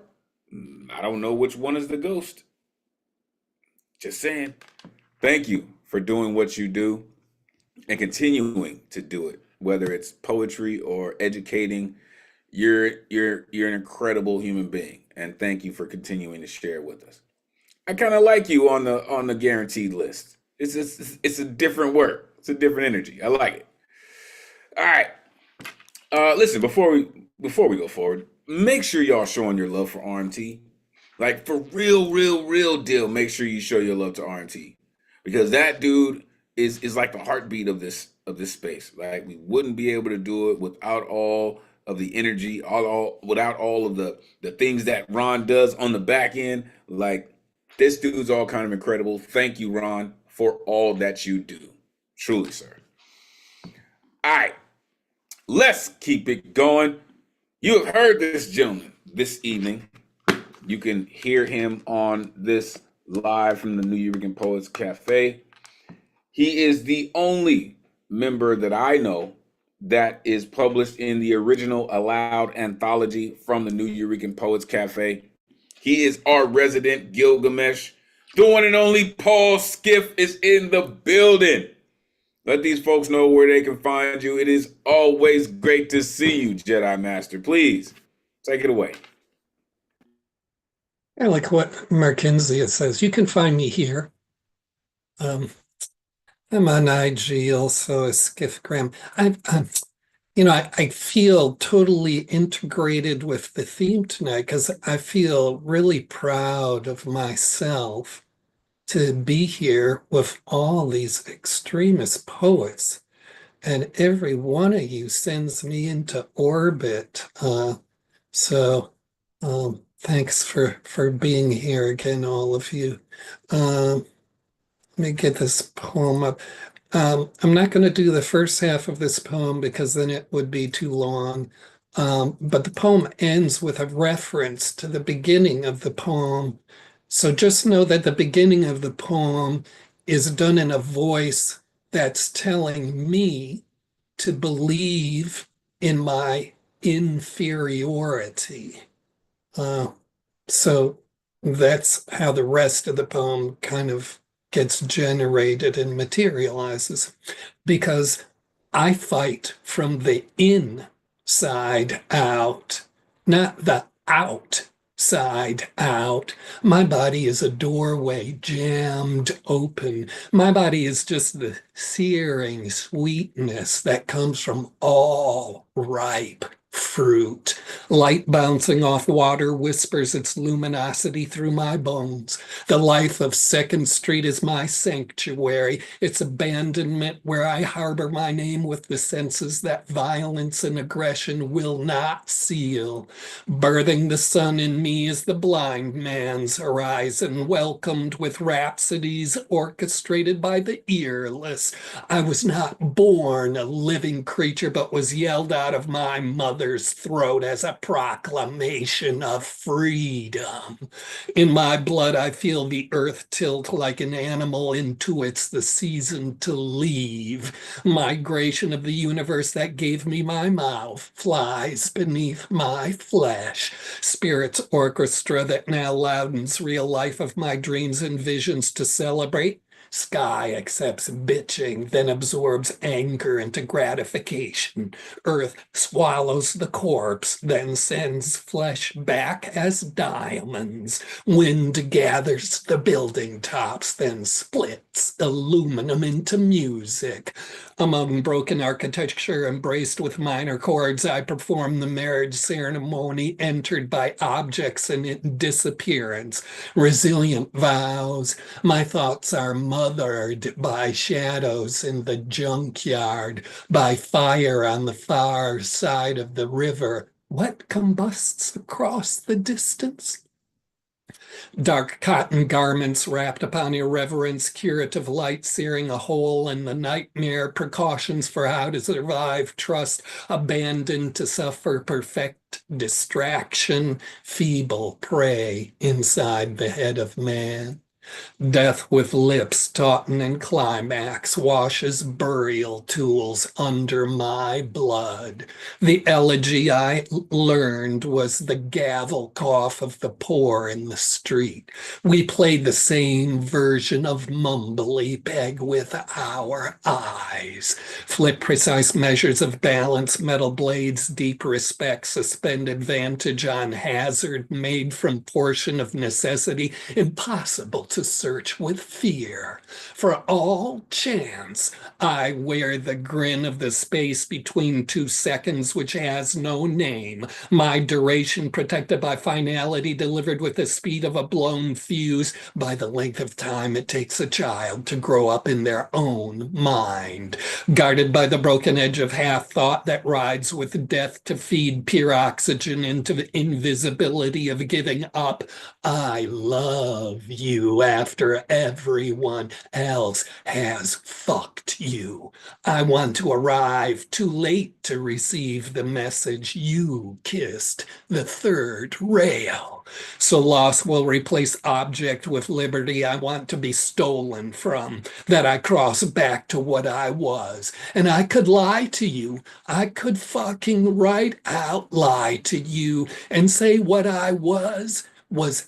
I don't know which one is the ghost. Just saying. Thank you for doing what you do and continuing to do it, whether it's poetry or educating. You're an incredible human being, and thank you for continuing to share with us. I kind of like you on the guaranteed list. It's a different work. It's a different energy. I like it. All right. Listen, before we go forward, make sure y'all showing your love for RMT. Like for real deal, make sure you show your love to RMT because that dude is like the heartbeat of this space. Like we wouldn't be able to do it without all of the energy, all without all of the things that Ron does on the back end. Like this dude's all kind of incredible. Thank you, Ron, for all that you do. Truly, sir. All right, let's keep it going. You have heard this gentleman this evening. You can hear him on this live from the New York Poets Cafe. He is the only member that I know that is published in the original Aloud anthology from the New York Poets Cafe. He is our resident Gilgamesh. The one and only Paul Skiff is in the building. Let these folks know where they can find you. It is always great to see you, Jedi Master. Please, take it away. I like what Markinzia says. You can find me here. I'm on IG, also a Skiffgram. I feel totally integrated with the theme tonight because I feel really proud of myself to be here with all these extremist poets. And every one of you sends me into orbit. Thanks for being here again, all of you. Let me get this poem up. I'm not going to do the first half of this poem because then it would be too long. But the poem ends with a reference to the beginning of the poem. So just know that the beginning of the poem is done in a voice that's telling me to believe in my inferiority. So that's how the rest of the poem kind of gets generated and materializes, because I fight from the inside out, not the outside out. My body is a doorway jammed open. My body is just the searing sweetness that comes from all ripe fruit. Light bouncing off water whispers its luminosity through my bones. The life of Second Street is my sanctuary, its abandonment where I harbor my name with the senses that violence and aggression will not seal. Birthing the sun in me is the blind man's horizon, welcomed with rhapsodies orchestrated by the earless. I was not born a living creature, but was yelled out of my mother's throat as a proclamation of freedom. In my blood, I feel the earth tilt like an animal intuits the season to leave. Migration of the universe that gave me my mouth flies beneath my flesh. Spirit's orchestra that now loudens real life of my dreams and visions to celebrate. Sky accepts bitching, then absorbs anger into gratification. Earth swallows the corpse, then sends flesh back as diamonds. Wind gathers the building tops, then splits aluminum into music. Among broken architecture embraced with minor chords, I perform the marriage ceremony entered by objects and disappearance. Resilient vows. My thoughts are mothered by shadows in the junkyard, by fire on the far side of the river. What combusts across the distance? Dark cotton garments wrapped upon irreverence, curative light searing a hole in the nightmare, precautions for how to survive, trust abandoned to suffer, perfect distraction, feeble prey inside the head of man. Death with lips tauten in climax washes burial tools under my blood. The elegy I learned was the gavel cough of the poor in the street. We played the same version of mumbly peg with our eyes. Flip precise measures of balance, metal blades, deep respect, suspended vantage on hazard, made from portion of necessity, impossible to search with fear. For all chance, I wear the grin of the space between 2 seconds, which has no name. My duration protected by finality, delivered with the speed of a blown fuse, by the length of time it takes a child to grow up in their own mind. Guarded by the broken edge of half-thought that rides with death to feed pure oxygen into the invisibility of giving up, I love you after everyone else has fucked you. I want to arrive too late to receive the message you kissed the third rail. So loss will replace object with liberty I want to be stolen from, that I cross back to what I was. And I could lie to you. I could fucking right out lie to you and say what I was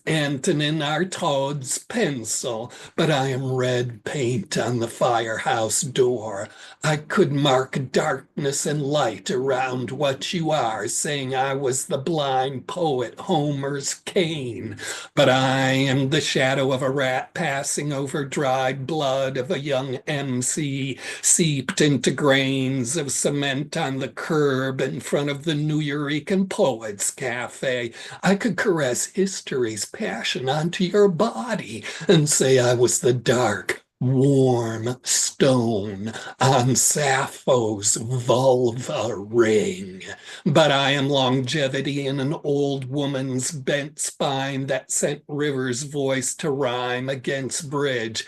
Antonin Artaud's pencil, but I am red paint on the firehouse door. I could mark darkness and light around what you are, saying I was the blind poet Homer's Cain, but I am the shadow of a rat passing over dried blood of a young MC, seeped into grains of cement on the curb in front of the New Eurekan Poets Cafe. I could caress history's passion onto your body and say I was the dark, warm stone on Sappho's vulva ring. But I am longevity in an old woman's bent spine that sent River's voice to rhyme against bridge.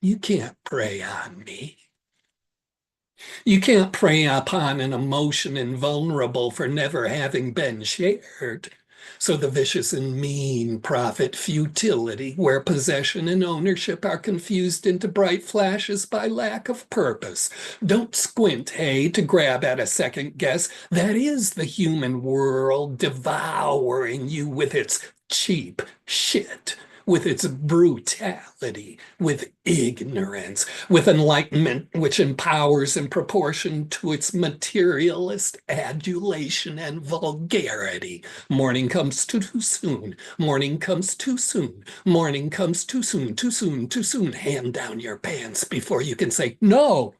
You can't prey on me. You can't prey upon an emotion invulnerable for never having been shared. So the vicious and mean profit futility, where possession and ownership are confused into bright flashes by lack of purpose. Don't squint, hey, to grab at a second guess. That is the human world devouring you with its cheap shit, with its brutality, with ignorance, with enlightenment which empowers in proportion to its materialist adulation and vulgarity. Morning comes too soon. Morning comes too soon. Morning comes too soon, too soon, too soon. Hand down your pants before you can say no.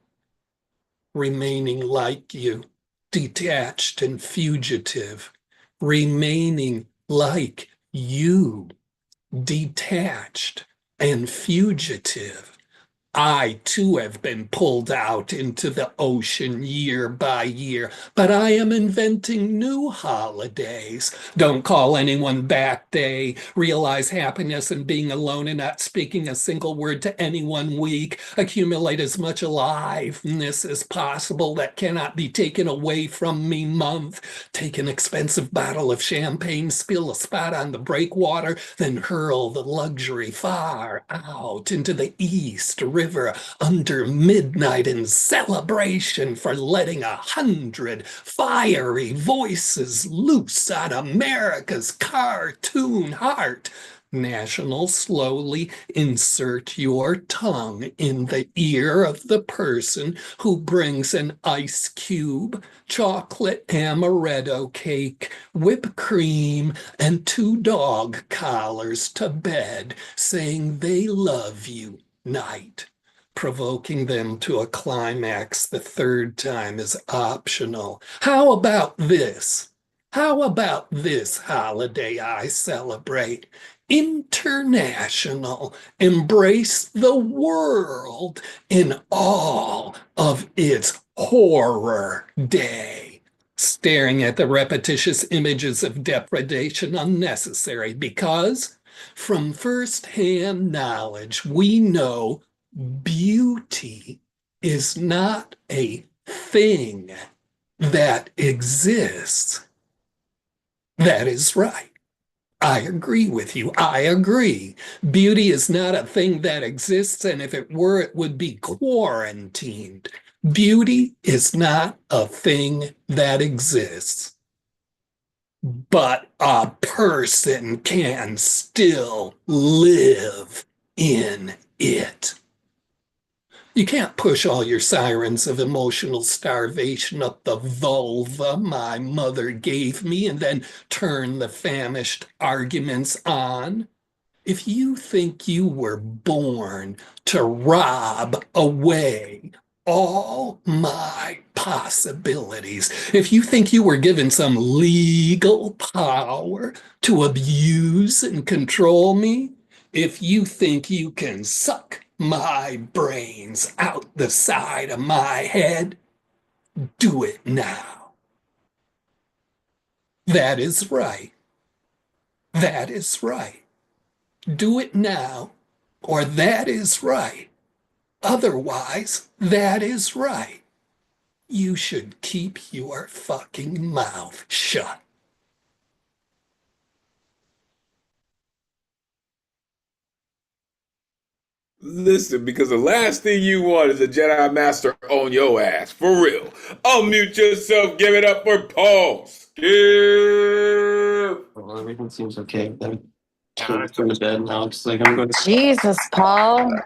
Remaining like you, detached and fugitive. Remaining like you, detached and fugitive. I too have been pulled out into the ocean year by year, but I am inventing new holidays. Don't call anyone back day. Realize happiness in being alone and not speaking a single word to anyone weak. Accumulate as much aliveness as possible that cannot be taken away from me month. Take an expensive bottle of champagne, spill a spot on the breakwater, then hurl the luxury far out into the east river under midnight in celebration for letting 100 fiery voices loose on America's cartoon heart. National, slowly insert your tongue in the ear of the person who brings an ice cube, chocolate amaretto cake, whipped cream, and 2 dog collars to bed, saying they love you night. Provoking them to a climax the 3rd time is optional. How about this? How about this holiday I celebrate? International. Embrace the world in all of its horror day. Staring at the repetitious images of depredation unnecessary because from first-hand knowledge we know beauty is not a thing that exists. That is right. I agree with you. I agree. Beauty is not a thing that exists, and if it were, it would be quarantined. Beauty is not a thing that exists. But a person can still live in it. You can't push all your sirens of emotional starvation up the vulva my mother gave me and then turn the famished arguments on. If you think you were born to rob away all my possibilities, if you think you were given some legal power to abuse and control me, if you think you can suck my brains out the side of my head, do it now. That is right. That is right. Do it now, or that is right. Otherwise, that is right. You should keep your fucking mouth shut. Listen, because the last thing you want is a Jedi Master on your ass. For real. Unmute yourself. Give it up for Paul. Skip. Well, everything seems okay. Then going to bed now. It's like I'm going to. Jesus, Paul.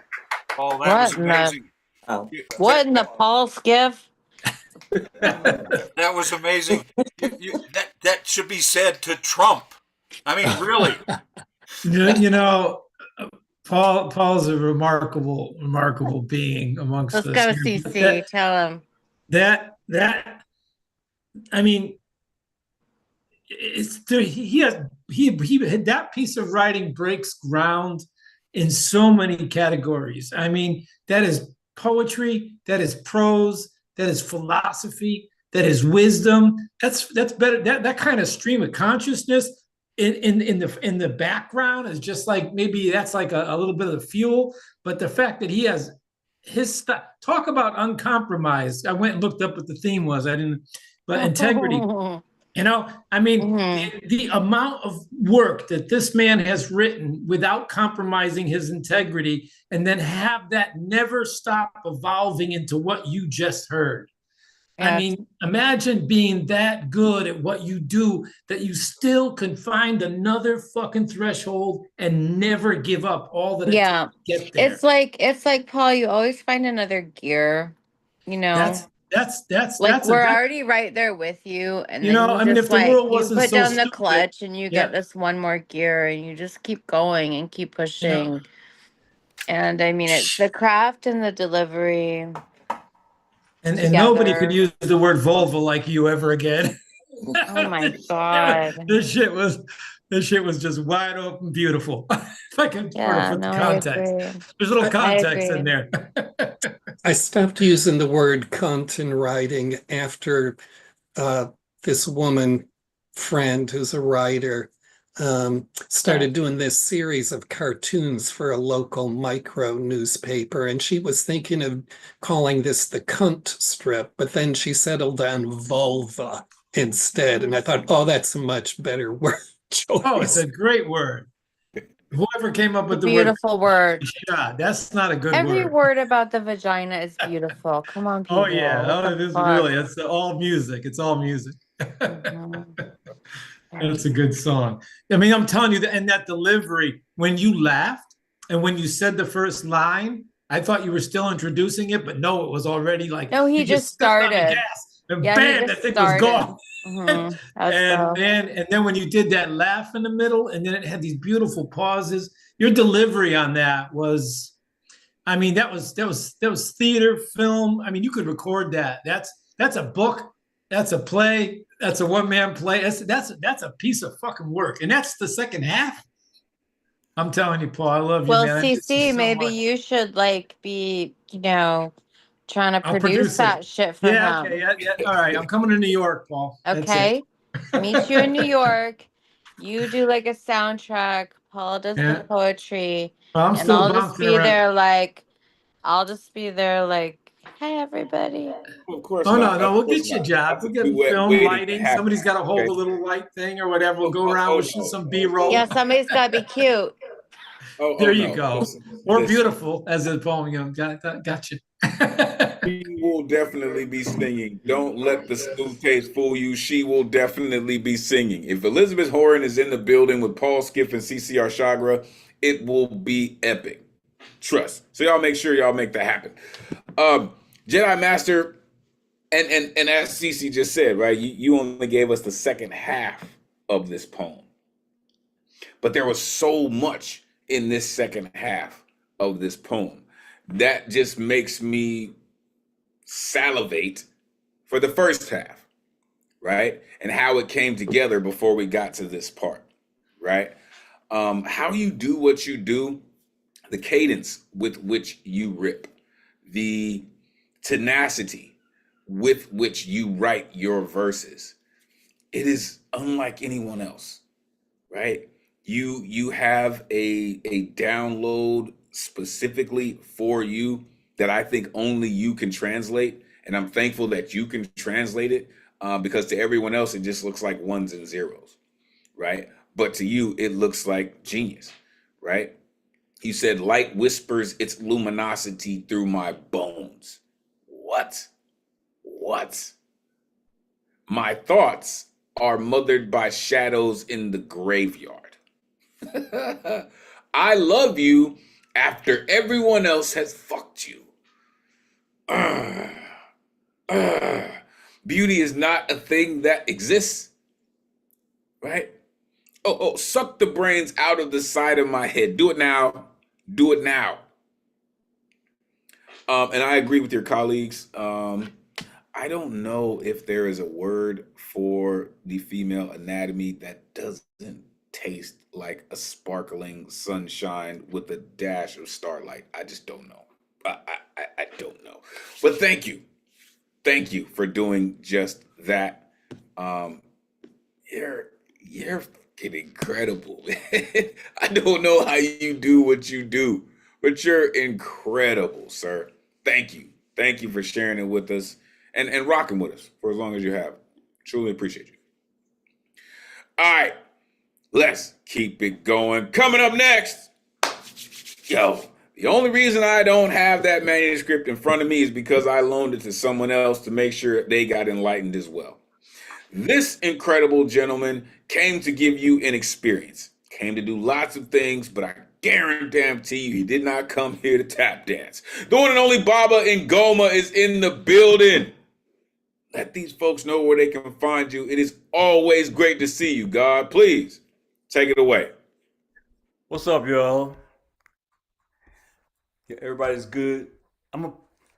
Paul, that What was in the amazing. what in the Paul skiff? That was amazing. That should be said to Trump. I mean, really. You know, Paul's a remarkable being amongst Let's us. go, here. CC. Tell him. That I mean, he that piece of writing breaks ground in so many categories. I mean, that is poetry, that is prose, that is philosophy, that is wisdom. That's better. That kind of stream of consciousness in the background is just like, maybe that's like a little bit of the fuel. But the fact that he has his stuff, talk about uncompromised. I went and looked up what the theme was. I didn't, but integrity. You know, I mean, the amount of work that this man has written without compromising his integrity, and then have that never stop evolving into what you just heard. I mean, imagine being that good at what you do that you still can find another fucking threshold and never give up all that it takes to get there. It's like Paul, you always find another gear, you know. That's we're already right there with you, and you then know, you I mean, just if the like world you wasn't put so down the stupid, clutch and you get this one more gear and you just keep going and keep pushing. And I mean, it's the craft and the delivery. And nobody could use the word vulva like you ever again. Oh my God. This shit was just wide open, beautiful. If I can sort of put the context. There's a little context in there. I stopped using the word cunt in writing after this woman friend who's a writer started doing this series of cartoons for a local micro newspaper, and she was thinking of calling this the cunt strip, but then she settled on vulva instead, and I thought, oh, that's a much better word choice. Oh, it's a great word. Whoever came up with the beautiful word. Yeah, that's not a good Every word. word about the vagina is beautiful. Come on, people. Oh yeah, oh, it is really. It's all music. It's all music. That's a good song. I mean, I'm telling you that, and that delivery, when you laughed and when you said the first line, I thought you were still introducing it, but no, it was already like, no, he just started. On the gas, and bam, that thing was gone. And then when you did that laugh in the middle, and then it had these beautiful pauses, your delivery on that was, I mean, that was theater, film. I mean, you could record that. That's a book. That's a play. That's a one-man play. That's a piece of fucking work. And that's the second half. I'm telling you, Paul, I love you, man. Well, CC, maybe you should like be, you know, trying to produce that shit for him. Okay, yeah. All right, I'm coming to New York, Paul. Okay, meet you in New York. You do like a soundtrack. Paul does the poetry, well, I'm and still I'll just bouncing be around. there like, hey everybody. Well, of course Oh not. no, we'll get you a job. We'll get film lighting. Somebody's got to hold a little light thing or whatever. We'll go around with some B-roll. Yeah, somebody's got to be cute. There you go. Or beautiful, as a poem. You know, got you. She will definitely be singing. Don't let the suitcase fool you. She will definitely be singing. If Elizabeth Horan is in the building with Paul Skiff and CCR Chagra, it will be epic. Trust. So y'all make sure y'all make that happen. Jedi Master, and as Cece just said, right, you only gave us the second half of this poem. But there was so much in this second half of this poem that just makes me salivate for the first half, right? And how it came together before we got to this part, right? How you do what you do, the cadence with which you rip, the tenacity with which you write your verses, it is unlike anyone else, right? You have a download specifically for you that I think only you can translate, and I'm thankful that you can translate it, because to everyone else it just looks like ones and zeros, right? But to you it looks like genius, right? You said light whispers its luminosity through my bones. What? My thoughts are mothered by shadows in the graveyard. I love you after everyone else has fucked you. Beauty is not a thing that exists, right? Oh, suck the brains out of the side of my head. Do it now. Do it now. And I agree with your colleagues. I don't know if there is a word for the female anatomy that doesn't taste like a sparkling sunshine with a dash of starlight. I just don't know. I don't know. But thank you. Thank you for doing just that. You're fucking incredible, man. I don't know how you do what you do, but you're incredible, sir. Thank you. Thank you for sharing it with us and rocking with us for as long as you have. Truly appreciate you. All right, let's keep it going. Coming up next, the only reason I don't have that manuscript in front of me is because I loaned it to someone else to make sure they got enlightened as well. This incredible gentleman came to give you an experience, came to do lots of things, but I guarantee you he did not come here to tap dance. The one and only Baba in Goma is in the building. Let these folks know where they can find you. It is always great to see you, God. Please take it away. What's up, y'all? Yeah, everybody's good.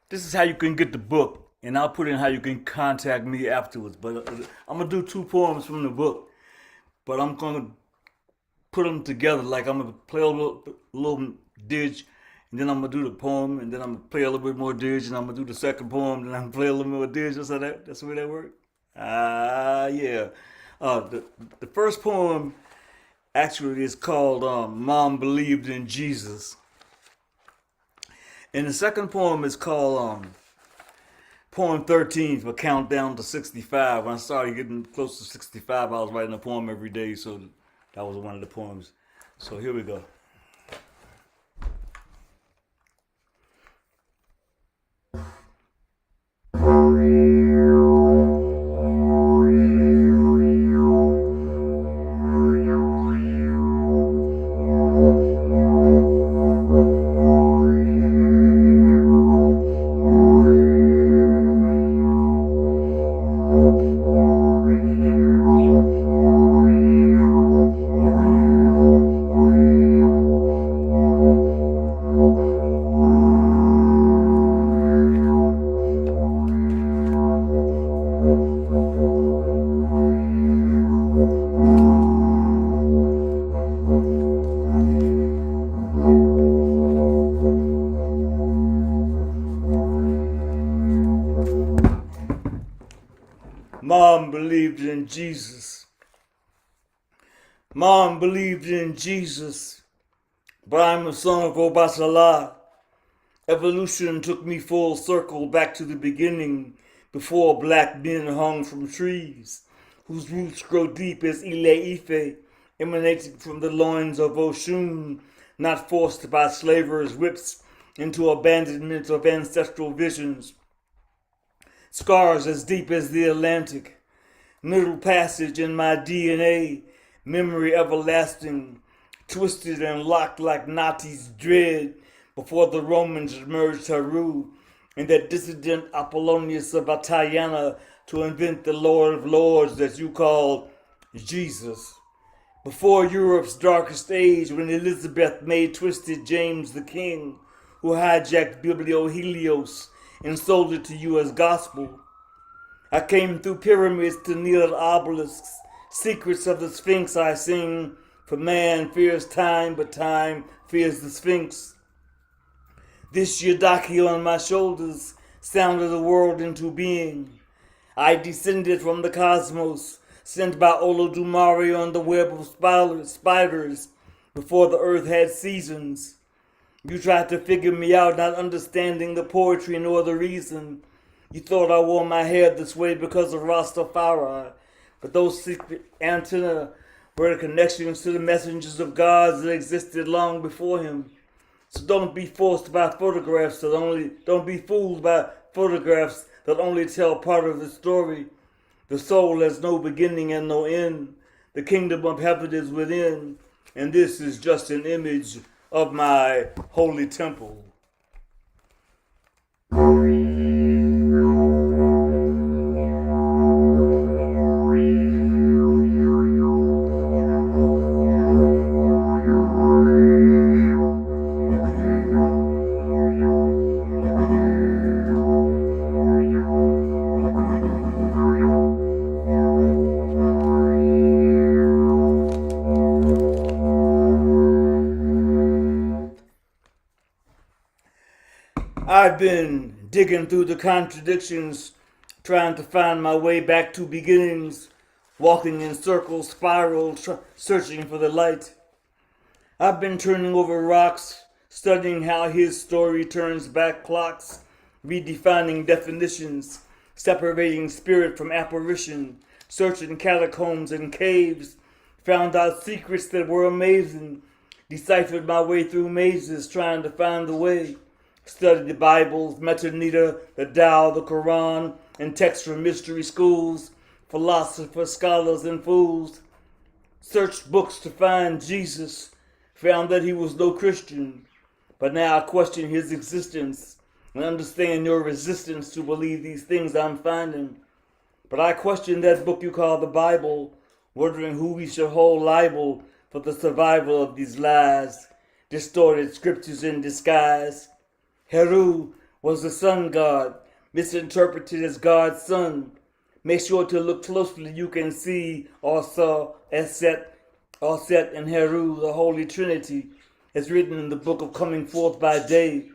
This is how you can get the book, and I'll put in how you can contact me afterwards. But I'm gonna do 2 poems from the book, but I'm gonna put them together. Like I'm gonna play a little ditch, and then I'm gonna do the poem, and then I'm gonna play a little bit more ditch, and I'm gonna do the second poem, and then I'm gonna play a little more ditch. That's the way that works. Yeah. The first poem actually is called "Mom Believed in Jesus," and the second poem is called Poem 13 for Countdown to 65. When I started getting close to 65, I was writing a poem every day, so that was one of the poems. So here we go. Mom believed in Jesus. Mom believed in Jesus, but I'm a son of Obasalah. Evolution took me full circle back to the beginning, before black men hung from trees, whose roots grow deep as Ile-Ife, emanating from the loins of Oshun, not forced by slavers' whips into abandonment of ancestral visions. Scars as deep as the Atlantic, middle passage in my DNA, memory everlasting, twisted and locked like Nati's dread, before the Romans merged Heru and that dissident Apollonius of Ataliana to invent the Lord of Lords that you call Jesus. Before Europe's darkest age, when Elizabeth made twisted James the King, who hijacked Bibliohelios and sold it to you as gospel. I came through pyramids to kneel at obelisks, secrets of the Sphinx I sing, for man fears time, but time fears the Sphinx. This Yadaki on my shoulders sounded the world into being. I descended from the cosmos, sent by Olodumare on the web of spiders before the earth had seasons. You tried to figure me out, not understanding the poetry nor the reason. You thought I wore my hair this way because of Rastafari, but those secret antennae were the connections to the messengers of gods that existed long before him. So don't be fooled by photographs that only tell part of the story. The soul has no beginning and no end. The kingdom of heaven is within, and this is just an image of my holy temple. I've been digging through the contradictions, trying to find my way back to beginnings, walking in circles, spirals, searching for the light. I've been turning over rocks, studying how his story turns back clocks, redefining definitions, separating spirit from apparition, searching catacombs and caves, found out secrets that were amazing, deciphered my way through mazes, trying to find the way. Studied the Bibles, Metanita, the Tao, the Quran, and texts from mystery schools, philosophers, scholars, and fools. Searched books to find Jesus, found that he was no Christian. But now I question his existence and understand your resistance to believe these things I'm finding. But I question that book you call the Bible, wondering who we should hold liable for the survival of these lies, distorted scriptures in disguise. Heru was the sun god, misinterpreted as God's son. Make sure to look closely, you can see also Set and Heru, the Holy Trinity, as written in the book of Coming Forth by Day.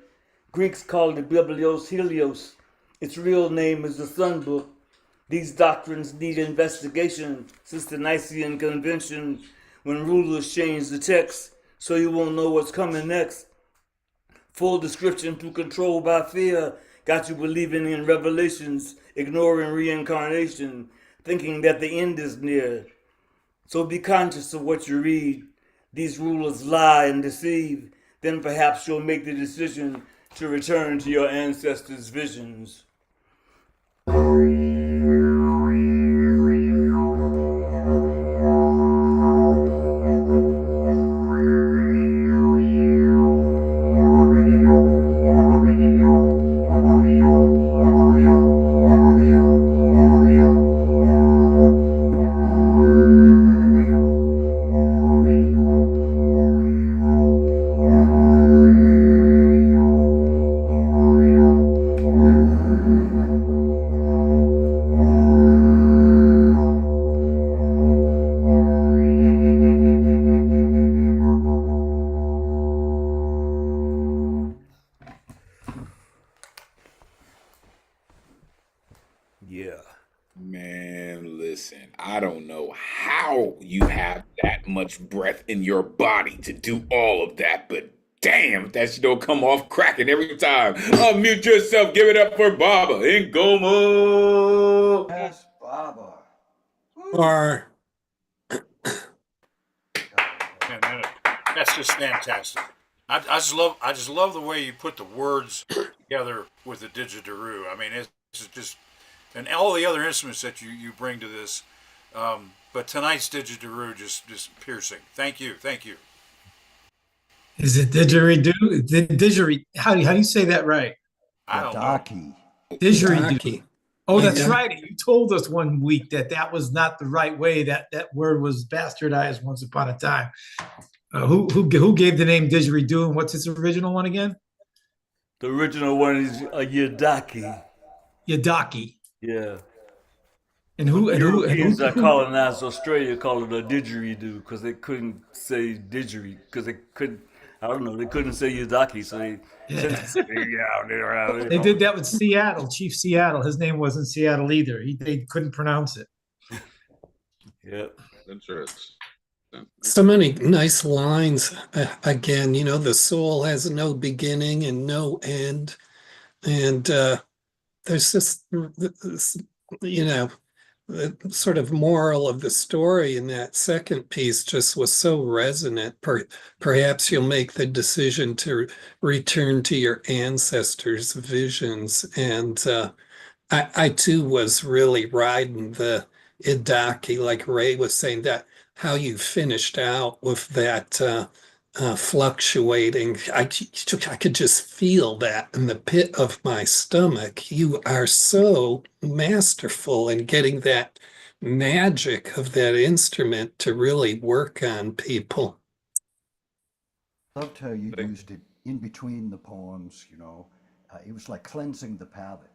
Greeks called it Biblios Helios. Its real name is the Sun Book. These doctrines need investigation since the Nicene Convention, when rulers changed the text, so you won't know what's coming next. Full description to control by fear got you believing in revelations, ignoring reincarnation, thinking that the end is near. So be conscious of what you read. These rulers lie and deceive. Then perhaps you'll make the decision to return to your ancestors' visions. Yeah. Man, listen, I don't know how you have that much breath in your body to do all of that, but damn, that shit don't come off cracking every time. Unmute yourself, give it up for Baba Ngoma. Yes, Baba. Or Man, that's just fantastic. I just love the way you put the words together with the didgeridoo. I mean, it's just, and all the other instruments that you bring to this. But tonight's didgeridoo just piercing. Thank you. Is it didgeridoo? How do you say that right? I don't know. Yadaki. Didgeridoo. Oh, that's Yeah. right. You told us one week that was not the right way. That word was bastardized once upon a time. Who gave the name didgeridoo, and what's its original one again? The original one is a Yadaki. Yadaki. Yeah. And who Europeans that colonized Australia call it a didgeridoo because they couldn't say because they couldn't. I don't know. They couldn't say Yadaki, so they They did that with Seattle, Chief Seattle. His name wasn't Seattle either. They couldn't pronounce it. Yep. That's right. So many nice lines. Again, the soul has no beginning and no end. And there's this, the sort of moral of the story in that second piece just was so resonant. Perhaps you'll make the decision to return to your ancestors' visions. And I too was really riding the Idaki, like Ray was saying, that how you finished out with that fluctuating. I could just feel that in the pit of my stomach. You are so masterful in getting that magic of that instrument to really work on people. Loved how you used it in between the poems, it was like cleansing the palate.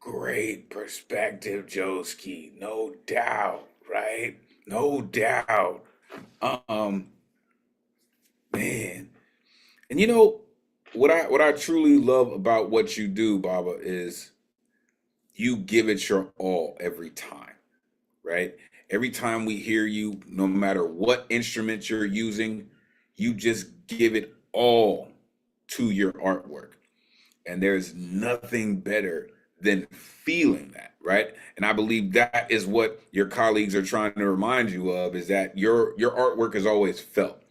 Great perspective, Joski. No doubt, right? No doubt. Man. And what I truly love about what you do, Baba, is you give it your all every time, right? Every time we hear you, no matter what instrument you're using, you just give it all to your artwork. And there's nothing better than feeling that, right? And I believe that is what your colleagues are trying to remind you of, is that your artwork is always felt,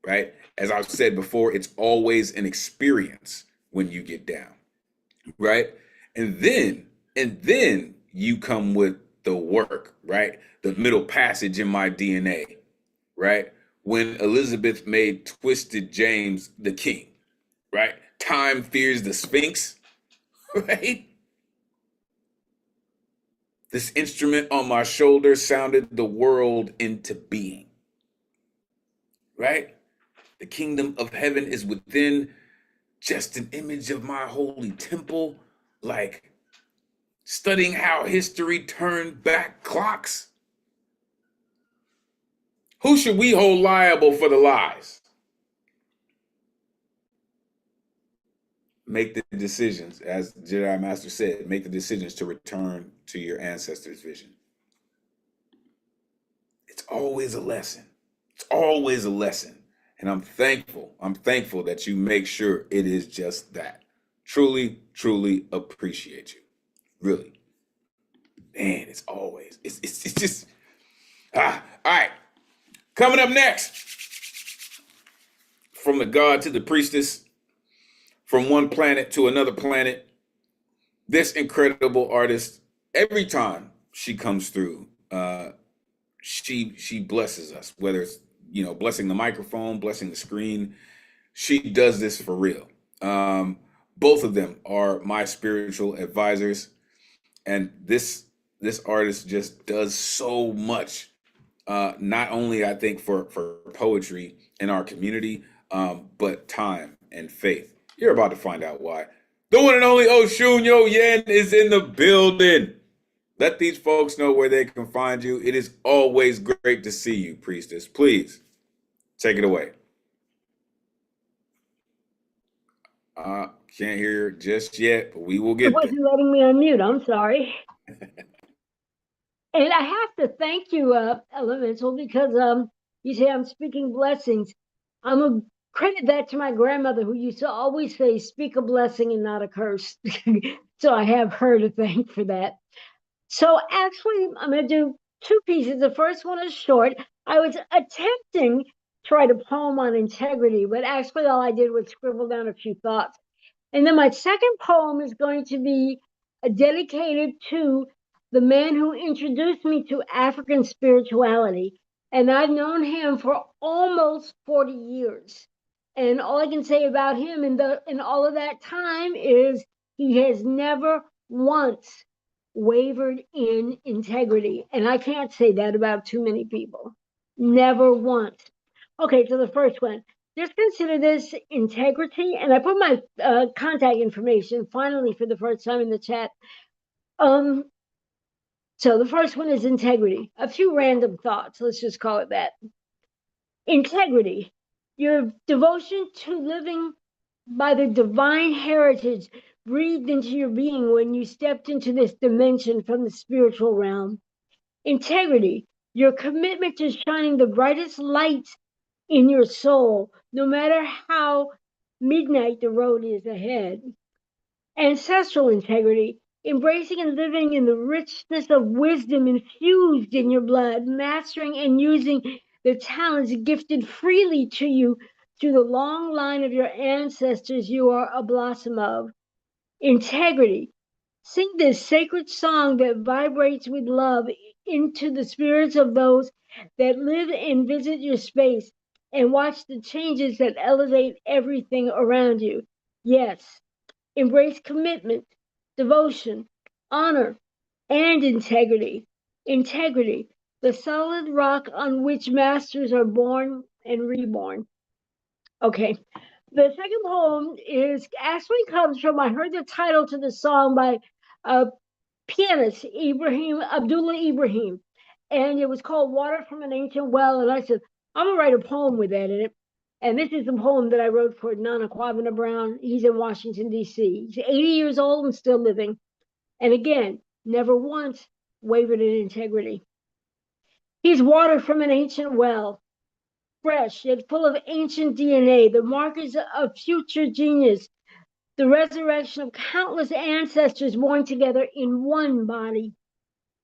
right? As I've said before, it's always an experience when you get down, right? And then you come with the work, right? The middle passage in my DNA, right? When Elizabeth made Twisted James the king, right? Time fears the Sphinx, right? This instrument on my shoulder sounded the world into being, right? The kingdom of heaven is within, just an image of my holy temple, like studying how history turned back clocks. Who should we hold liable for the lies? Make the decisions, as Jedi Master said, make the decisions to return to your ancestors' vision. It's always a lesson. It's always a lesson. And I'm thankful that you make sure it is just that. Truly, truly appreciate you. Really. Man, it's just, all right. Coming up next, from the god to the priestess, from one planet to another planet, this incredible artist, every time she comes through, she blesses us, whether it's, blessing the microphone, blessing the screen. She does this for real. Both of them are my spiritual advisors. And this artist just does so much, not only, I think, for poetry in our community, but time and faith. You're about to find out why. The one and only Oshunyo Yen is in the building. Let these folks know where they can find you. It is always great to see you, priestess. Please, take it away. Can't hear just yet, but we will get It wasn't letting me unmute. I'm sorry. And I have to thank you, Elemental, because you say I'm speaking blessings. I'm gonna credit that to my grandmother, who used to always say, "Speak a blessing and not a curse." So I have her to thank for that. So actually, I'm gonna do two pieces. The first one is short. I was attempting to write a poem on integrity, but actually all I did was scribble down a few thoughts. And then my second poem is going to be dedicated to the man who introduced me to African spirituality. And I've known him for almost 40 years. And all I can say about him in all of that time is he has never once wavered in integrity. And I can't say that about too many people. Never once. Okay, so the first one. Just consider this integrity. And I put my contact information finally for the first time in the chat. So the first one is integrity. A few random thoughts. Let's just call it that. Integrity, your devotion to living by the divine heritage breathed into your being when you stepped into this dimension from the spiritual realm. Integrity, your commitment to shining the brightest light in your soul, no matter how midnight the road is ahead. Ancestral integrity, embracing and living in the richness of wisdom infused in your blood, mastering and using the talents gifted freely to you through the long line of your ancestors you are a blossom of. Integrity, sing this sacred song that vibrates with love into the spirits of those that live and visit your space, and watch the changes that elevate everything around you. Yes, embrace commitment, devotion, honor, and integrity. Integrity, the solid rock on which masters are born and reborn. Okay, the second poem actually comes from, I heard the title to the song by pianist Abdullah Ibrahim, and it was called Water from an Ancient Well. And I said, I'm gonna write a poem with that in it. And this is the poem that I wrote for Nana Kwabena Brown. He's in Washington, D.C. He's 80 years old and still living. And again, never once wavered in integrity. He's water from an ancient well, fresh yet full of ancient DNA, the markers of future genius, the resurrection of countless ancestors born together in one body,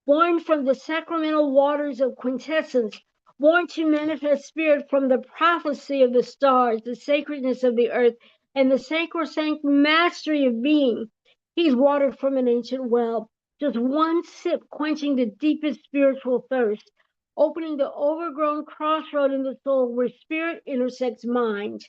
born from the sacramental waters of quintessence, born to manifest spirit from the prophecy of the stars, the sacredness of the earth, and the sacrosanct mastery of being. He's water from an ancient well, just one sip quenching the deepest spiritual thirst, opening the overgrown crossroad in the soul where spirit intersects mind,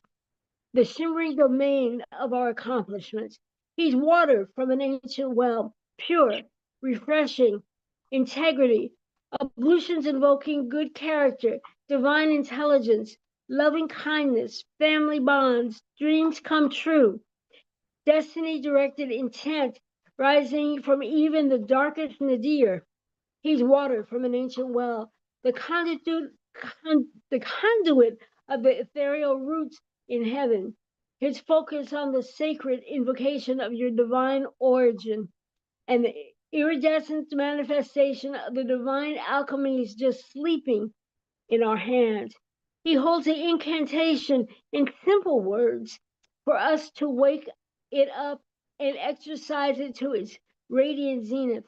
the shimmering domain of our accomplishments. He's water from an ancient well, pure, refreshing, integrity, ablutions invoking good character, divine intelligence, loving kindness, family bonds, dreams come true, destiny directed intent, rising from even the darkest nadir. He's water from an ancient well, the conduit of the ethereal roots in heaven. His focus on the sacred invocation of your divine origin, and the iridescent manifestation of the divine alchemy is just sleeping in our hands. He holds the incantation in simple words for us to wake it up and exercise it to its radiant zenith.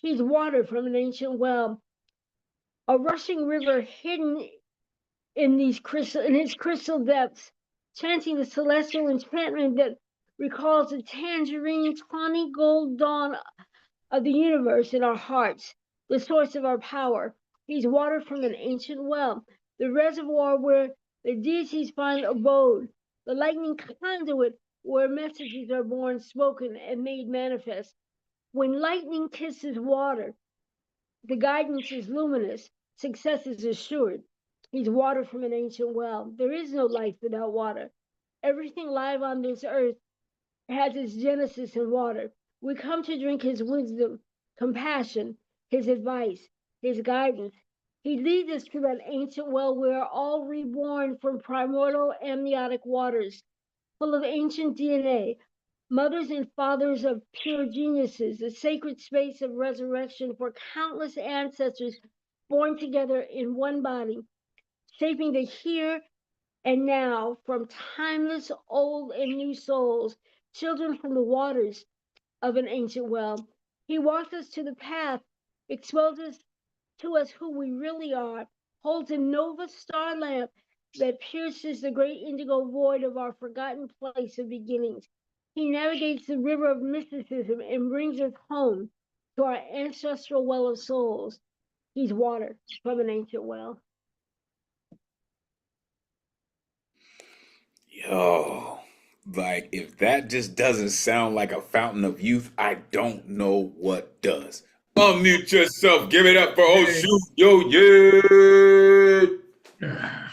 He's water from an ancient well, a rushing river hidden in his crystal depths, chanting the celestial enchantment that recalls the tangerine tawny gold dawn of the universe in our hearts, the source of our power. He's water from an ancient well, the reservoir where the deities find abode, the lightning conduit where messages are born, spoken, and made manifest. When lightning kisses water, the guidance is luminous, success is assured. He's water from an ancient well. There is no life without water. Everything live on this earth has its genesis in water. We come to drink his wisdom, compassion, his advice, his guidance. He leads us to that ancient well we are all reborn from primordial amniotic waters, full of ancient DNA, mothers and fathers of pure geniuses, a sacred space of resurrection for countless ancestors born together in one body, shaping the here and now from timeless old and new souls, children from the waters of an ancient well. He walks us to the path, exposes to us who we really are, holds a nova star lamp that pierces the great indigo void of our forgotten place of beginnings. He navigates the river of mysticism and brings us home to our ancestral well of souls. He's water from an ancient well. Oh, like if that just doesn't sound like a fountain of youth, I don't know what does. Unmute yourself. Give it up for oh shoot, yo, yeah.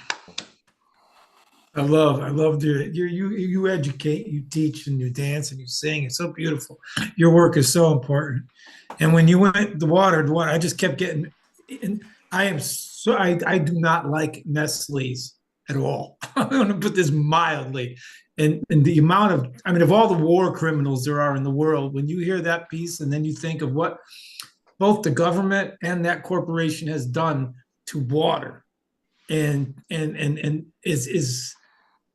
I love you educate, you teach, and you dance and you sing. It's so beautiful. Your work is so important. And when you went the water, I just kept getting. And I do not like Nestle's at all. I'm going to put this mildly. And the amount of, I mean, of all the war criminals there are in the world, when you hear that piece and then you think of what both the government and that corporation has done to water, and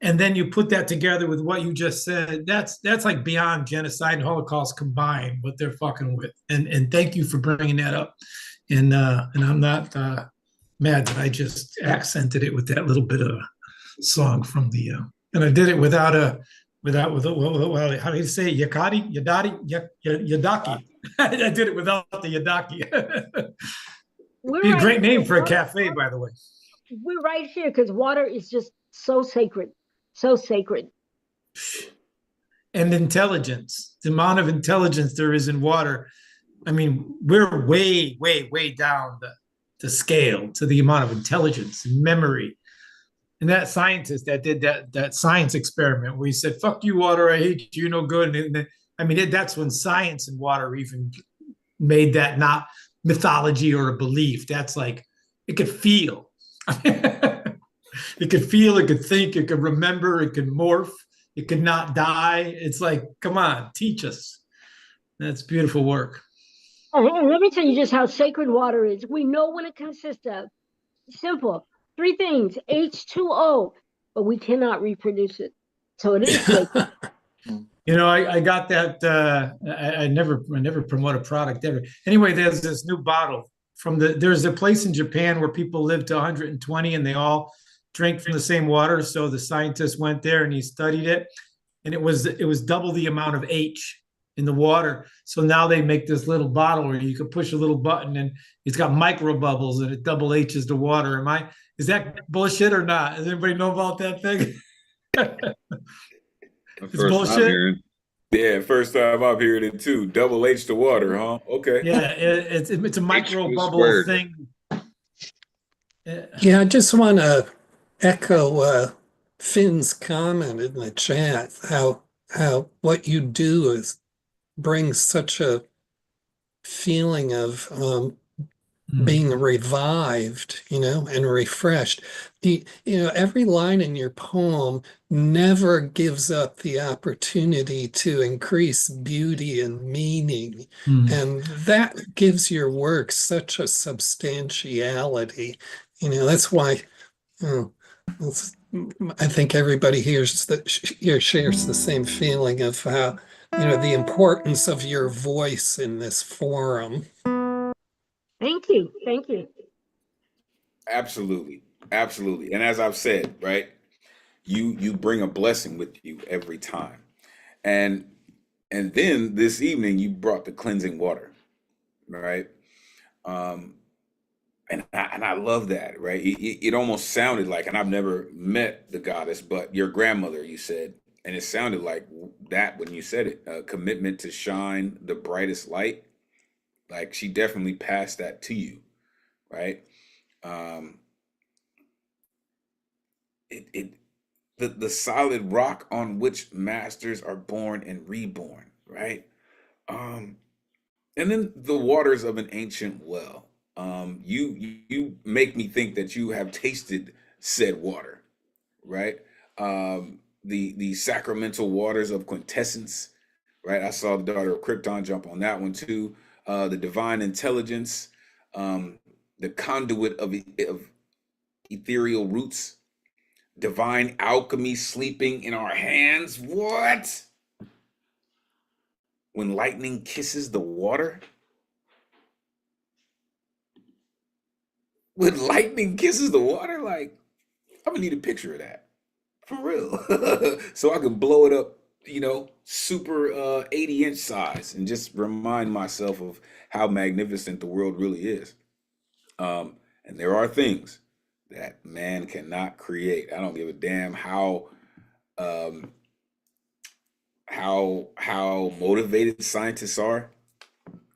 then you put that together with what you just said, that's like beyond genocide and Holocaust combined, what they're fucking with. And thank you for bringing that up. And I'm not mad that I just accented it with that little bit of song from the and I did it without well, how do you say yadaki. I did it without the yadaki. Be a great name for a cafe, by the way. We're right here because water is just so sacred. So sacred. And intelligence, the amount of intelligence there is in water. I mean, we're way, way, way down the scale to the amount of intelligence and memory. And that scientist that did that science experiment where he said, "Fuck you, water, I hate you, no good." And I mean, that's when science and water even made that not mythology or a belief. That's like, it could feel. It could feel, it could think, it could remember, it could morph, it could not die. It's like, come on, teach us. That's beautiful work. Oh, let me tell you just how sacred water is. We know what it consists of. Simple. 3 things, H2O, but we cannot reproduce it. So it is sacred. You know, I got that. I never promote a product ever. Anyway, there's this new bottle there's a place in Japan where people live to 120 and they all drink from the same water. So the scientist went there and he studied it, and it was double the amount of H in the water. So now they make this little bottle where you can push a little button and it's got micro bubbles and it double H's the water. Is that bullshit or not? Does anybody know about that thing? It's bullshit. Yeah, first time I'm hearing it too. Double H to water, huh? Okay. Yeah, it's a micro bubble thing. Yeah, I just want to echo Finn's comment in the chat. How what you do is bring such a feeling of being revived, and refreshed. Every line in your poem never gives up the opportunity to increase beauty and meaning. And that gives your work such a substantiality. That's why I think everybody here shares the same feeling of how, the importance of your voice in this forum. Thank you. Thank you. Absolutely. Absolutely. And as I've said, right, you bring a blessing with you every time. And then this evening you brought the cleansing water, right? And I love that, right? It almost sounded like, and I've never met the goddess, but your grandmother, you said, and it sounded like that when you said it, a commitment to shine the brightest light. Like she definitely passed that to you, right? The solid rock on which masters are born and reborn, right? And then the waters of an ancient well. You make me think that you have tasted said water, right? The sacramental waters of quintessence, right? I saw the daughter of Krypton jump on that one too. The divine intelligence, the conduit of ethereal roots, divine alchemy sleeping in our hands. What? When lightning kisses the water? When lightning kisses the water? Like, I'm gonna need a picture of that. For real. So I can blow it up, super 80-inch size and just remind myself of how magnificent the world really is. And there are things that man cannot create. I don't give a damn how um, how motivated scientists are,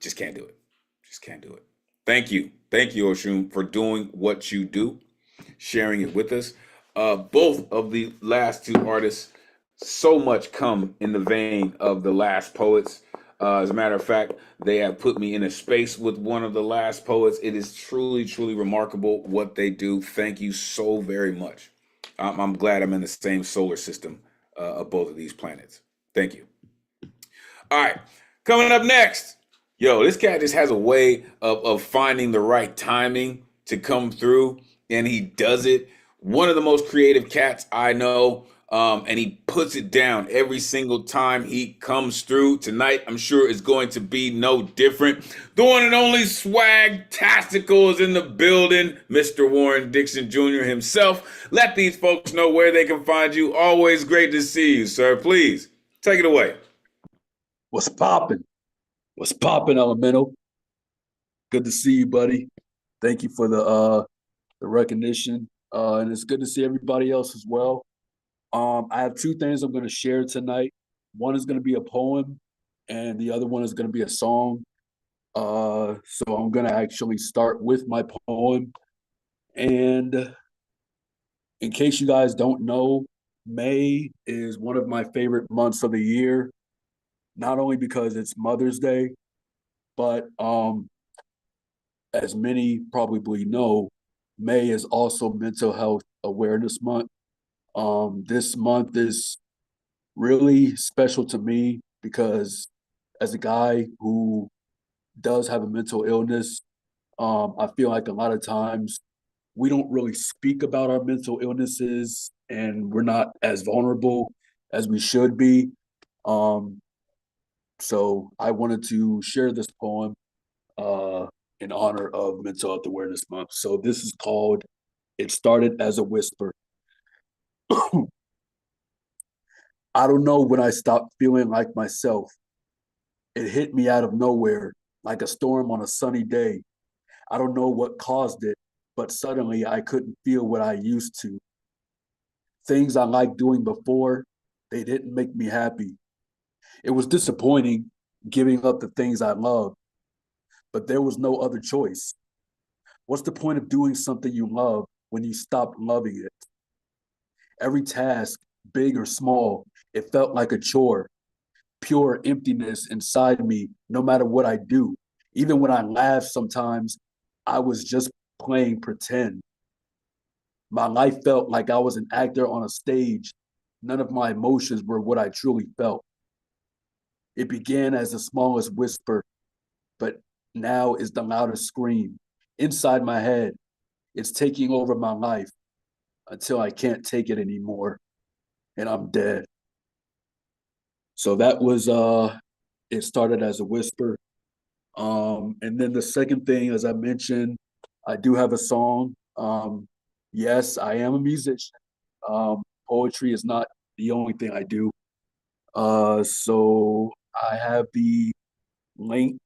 just can't do it. Just can't do it. Thank you, Oshun, for doing what you do, sharing it with us. Both of the last two artists so much come in the vein of the last poets. As a matter of fact, they have put me in a space with one of the last poets. It is truly, truly remarkable what they do. Thank you so very much. I'm glad I'm in the same solar system of both of these planets. Thank you. All right, coming up next. Yo, this cat just has a way of finding the right timing to come through, and he does it. One of the most creative cats I know, and he puts it down every single time he comes through. Tonight, I'm sure is going to be no different. The one and only Swag-tastical is in the building. Mr. Warren Dixon Jr. himself. Let these folks know where they can find you. Always great to see you, sir. Please, take it away. What's poppin'? What's poppin', Elemental? Good to see you, buddy. Thank you for the recognition. And it's good to see everybody else as well. I have two things I'm going to share tonight. One is going to be a poem, and the other one is going to be a song. So I'm going to actually start with my poem. And in case you guys don't know, May is one of my favorite months of the year, not only because it's Mother's Day, but as many probably know, May is also Mental Health Awareness Month. This month is really special to me because as a guy who does have a mental illness, I feel like a lot of times we don't really speak about our mental illnesses and we're not as vulnerable as we should be. So I wanted to share this poem in honor of Mental Health Awareness Month. So this is called It Started as a Whisper. I don't know when I stopped feeling like myself. It hit me out of nowhere, like a storm on a sunny day. I don't know what caused it, but suddenly I couldn't feel what I used to. Things I liked doing before, they didn't make me happy. It was disappointing giving up the things I loved, but there was no other choice. What's the point of doing something you love when you stop loving it? Every task, big or small, it felt like a chore, pure emptiness inside me, no matter what I do. Even when I laugh sometimes, I was just playing pretend. My life felt like I was an actor on a stage. None of my emotions were what I truly felt. It began as the smallest whisper, but now is the loudest scream. Inside my head, it's taking over my life until I can't take it anymore and I'm dead. So that was it started as a whisper. And then the second thing, as I mentioned, I do have a song. Yes, I am a musician. Poetry is not the only thing I do. So I have the link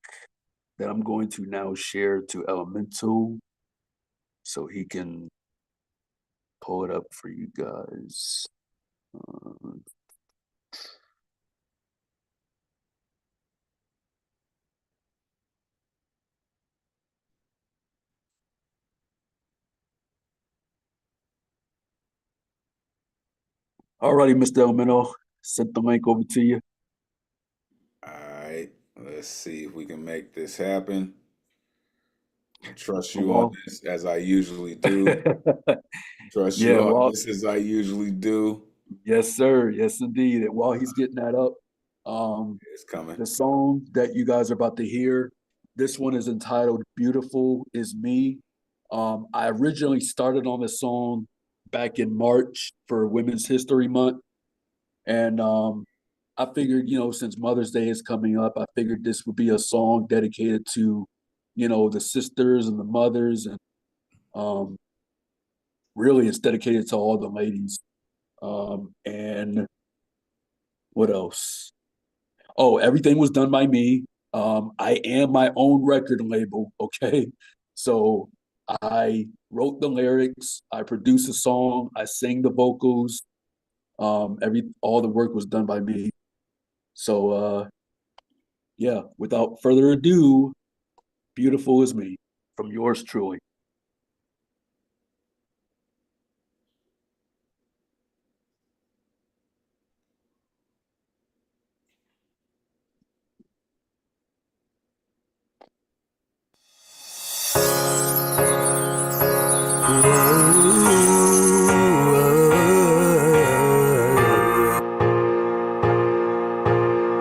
that I'm going to now share to Elemen2al so he can pull it up for you guys. Alrighty, Mr. Elemen2al, sent the link over to you. All right, let's see if we can make this happen. I trust you on this as I usually do. Trust you on this as I usually do. Yes, sir. Yes, indeed. And while he's getting that up, it's coming. The song that you guys are about to hear, this one is entitled Beautiful Is Me. I originally started on this song back in March for Women's History Month. And I figured, since Mother's Day is coming up, I figured this would be a song dedicated to, the sisters and the mothers. And really, it's dedicated to all the ladies. And what else? Oh, everything was done by me. I am my own record label, okay? So I wrote the lyrics, I produced a song, I sang the vocals. All the work was done by me. So yeah, without further ado, Beautiful is Me from yours truly.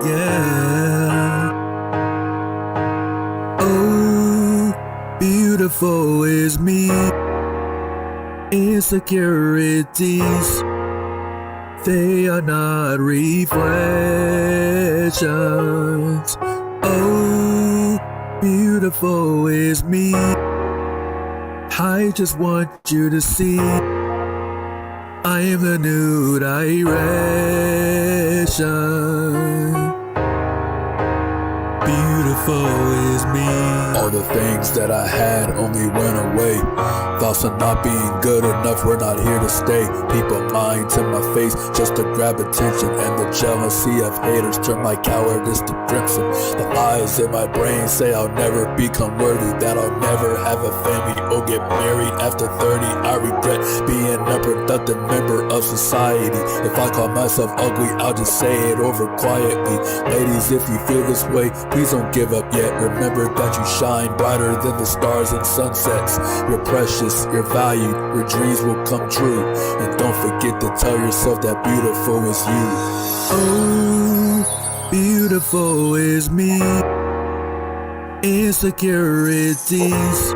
Yeah. Oh, beautiful is me. Insecurities, they are not reflections. Oh, beautiful is me. I just want you to see I am the new direction. Beautiful is me. All the things that I had only went away. Thoughts of not being good enough, we're not here to stay. People lying to my face just to grab attention, and the jealousy of haters turn my cowardice to crimson. The lies in my brain say I'll never become worthy, that I'll never have a family or get married after 30. I regret being a productive member of society. If I call myself ugly, I'll just say it over quietly. Ladies, if you feel this way, please don't give up yet. Remember that you shine brighter than the stars and sunsets. You're precious, you're valued, your dreams will come true. And don't forget to tell yourself that beautiful is you. Oh, beautiful is me. Insecurities,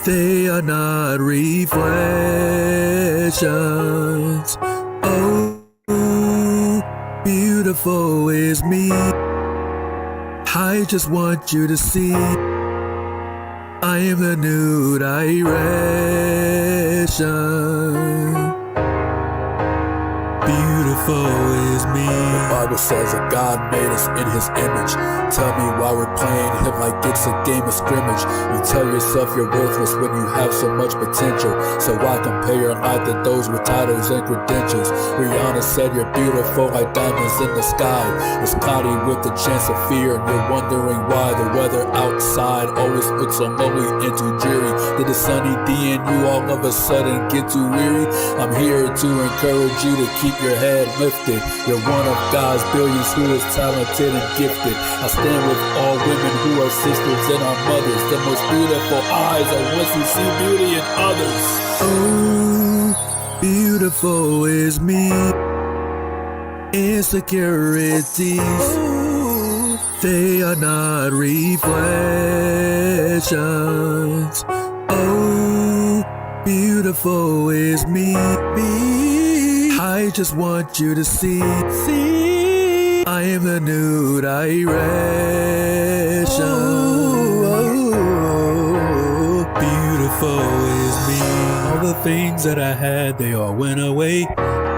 they are not reflections. Oh, beautiful is me. I just want you to see I am the new direction. Beautiful is me. The Bible says that God made us in his image. Tell me why we're playing him like it's a game of scrimmage. You tell yourself you're worthless when you have so much potential. So why compare your life to those with titles and credentials? Rihanna said you're beautiful like diamonds in the sky. It's cloudy with a chance of fear, and you're wondering why the weather outside always looks so lonely and too dreary. Did the sunny D and you all of a sudden get too weary? I'm here to encourage you to keep your head lifted. You're one of God's billions who is talented and gifted. I stand with all women who are sisters and our mothers. The most beautiful eyes are ones who see beauty in others. Oh, beautiful is me. Insecurities, they are not reflections. Oh, beautiful is me. I just want you to see I am the new direction. Oh, beautiful is me. All the things that I had, they all went away.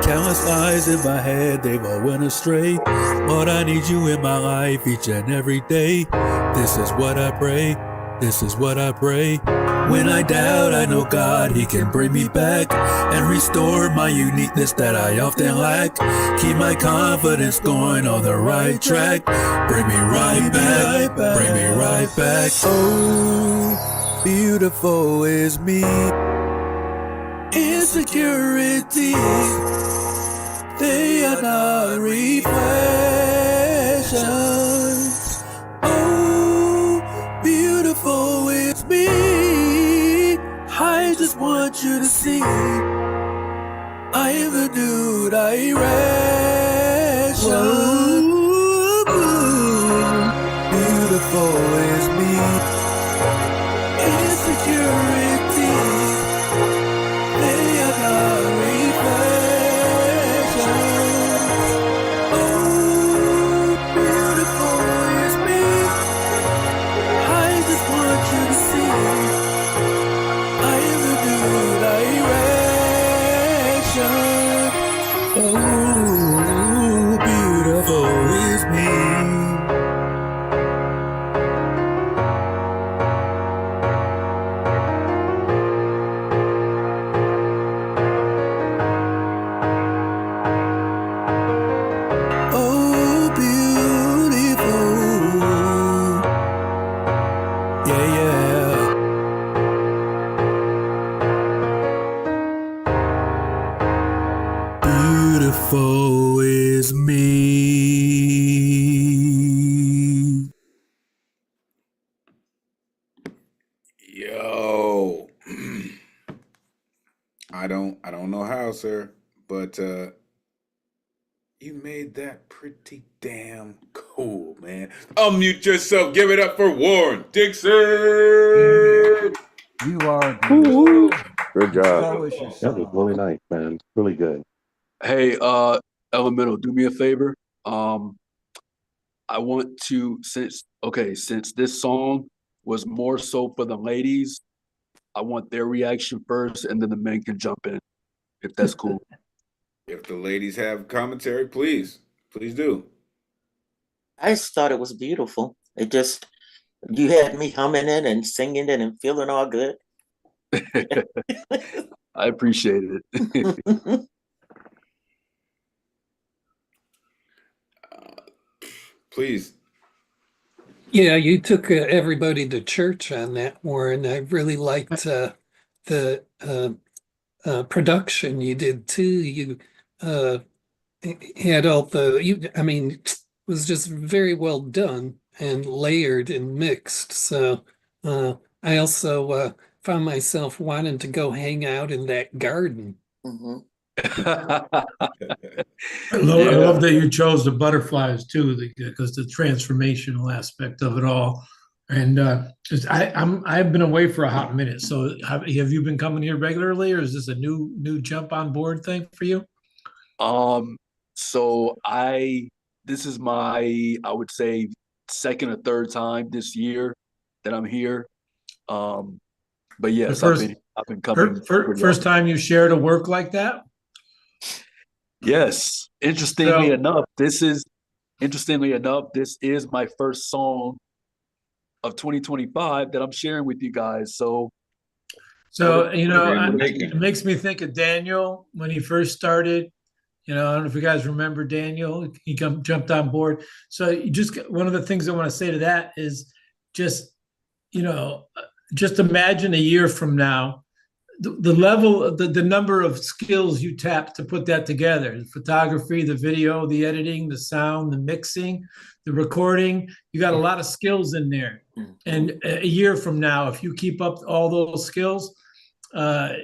Countless lies in my head, they've all went astray. Lord, I need you in my life each and every day. This is what I pray, this is what I pray. When I doubt, I know God, he can bring me back and restore my uniqueness that I often lack. Keep my confidence going on the right track. Bring me right back, bring me right back. Oh, beautiful is me. Insecurities, they are not reflections. Oh, beautiful is me. I just want you to see I am the new direction. Beautiful is me. Insecurities, they are not reflections. Oh, beautiful is me. I just want you to see I am the new direction. Oh, beautiful is me. Yo, I don't know how, sir, but you made that pretty damn cool, man. Unmute yourself. Give it up for Warren Dixon. You are Woo-woo. beautiful. Good And job. so is your That was song. really nice, man. Really good. Hey, Elemental, do me a favor. I want to since this song was more so for the ladies, I want their reaction first, and then the men can jump in, if that's cool. If the ladies have commentary, please do. I just thought it was beautiful. It just, you had me humming it and singing it and feeling all good. I appreciate it. Please. Yeah, you took everybody to church on that, Warren. I really liked the production you did too. You had all I mean, it was just very well done and layered and mixed. So I also found myself wanting to go hang out in that garden. Mm-hmm. I love that you chose the butterflies too, because the transformational aspect of it all. And I've been away for a hot minute. So have you been coming here regularly, or is this a new jump on board thing for you? So this is my, I would say, second or third time this year that I'm here. But yes, I've been coming. First time you shared a work like that? Yes. Interestingly enough, this is my first song of 2025 that I'm sharing with you guys. So it makes me think of Daniel when he first started. I don't know if you guys remember Daniel. He jumped on board. So one of the things I want to say to that is just imagine a year from now, the level, the number of skills you tap to put that together: the photography, the video, the editing, the sound, the mixing, the recording. You got a lot of skills in there. And a year from now, if you keep up all those skills, you're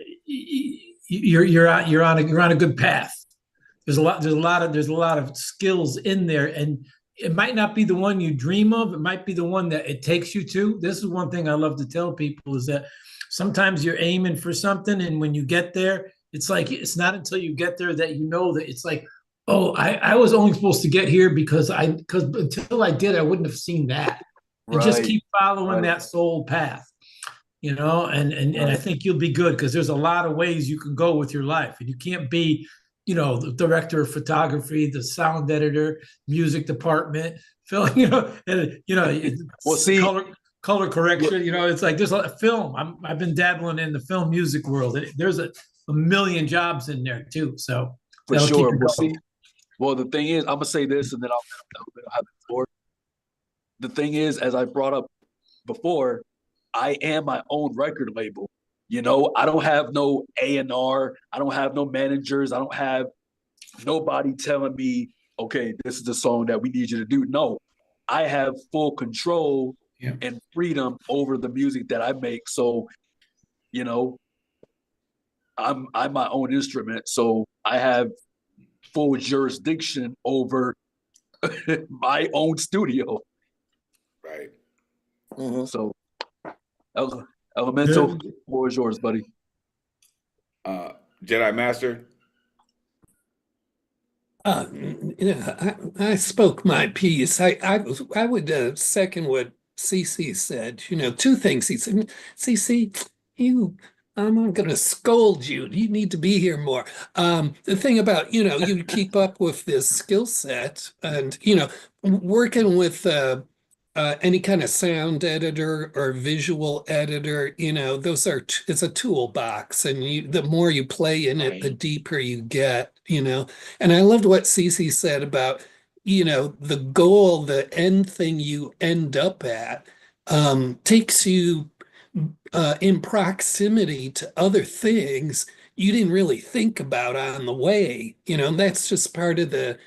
on a good path. There's a lot of skills in there, and it might not be the one you dream of. It might be the one that it takes you to. This is one thing I love to tell people, is that sometimes you're aiming for something, and when you get there, it's like, it's not until you get there that you know that it's like, oh, I was only supposed to get here because until I did, I wouldn't have seen that. And just keep following that soul path, and I think you'll be good, because there's a lot of ways you can go with your life, and you can't be the director of photography, the sound editor, music department, film, color correction. It's like there's a film. I've been dabbling in the film music world. There's a million jobs in there too. So for sure. Well, the thing is, I'm gonna say this, and then I'll have the floor. The thing is, as I brought up before, I am my own record label. I don't have no A&R. I don't have no managers. I don't have nobody telling me, okay, this is the song that we need you to do. No, I have full control and freedom over the music that I make. So, I'm my own instrument. So I have full jurisdiction over my own studio. Right. Mm-hmm. So, Elemental, the floor is yours, buddy. Jedi Master. I spoke my piece. I would second what CC said. Two things he said. CC, I'm going to scold you. You need to be here more. The thing about, you keep up with this skill set, and, working with any kind of sound editor or visual editor, it's a toolbox, and the more you play in it, the deeper you get, And I loved what Cece said about, the goal, the end thing you end up at, takes you in proximity to other things you didn't really think about on the way. That's just part of the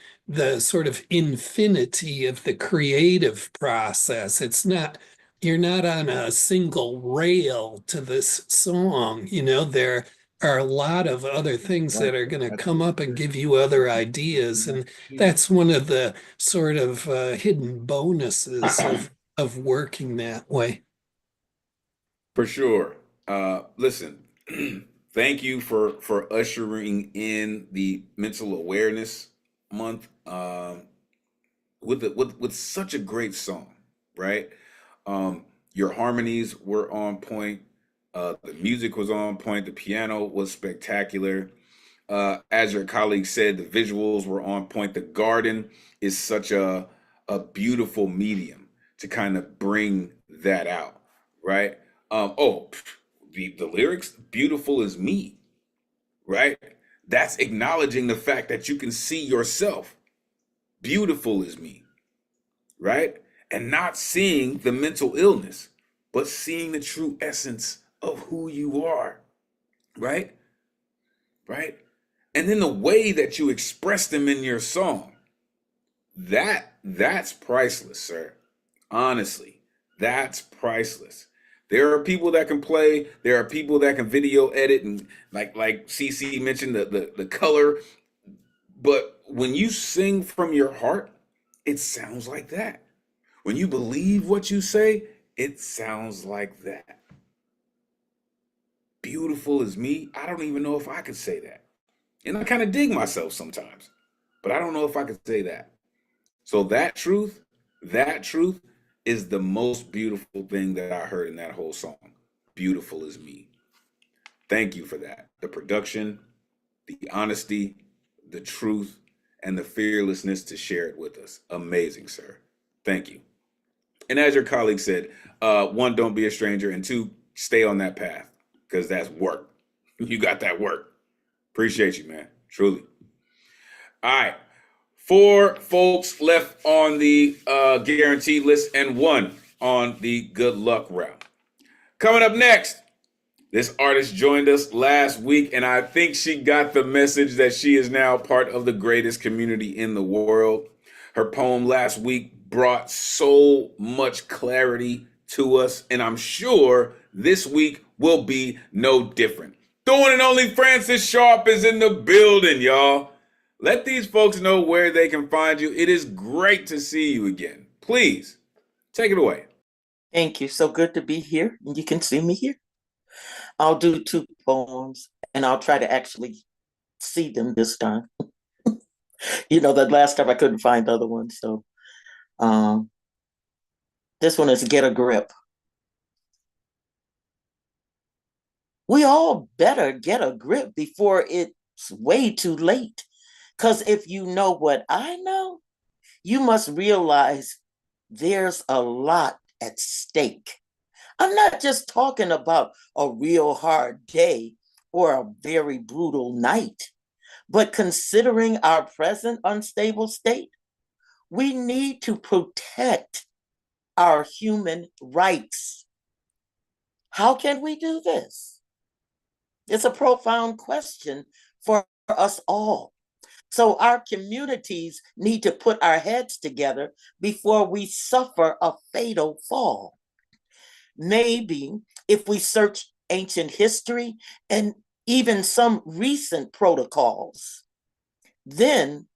sort of infinity of the creative process. It's not you're not on a single rail to this song. You know, there are a lot of other things that are going to come up and give you other ideas. And that's one of the sort of hidden bonuses of working that way. For sure. Listen, thank you for ushering in the mental awareness month with such a great song, right? Your harmonies were on point. The music was on point. The piano was spectacular. As your colleague said, the visuals were on point. The garden is such a beautiful medium to kind of bring that out, right? The lyrics, beautiful as me, right? That's acknowledging the fact that you can see yourself, beautiful as me, right? And not seeing the mental illness, but seeing the true essence of who you are, right? Right? And then the way that you express them in your song, that's priceless, sir. Honestly, that's priceless. There are people that can play, there are people that can video edit, and like CC mentioned the color, but when you sing from your heart, it sounds like that. When you believe what you say, it sounds like that. Beautiful as me, I don't even know if I could say that. And I kind of dig myself sometimes, but I don't know if I could say that. So that truth is the most beautiful thing that I heard in that whole song. Beautiful as me. Thank you for that. The production, the honesty, the truth, and the fearlessness to share it with us. Amazing, sir. Thank you. And as your colleague said, one, don't be a stranger, and two, stay on that path, because that's work. You got that work. Appreciate you, man. Truly. All right. 4 folks left on the guaranteed list and 1 on the good luck round. Coming up next, this artist joined us last week, and I think she got the message that she is now part of the greatest community in the world. Her poem last week brought so much clarity to us, and I'm sure this week will be no different. The one and only Francis Sharp is in the building, y'all. Let these folks know where they can find you. It is great to see you again. Please, take it away. Thank you. So good to be here. You can see me here. I'll do 2 poems, and I'll try to actually see them this time. You know, that last time I couldn't find the other one. So this one is Get a Grip. We all better get a grip before it's way too late. Because if you know what I know, you must realize there's a lot at stake. I'm not just talking about a real hard day or a very brutal night, but considering our present unstable state, we need to protect our human rights. How can we do this? It's a profound question for us all. So our communities need to put our heads together before we suffer a fatal fall. Maybe if we search ancient history and even some recent protocols, then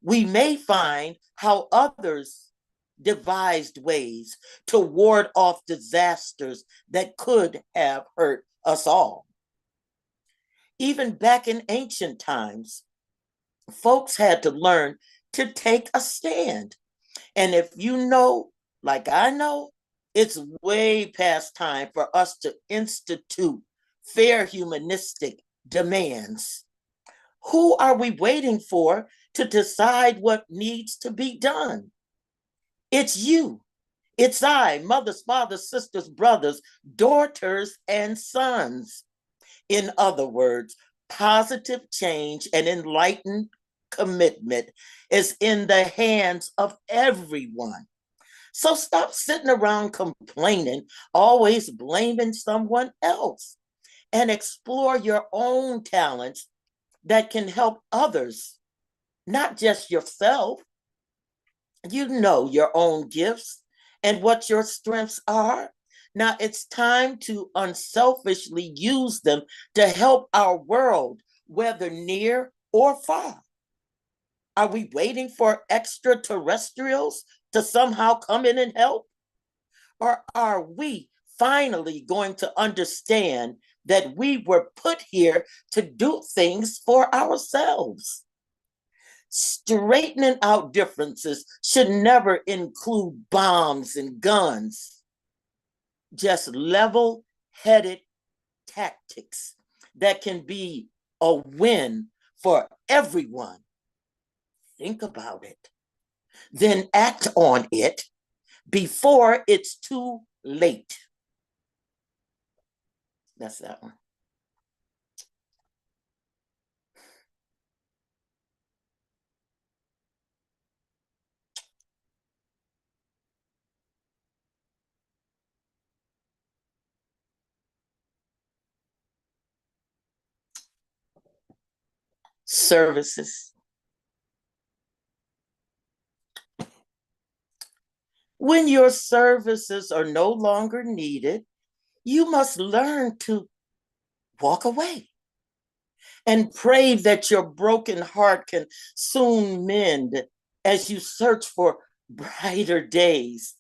we may find how others devised ways to ward off disasters that could have hurt us all. Even back in ancient times, folks had to learn to take a stand. And if you know, like I know, it's way past time for us to institute fair humanistic demands. Who are we waiting for to decide what needs to be done? It's you. It's I, mothers, fathers, sisters, brothers, daughters, and sons. In other words, positive change and enlightened commitment is in the hands of everyone. So stop sitting around complaining, always blaming someone else, and explore your own talents that can help others, not just yourself. You know your own gifts and what your strengths are. Now it's time to unselfishly use them to help our world, whether near or far. Are we waiting for extraterrestrials to somehow come in and help? Or are we finally going to understand that we were put here to do things for ourselves? Straightening out differences should never include bombs and guns, just level-headed tactics that can be a win for everyone. Think about it, then act on it before it's too late. That's that one. Services. When your services are no longer needed, you must learn to walk away and pray that your broken heart can soon mend as you search for brighter days.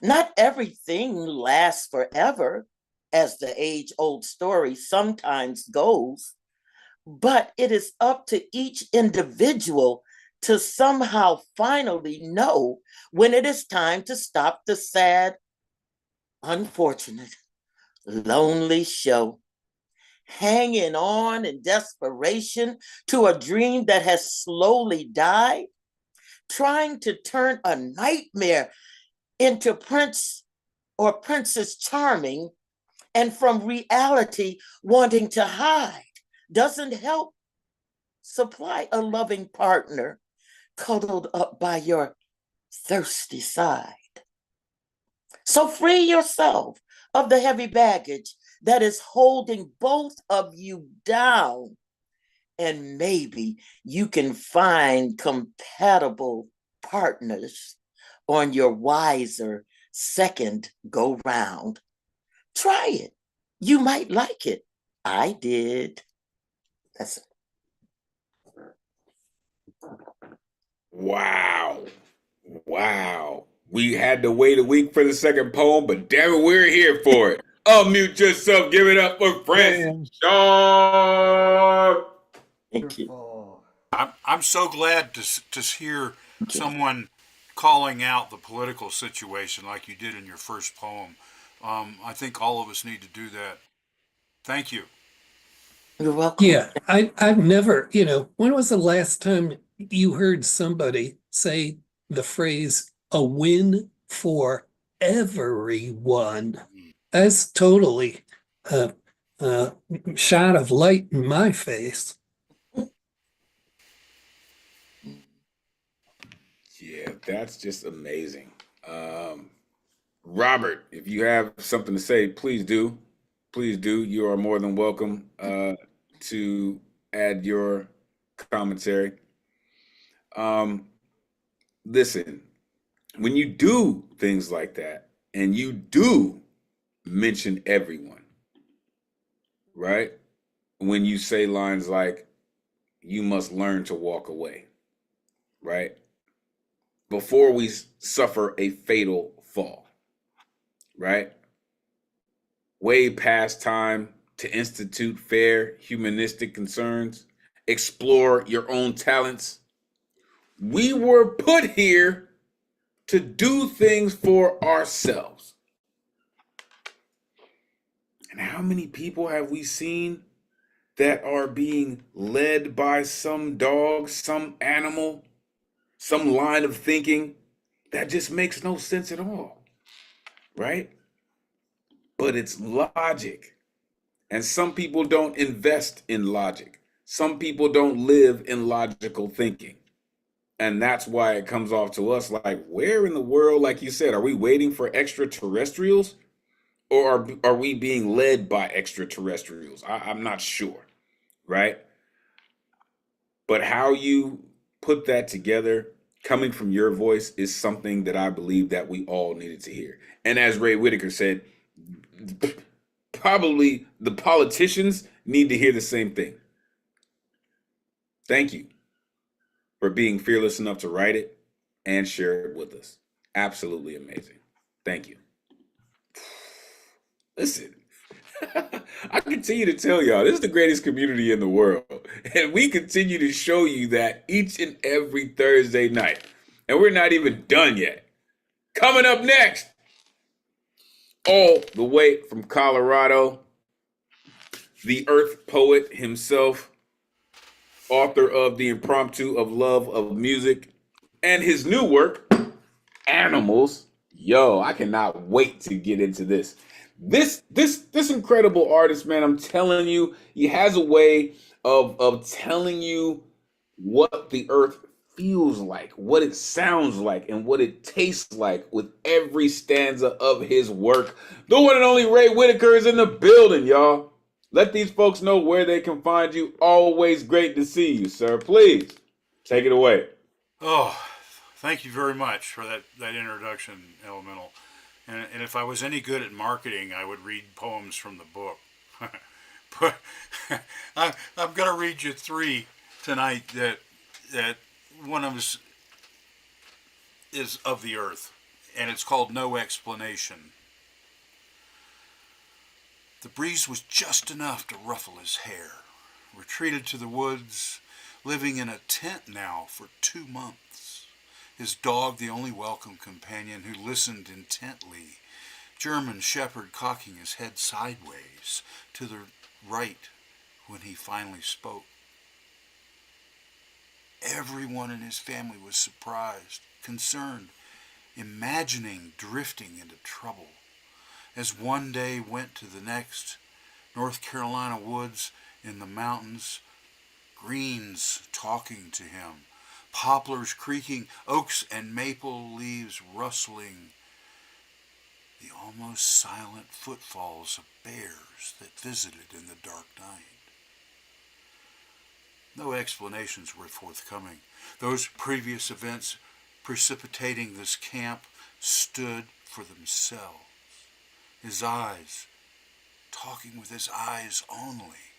Not everything lasts forever, as the age-old story sometimes goes, but it is up to each individual to somehow finally know when it is time to stop the sad, unfortunate, lonely show, hanging on in desperation to a dream that has slowly died, trying to turn a nightmare into Prince or Princess Charming, and from reality wanting to hide doesn't help supply a loving partner cuddled up by your thirsty side. So free yourself of the heavy baggage that is holding both of you down, and maybe you can find compatible partners on your wiser second go round. Try it. You might like it. I did. That's it. Wow. Wow. We had to wait a week for the second poem, but damn it, we're here for it. Unmute yourself. Give it up for Francis Shaw. Thank you. I'm so glad to hear someone calling out the political situation like you did in your first poem. I think all of us need to do that. Thank you. You're welcome. Yeah, I've never, when was the last time you heard somebody say the phrase a win for everyone? That's totally a shot of light in my face. Yeah, that's just amazing. Robert, if you have something to say, please do. Please do. You are more than welcome to add your commentary. Listen, when you do things like that, and you do mention everyone, right? When you say lines like, you must learn to walk away, right? Before we suffer a fatal fall, right? Way past time to institute fair humanistic concerns, explore your own talents. We were put here to do things for ourselves. And how many people have we seen that are being led by some dog, some animal, some line of thinking that just makes no sense at all, right? But it's logic. And some people don't invest in logic. Some people don't live in logical thinking. And that's why it comes off to us like, where in the world, like you said, are we waiting for extraterrestrials? Or are we being led by extraterrestrials? I'm not sure, right? But how you put that together coming from your voice is something that I believe that we all needed to hear. And as Ray Whitaker said, probably the politicians need to hear the same thing. Thank you for being fearless enough to write it and share it with us. Absolutely amazing. Thank you. Listen, I continue to tell y'all, this is the greatest community in the world. And we continue to show you that each and every Thursday night. And we're not even done yet. Coming up next, all the way from Colorado, the Earth poet himself, author of The Impromptu of Love of Music, and his new work, Animals. Yo, I cannot wait to get into this. This incredible artist, man, I'm telling you, he has a way of telling you what the earth feels like, what it sounds like, and what it tastes like with every stanza of his work. The one and only Ray Whitaker is in the building, y'all. Let these folks know where they can find you. Always great to see you, sir. Please take it away. Oh, thank you very much for that introduction, Elemental. And if I was any good at marketing, I would read poems from the book. But I'm going to read you 3 tonight that one of us is of the earth, and it's called No Explanation. The breeze was just enough to ruffle his hair. Retreated to the woods, living in a tent now for 2 months. His dog the only welcome companion who listened intently. German shepherd cocking his head sideways to the right when he finally spoke. Everyone in his family was surprised, concerned, imagining drifting into trouble. As one day went to the next, North Carolina woods in the mountains, greens talking to him, poplars creaking, oaks and maple leaves rustling, the almost silent footfalls of bears that visited in the dark night. No explanations were forthcoming. Those previous events precipitating this camp stood for themselves. His eyes, talking with his eyes only,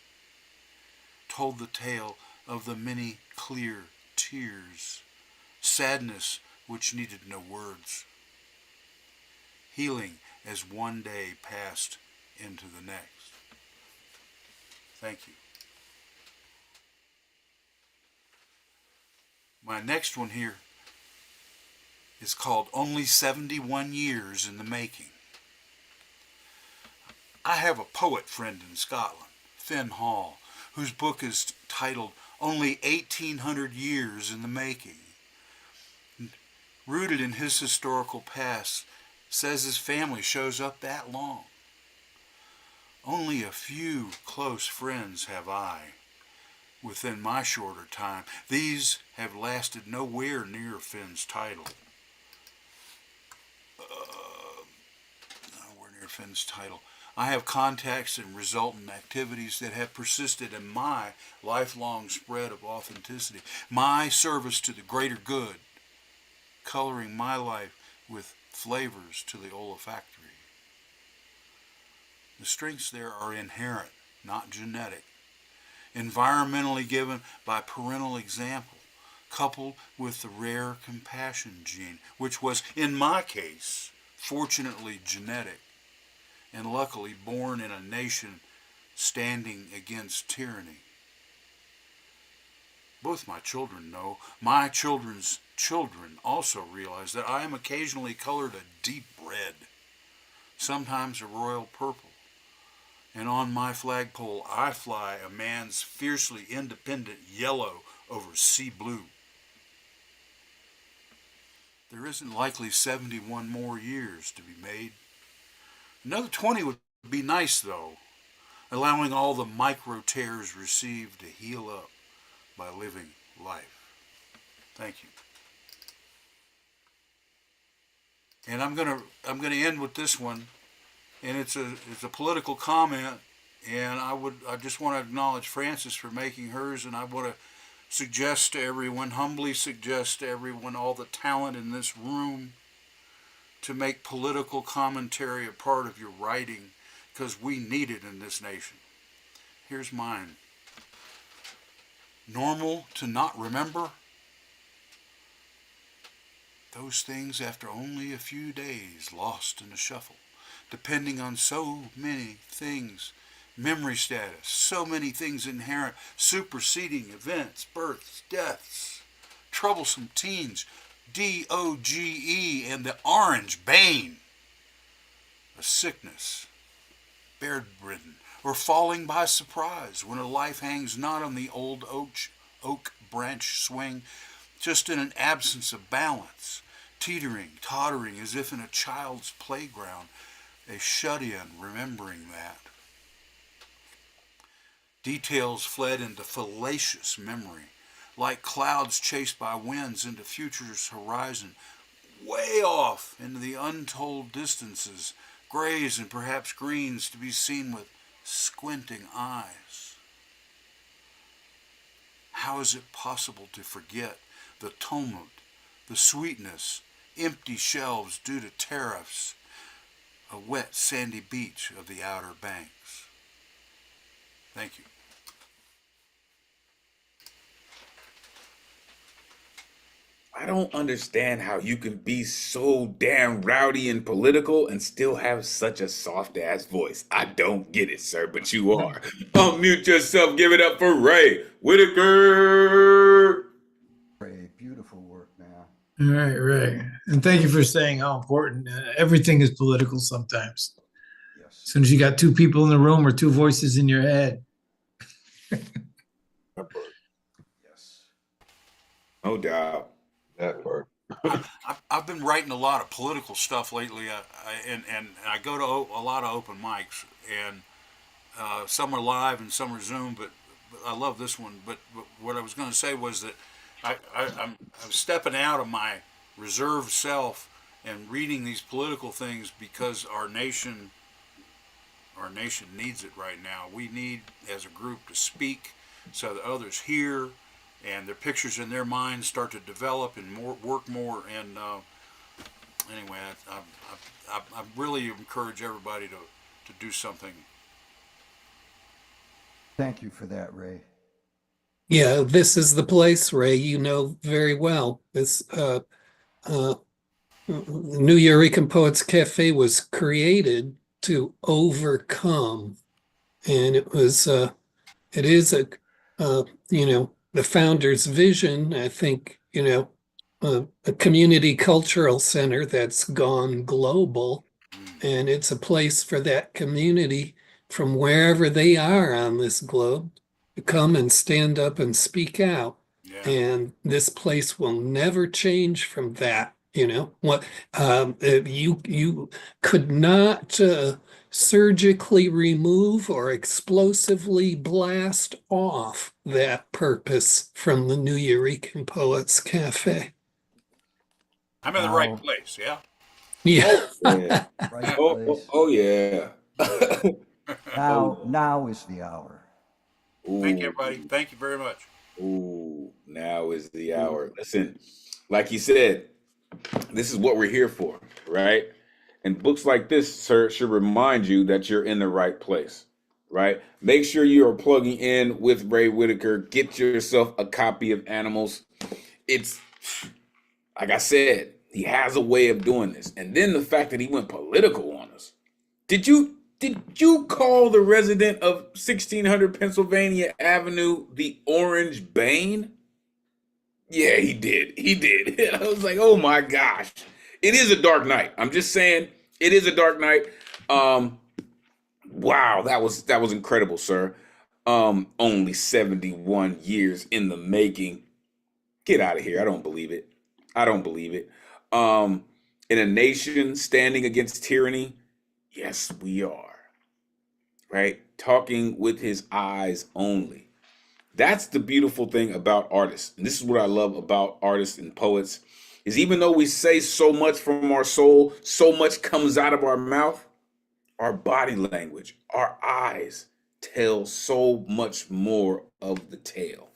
told the tale of the many clear tears, sadness which needed no words, healing as one day passed into the next. Thank you. My next one here is called Only 71 Years in the Making. I have a poet friend in Scotland, Finn Hall, whose book is titled Only 1800 Years in the Making. Rooted in his historical past, says his family shows up that long. Only a few close friends have I within my shorter time. These have lasted nowhere near Finn's title. Nowhere near Finn's title. I have contacts and resultant activities that have persisted in my lifelong spread of authenticity, my service to the greater good, coloring my life with flavors to the olfactory. The strengths there are inherent, not genetic, environmentally given by parental example, coupled with the rare compassion gene, which was, in my case, fortunately genetic, and luckily born in a nation standing against tyranny. Both my children know, my children's children also realize that I am occasionally colored a deep red, sometimes a royal purple, and on my flagpole I fly a man's fiercely independent yellow over sea blue. There isn't likely 71 more years to be made. Another 20 would be nice, though, allowing all the micro tears received to heal up by living life. Thank you. And I'm gonna end with this one, and it's a political comment, and I just want to acknowledge Frances for making hers, and I want to suggest to everyone, humbly suggest to everyone, all the talent in this room, to make political commentary a part of your writing, because we need it in this nation. Here's mine. Normal to not remember those things after only a few days, lost in the shuffle, depending on so many things. Memory status, so many things inherent, superseding events, births, deaths, troublesome teens, DOGE, and the orange bane, a sickness, bedridden, or falling by surprise when a life hangs not on the old oak branch swing, just in an absence of balance, teetering, tottering as if in a child's playground, a shut-in remembering that. Details fled into fallacious memory, like clouds chased by winds into future's horizon, way off into the untold distances, grays and perhaps greens to be seen with squinting eyes. How is it possible to forget the tumult, the sweetness, empty shelves due to tariffs, a wet sandy beach of the Outer Banks? Thank you. I don't understand how you can be so damn rowdy and political and still have such a soft ass voice. I don't get it, sir, but you are. Unmute yourself. Give it up for Ray Whitaker. Ray, beautiful work, man. Right. And thank you for saying how important everything is political sometimes. Yes. As soon as you got two people in the room or two voices in your head. Yes. No doubt. That part. I've been writing a lot of political stuff lately, and I go to a lot of open mics, and some are live and some are Zoom, but I love this one. But what I was going to say was that I'm stepping out of my reserved self and reading these political things because our nation needs it right now. We need, as a group, to speak so that others hear, and their pictures in their minds start to develop and work more. And anyway, I really encourage everybody to do something. Thank you for that, Ray. Yeah, this is the place, Ray, you know very well. This New Eureka Poets Cafe was created to overcome, and it is the founder's vision. I think, a community cultural center that's gone global, and it's a place for that community from wherever they are on this globe to come and stand up and speak out. Yeah. And this place will never change from that. What you could not surgically remove or explosively blast off that purpose from the New Eureka Poets Cafe. I'm in the right place, yeah? Yeah. Oh, yeah. Right place. Oh, yeah. Now is the hour. Thank you, everybody. Thank you very much. Ooh, now is the hour. Listen, like you said, this is what we're here for, right? And books like this, sir, should remind you that you're in the right place, right? Make sure you are plugging in with Ray Whitaker. Get yourself a copy of Animals. It's, like I said, he has a way of doing this. And then the fact that he went political on us. Did you call the resident of 1600 Pennsylvania Avenue the Orange Bane? Yeah, he did. He did. I was like, oh my gosh. It is a dark night. I'm just saying, it is a dark night. Wow, that was incredible, sir. Only 71 years in the making. Get out of here. I don't believe it. In a nation standing against tyranny, yes, we are. Right? Talking with his eyes only. That's the beautiful thing about artists. And this is what I love about artists and poets, is even though we say so much from our soul, so much comes out of our mouth, our body language, our eyes tell so much more of the tale.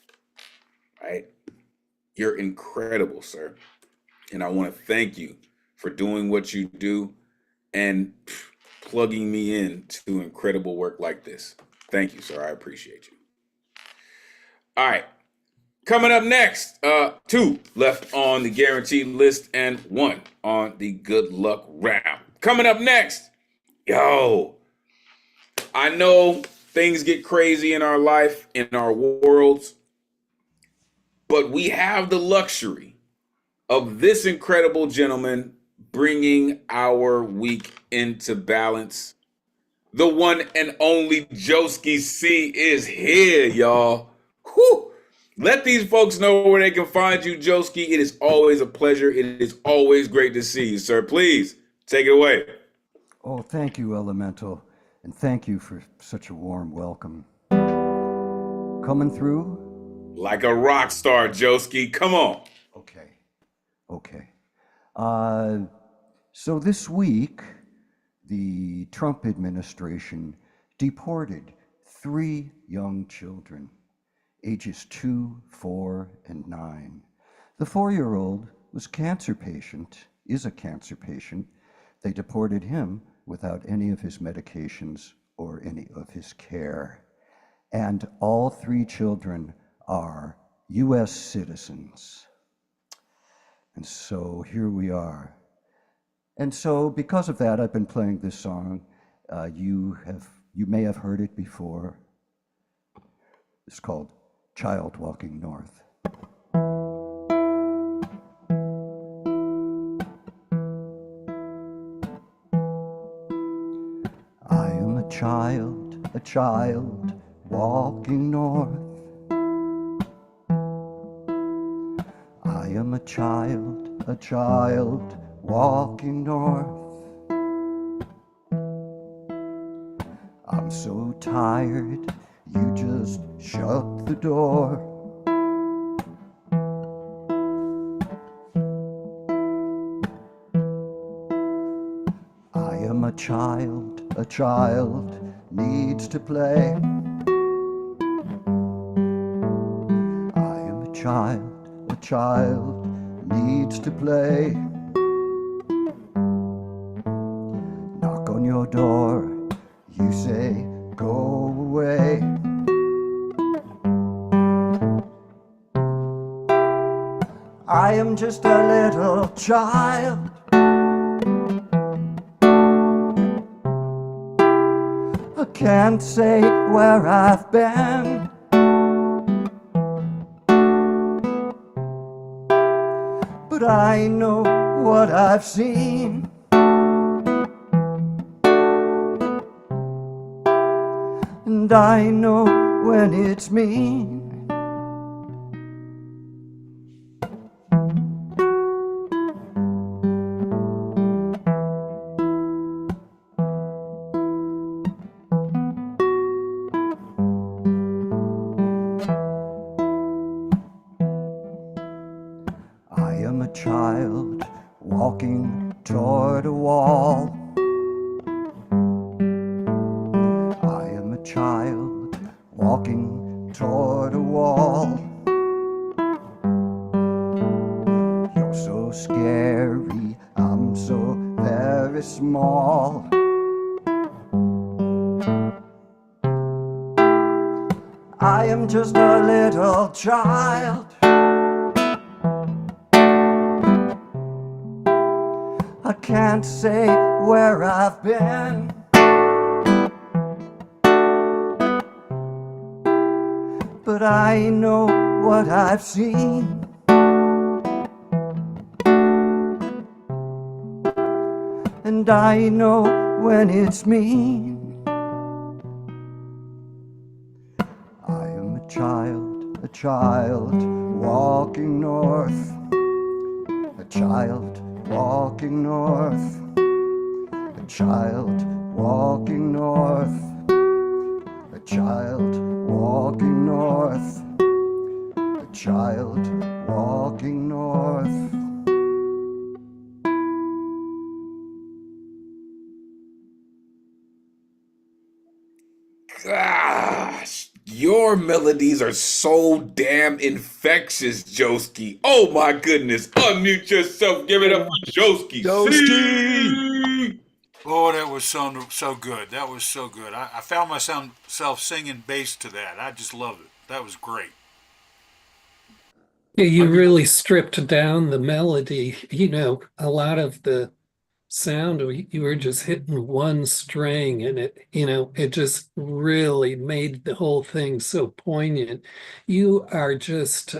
right? You're incredible, sir. And I want to thank you for doing what you do and plugging me in to incredible work like this. Thank you, sir. I appreciate you. All right. Coming up next, 2 left on the guaranteed list and 1 on the good luck round. Coming up next, I know things get crazy in our life, in our worlds, but we have the luxury of this incredible gentleman bringing our week into balance. The one and only Joski C is here, y'all. Whew. Let these folks know where they can find you, Joski. It is always a pleasure. It is always great to see you, sir. Please take it away. Oh, thank you, Elemental, and thank you for such a warm welcome. Coming through? Like a rock star, Joski. Come on. Okay. So this week, the Trump administration deported 3 young children, ages 2, 4, and 9. The 4-year-old was a cancer patient. They deported him without any of his medications or any of his care. And all 3 children are US citizens. And so here we are. And so because of that, I've been playing this song. You may have heard it before. It's called Child Walking North. I am a child walking north. I am a child walking north. I'm so tired, you just shut the door. I am a child needs to play. I am a child needs to play. Knock on your door, you say, go away. I am just a little child. I can't say where I've been. But I know what I've seen. And I know when it's mean. I am a child walking toward a wall. I am a child walking toward a wall. You're so scary, I'm so very small. I am just a little child. I can't say where I've been. But I know what I've seen. And I know when it's mean. I am a child walking north. A child walking north. A child walking north. A child walking north. A child walking north. Gosh, Your melodies are so damn infectious, Joski. Oh my goodness. Unmute yourself. Give it up for Joski. Joski! Oh, that was so good. That was so good. I found myself singing bass to that. I just loved it. That was great. Yeah, you really stripped down the melody. A lot of the sound, you were just hitting one string, and it just really made the whole thing so poignant. You are just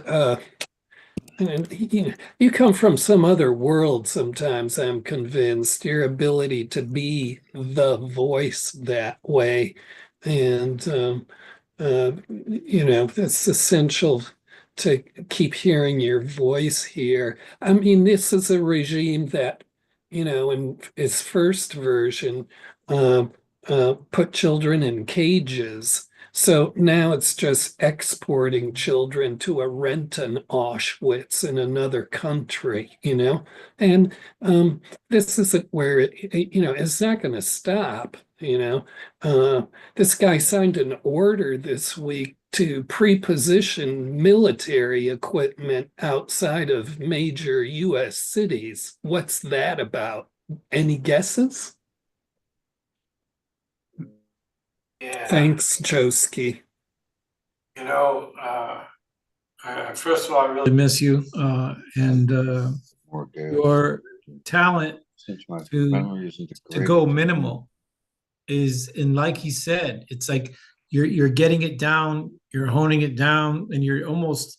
and you come from some other world sometimes, I'm convinced. Your ability to be the voice that way. And that's essential to keep hearing your voice here. I mean, this is a regime that, in its first version, put children in cages. So now it's just exporting children to a Renton Auschwitz in another country, and this isn't where it's not going to stop. This guy signed an order this week to pre-position military equipment outside of major U.S. cities. What's that about? Any guesses? Yeah. Thanks, Joski. First of all, I really miss you, and your talent to go minimal is, and like he said, it's like you're getting it down, you're honing it down, and you're almost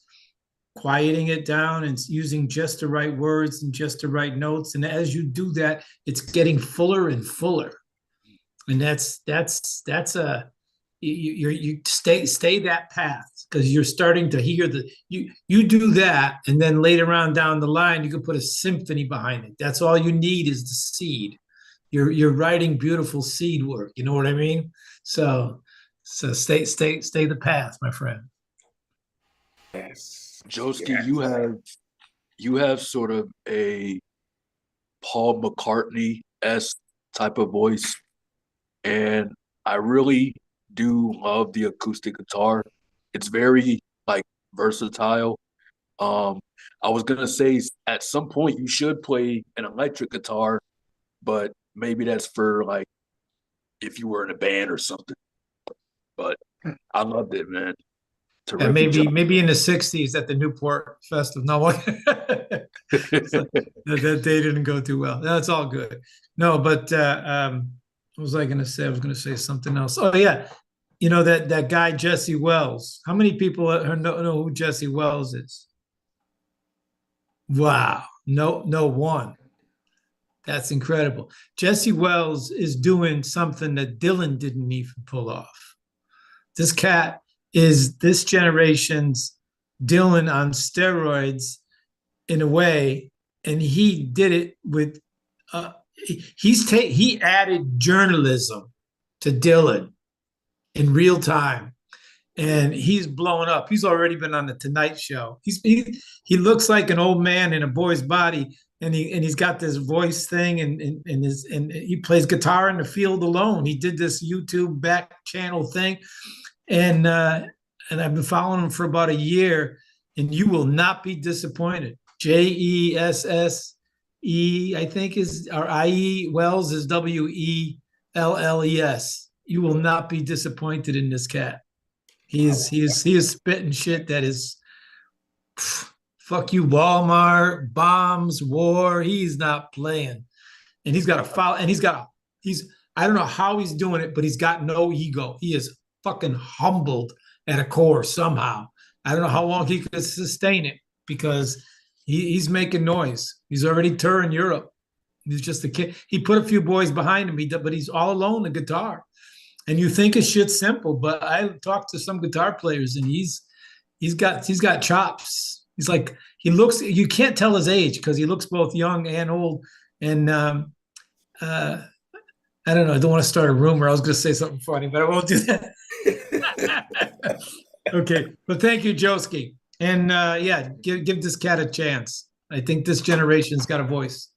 quieting it down and using just the right words and just the right notes. And as you do that, it's getting fuller and fuller. And that's you stay that path, because you're starting to hear you do that, and then later on down the line you can put a symphony behind it. That's all you need is the seed. You're writing beautiful seed work. You know what I mean? So stay the path, my friend. Yes. Joski, Yes. you have sort of a Paul McCartney-esque type of voice, and I really do love the acoustic guitar. It's very like versatile. I was gonna say at some point you should play an electric guitar, but maybe that's for like if you were in a band or something. But I loved it, man. Yeah, Terrific job. maybe in the 60s at the Newport Festival. No, that day didn't go too well. That's all good. No, but what was I going to say? I was going to say something else. Oh yeah, that guy Jesse Wells. How many people know who Jesse Wells is? Wow, no one. That's incredible. Jesse Wells is doing something that Dylan didn't even pull off. This cat is this generation's Dylan on steroids in a way, and he did it with he added journalism to Dylan in real time, and he's blowing up. He's already been on the Tonight Show. He looks like an old man in a boy's body, and he's got this voice thing, and he plays guitar in the field alone. He did this YouTube back channel thing. And I've been following him for about a year, and you will not be disappointed. Jesse, I think or IE Wells is WELLES. You will not be disappointed in this cat. He is spitting shit that is fuck you, Walmart, bombs, war. He's not playing, and he's got a follow, and I don't know how he's doing it, but he's got no ego. He is fucking humbled at a core somehow. I don't know how long he could sustain it, because he's making noise. He's already touring Europe. He's just a kid. He put a few boys behind him, but he's all alone the guitar. And you think his shit's simple, but I talked to some guitar players, and he's got chops. He's like, you can't tell his age because he looks both young and old. And I don't know. I don't want to start a rumor. I was going to say something funny, but I won't do that. Okay, but thank you, Joski, and give this cat a chance. I think this generation's got a voice.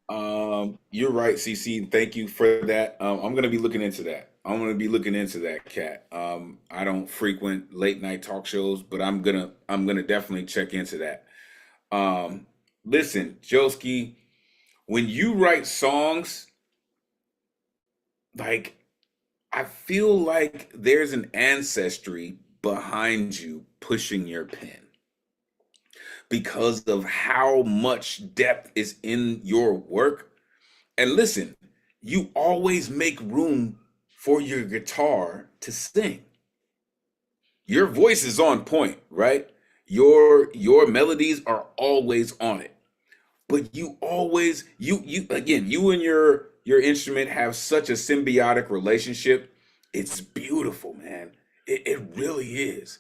You're right, CC. Thank you for that. I'm going to be looking into that. I'm gonna be looking into that, cat. I don't frequent late night talk shows, but I'm gonna definitely check into that. Listen, Joski, when you write songs, like I feel like there's an ancestry behind you pushing your pen because of how much depth is in your work. And listen, you always make room for your guitar to sing. Your voice is on point, right? Your melodies are always on it. But you always you again, you and your instrument have such a symbiotic relationship. It's beautiful, man. It really is.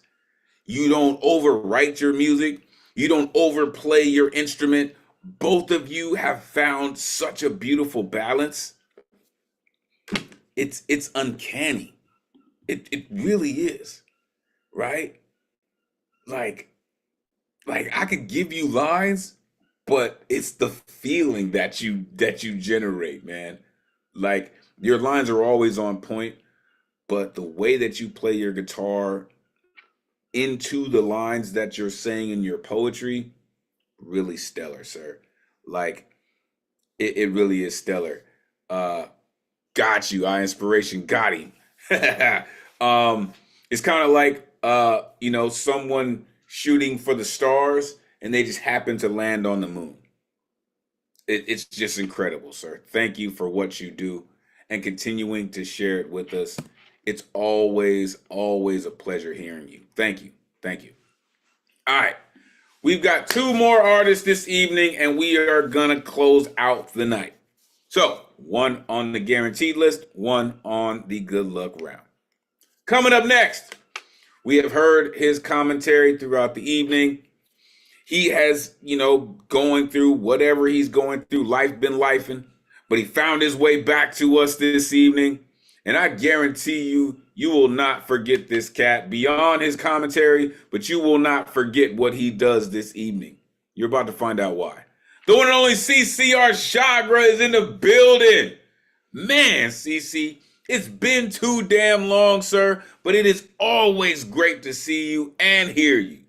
You don't overwrite your music. You don't overplay your instrument. Both of you have found such a beautiful balance. It's uncanny. It really is, right? Like I could give you lines, but it's the feeling that you generate, man. Like your lines are always on point, but the way that you play your guitar into the lines that you're saying in your poetry, really stellar, sir. Like it really is stellar. Got you. I inspiration got him. It's kind of like someone shooting for the stars and they just happen to land on the moon. It's just incredible, sir. Thank you for what you do and continuing to share it with us. It's always a pleasure hearing you. Thank you. Thank you. All right. We've got two more artists this evening, and we are going to close out the night. So, one on the guaranteed list, one on the good luck round. Coming up next, we have heard his commentary throughout the evening. He has, going through whatever he's going through, life been lifing, but he found his way back to us this evening. And I guarantee you will not forget this cat beyond his commentary, but you will not forget what he does this evening. You're about to find out why. The one and only CCR Chagra is in the building. Man, CC, it's been too damn long, sir, but it is always great to see you and hear you.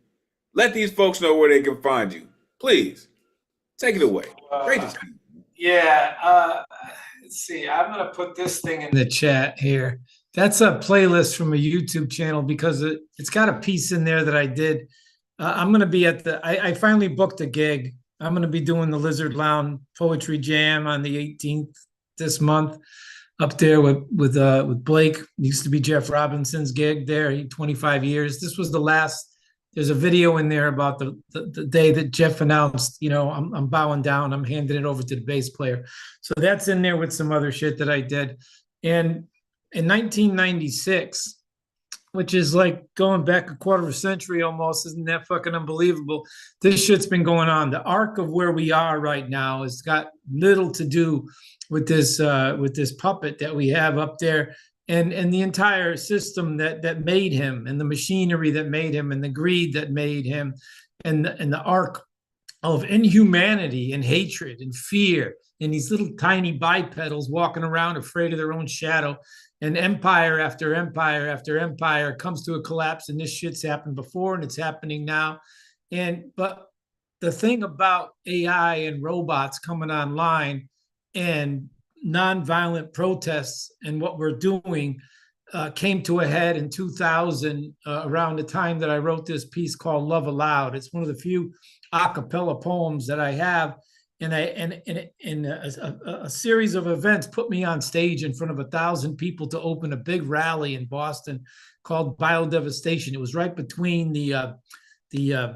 Let these folks know where they can find you. Please, take it away. Great to see you. Yeah, let's see. I'm gonna put this thing in the chat here. That's a playlist from a YouTube channel because it's got a piece in there that I did. I'm gonna be at I finally booked a gig. I'm gonna be doing the Lizard Lounge Poetry Jam on the 18th this month up there with Blake. It used to be Jeff Robinson's gig there. 25 years. This was the last. There's a video in there about the day that Jeff announced, I'm bowing down, I'm handing it over to the bass player. So that's in there with some other shit that I did. And in 1996, which is like going back a quarter of a century almost, isn't that fucking unbelievable? This shit's been going on. The arc of where we are right now has got little to do with this puppet that we have up there. And the entire system that made him, and the machinery that made him, and the greed that made him, and the arc of inhumanity and hatred and fear, and these little tiny bipedals walking around afraid of their own shadow, and empire after empire after empire comes to a collapse. And this shit's happened before, and it's happening now. But the thing about AI and robots coming online and nonviolent protests and what we're doing came to a head in 2000, around the time that I wrote this piece called Love Aloud. It's one of the few a cappella poems that I have. And a series of events put me on stage in front of 1,000 people to open a big rally in Boston called Biodevastation. It was right between the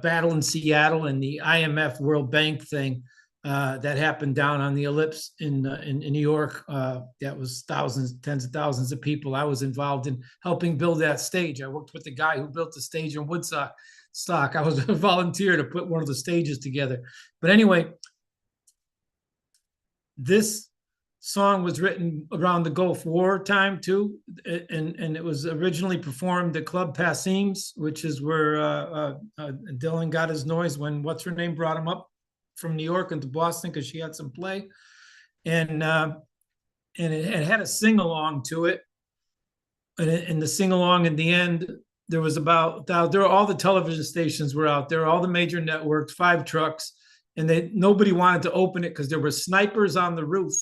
battle in Seattle and the IMF World Bank thing. That happened down on the Ellipse in New York. That was tens of thousands of people. I was involved in helping build that stage. I worked with the guy who built the stage in Woodstock. I was a volunteer to put one of the stages together. But anyway, this song was written around the Gulf War time too, and it was originally performed at Club Passim's, which is where Dylan got his noise when what's her name brought him up from New York into Boston because she had some play, and it had a sing along to it. and the sing along in the end, there was about all the television stations were out there, all the major networks, 5 trucks, and nobody wanted to open it because there were snipers on the roof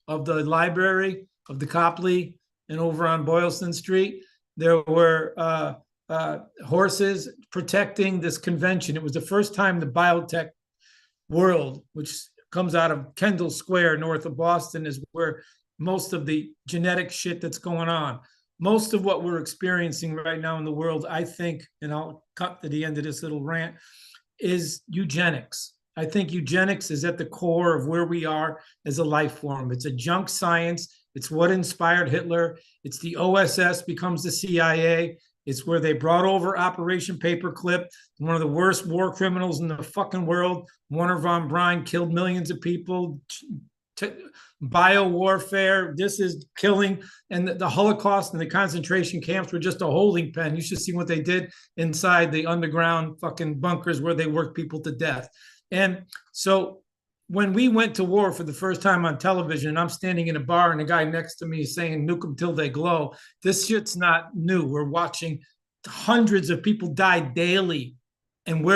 of the library of the Copley and over on Boylston Street. There were horses protecting this convention. It was the first time the biotech world, which comes out of Kendall Square north of Boston, is where most of the genetic shit that's going on. Most of what we're experiencing right now in the world, I think, and I'll cut to the end of this little rant, is eugenics. I think eugenics is at the core of where we are as a life form. It's a junk science. It's what inspired Hitler. It's the OSS becomes the CIA. It's where they brought over Operation Paperclip, one of the worst war criminals in the fucking world. Warner von Braun killed millions of people. Bio-warfare, this is killing. And the Holocaust and the concentration camps were just a holding pen. You should see what they did inside the underground fucking bunkers where they worked people to death. And so when we went to war for the first time on television, and I'm standing in a bar and the guy next to me is saying, nuke them till they glow, this shit's not new. We're watching hundreds of people die daily, and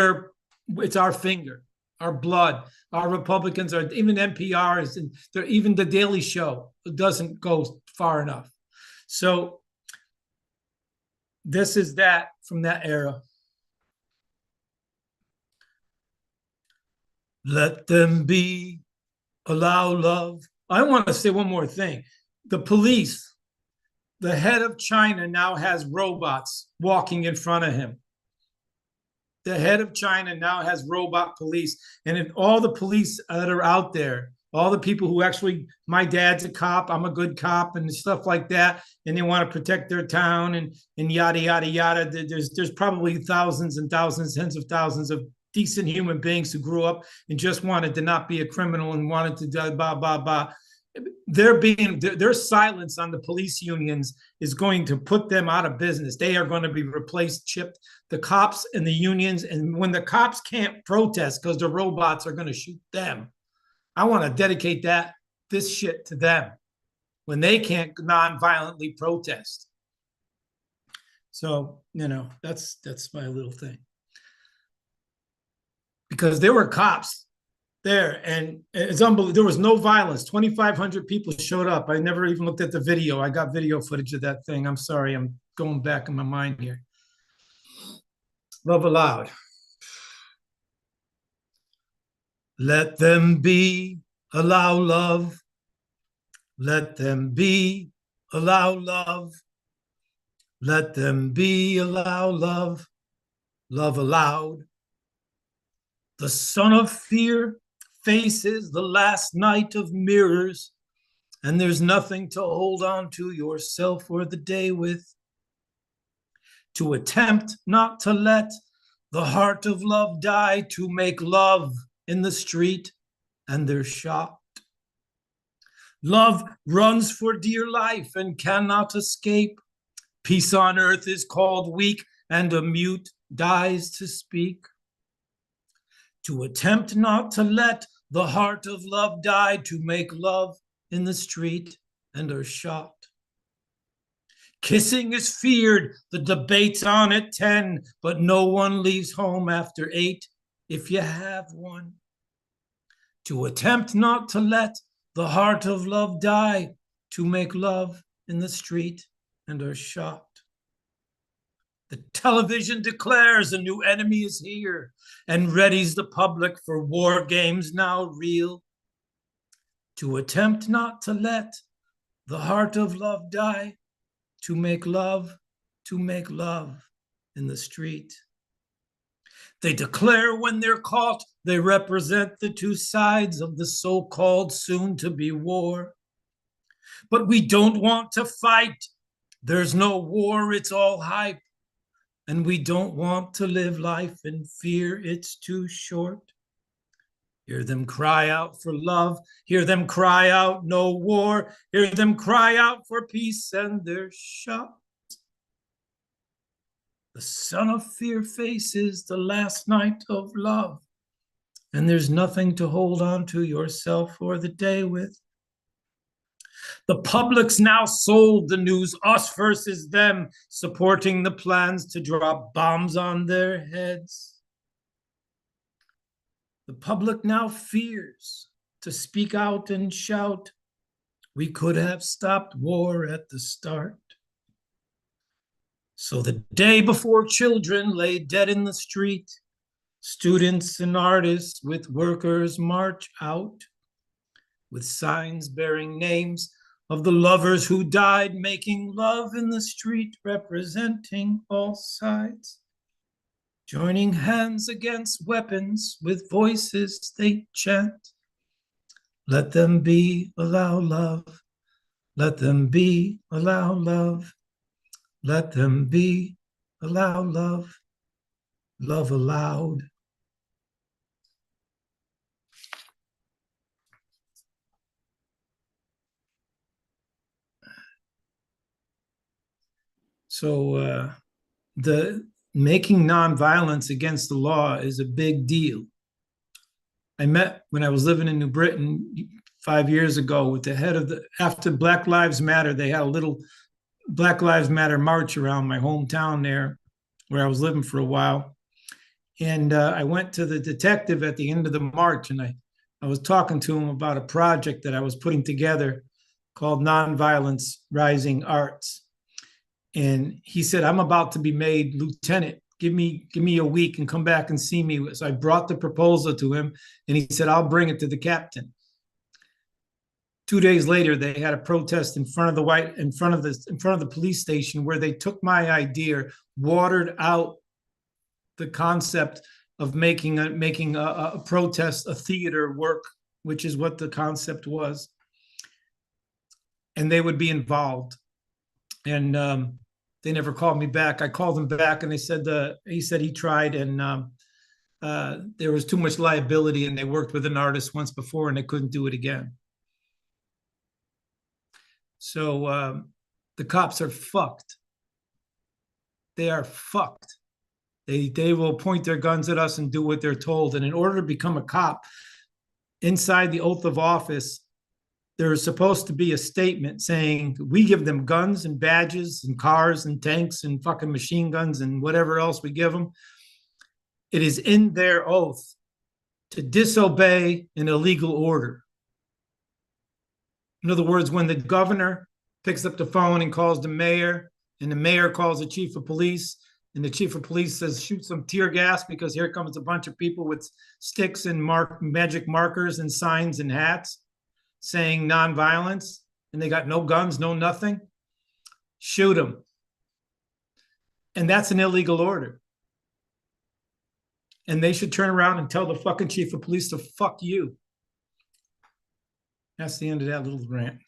it's our finger, our blood. Our Republicans are, even NPR is, even the Daily Show doesn't go far enough. So this is that from that era. Let them be, allow love. I want to say one more thing. The police, the head of China now has robots walking in front of him. The head of China now has robot police. And if all the police that are out there, all the people who actually, my dad's a cop, I'm a good cop and stuff like that, and they want to protect their town and yada, yada, yada. There's probably thousands and thousands, tens of thousands of decent human beings who grew up and just wanted to not be a criminal and wanted to blah, blah, blah. Their silence on the police unions is going to put them out of business. They are going to be replaced, chipped, the cops and the unions. And when the cops can't protest because the robots are going to shoot them, I want to dedicate this shit to them when they can't non-violently protest. So, that's my little thing. Because there were cops there, and it's unbelievable. There was no violence. 2,500 people showed up. I never even looked at the video. I got video footage of that thing. I'm sorry. I'm going back in my mind here. Love aloud. Let them be, allow love. Let them be, allow love. Let them be, allow love. Love aloud. The son of fear faces the last night of mirrors, and there's nothing to hold on to yourself or the day with. To attempt not to let the heart of love die, to make love in the street, and they're shocked. Love runs for dear life and cannot escape. Peace on earth is called weak, and a mute dies to speak. To attempt not to let the heart of love die, to make love in the street and are shocked. Kissing is feared, the debate's on at 10, but no one leaves home after 8 if you have one. To attempt not to let the heart of love die, to make love in the street and are shocked. The television declares a new enemy is here and readies the public for war games now real. To attempt not to let the heart of love die, to make love in the street. They declare when they're caught, they represent the two sides of the so-called soon-to-be war. But we don't want to fight. There's no war, it's all hype. And we don't want to live life in fear, it's too short. Hear them cry out for love, hear them cry out no war, hear them cry out for peace, and they're shocked. The son of fear faces the last night of love, and there's nothing to hold on to yourself or the day with. The public's now sold the news, us versus them, supporting the plans to drop bombs on their heads. The public now fears to speak out and shout, we could have stopped war at the start. So the day before children lay dead in the street, students and artists with workers march out with signs bearing names of the lovers who died making love in the street, representing all sides. Joining hands against weapons with voices they chant. Let them be, allow love. Let them be, allow love. Let them be, allow love. Love aloud. So the making nonviolence against the law is a big deal. I met when I was living in New Britain 5 years ago with the head of after Black Lives Matter, they had a little Black Lives Matter march around my hometown there where I was living for a while. And I went to the detective at the end of the march and I was talking to him about a project that I was putting together called Nonviolence Rising Arts. And he said, I'm about to be made lieutenant. Give me a week and come back and see me. So I brought the proposal to him and he said, I'll bring it to the captain. 2 days later, they had a protest in front of the police station where they took my idea, watered out the concept of making a protest, a theater work, which is what the concept was. And they would be involved. And they never called me back. I called them back and he said he tried and there was too much liability and they worked with an artist once before and they couldn't do it again. So the cops are fucked. They are fucked. They will point their guns at us and do what they're told. And in order to become a cop, inside the oath of office, there is supposed to be a statement saying we give them guns and badges and cars and tanks and fucking machine guns and whatever else we give them. It is in their oath to disobey an illegal order. In other words, when the governor picks up the phone and calls the mayor, and the mayor calls the chief of police, and the chief of police says, shoot some tear gas because here comes a bunch of people with sticks and magic markers and signs and hats saying nonviolence, and they got no guns, no nothing, shoot them. And that's an illegal order. And they should turn around and tell the fucking chief of police to fuck you. That's the end of that little rant.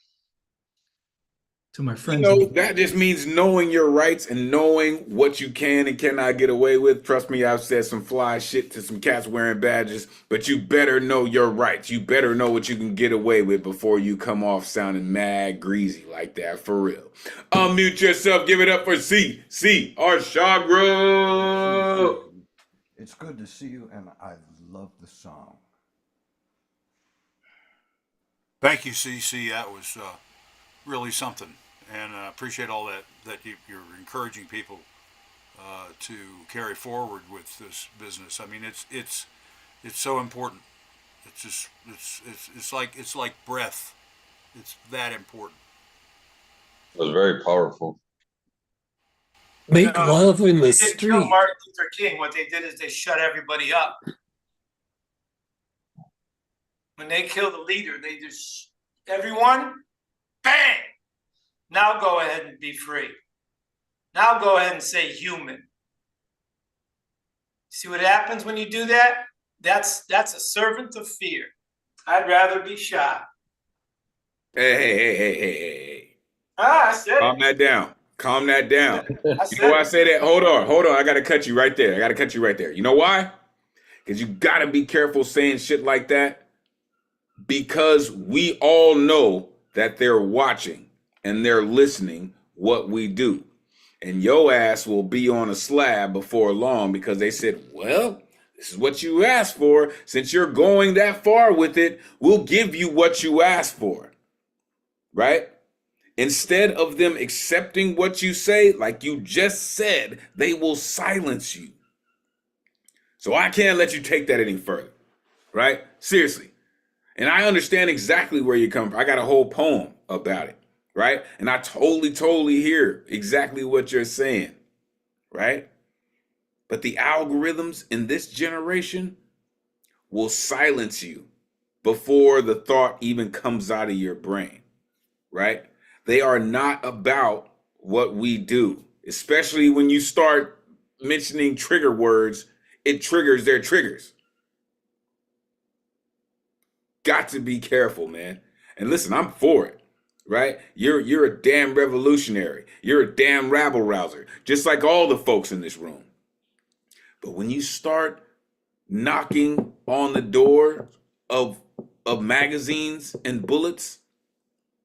To my friends. That just means knowing your rights and knowing what you can and cannot get away with. Trust me, I've said some fly shit to some cats wearing badges, but you better know your rights. You better know what you can get away with before you come off sounding mad greasy like that, for real. Unmute yourself. Give it up for C, our Chagra. It's good to see you, and I love the song. Thank you, CC. That was really something. And I appreciate all that you're encouraging people to carry forward with this business. I mean, it's so important. It's like breath. It's that important. It was very powerful. Make love in the street. Kill Martin Luther King. What they did is they shut everybody up. When they kill the leader, they just everyone, bang. Now go ahead and be free. Now go ahead and say human. See what happens when you do that? That's a servant of fear. I'd rather be shot. Hey. I said Calm that down. Calm that down. You know why I say that? Hold on. I got to cut you right there. You know why? Because you got to be careful saying shit like that. Because we all know that they're watching and they're listening what we do. And your ass will be on a slab before long because they said, well, this is what you asked for. Since you're going that far with it, we'll give you what you asked for. right? Instead of them accepting what you say, like you just said, they will silence you. So I can't let you take that any further, right? Seriously. And I understand exactly where you come from. I got a whole poem about it, right? And I totally hear exactly what you're saying, right? But the algorithms in this generation will silence you before the thought even comes out of your brain, right? They are not about what we do, especially when you start mentioning trigger words, it triggers their triggers. Got to be careful, man. And listen, I'm for it, right? You're a damn revolutionary. You're a damn rabble rouser, just like all the folks in this room. But when you start knocking on the door of magazines and bullets,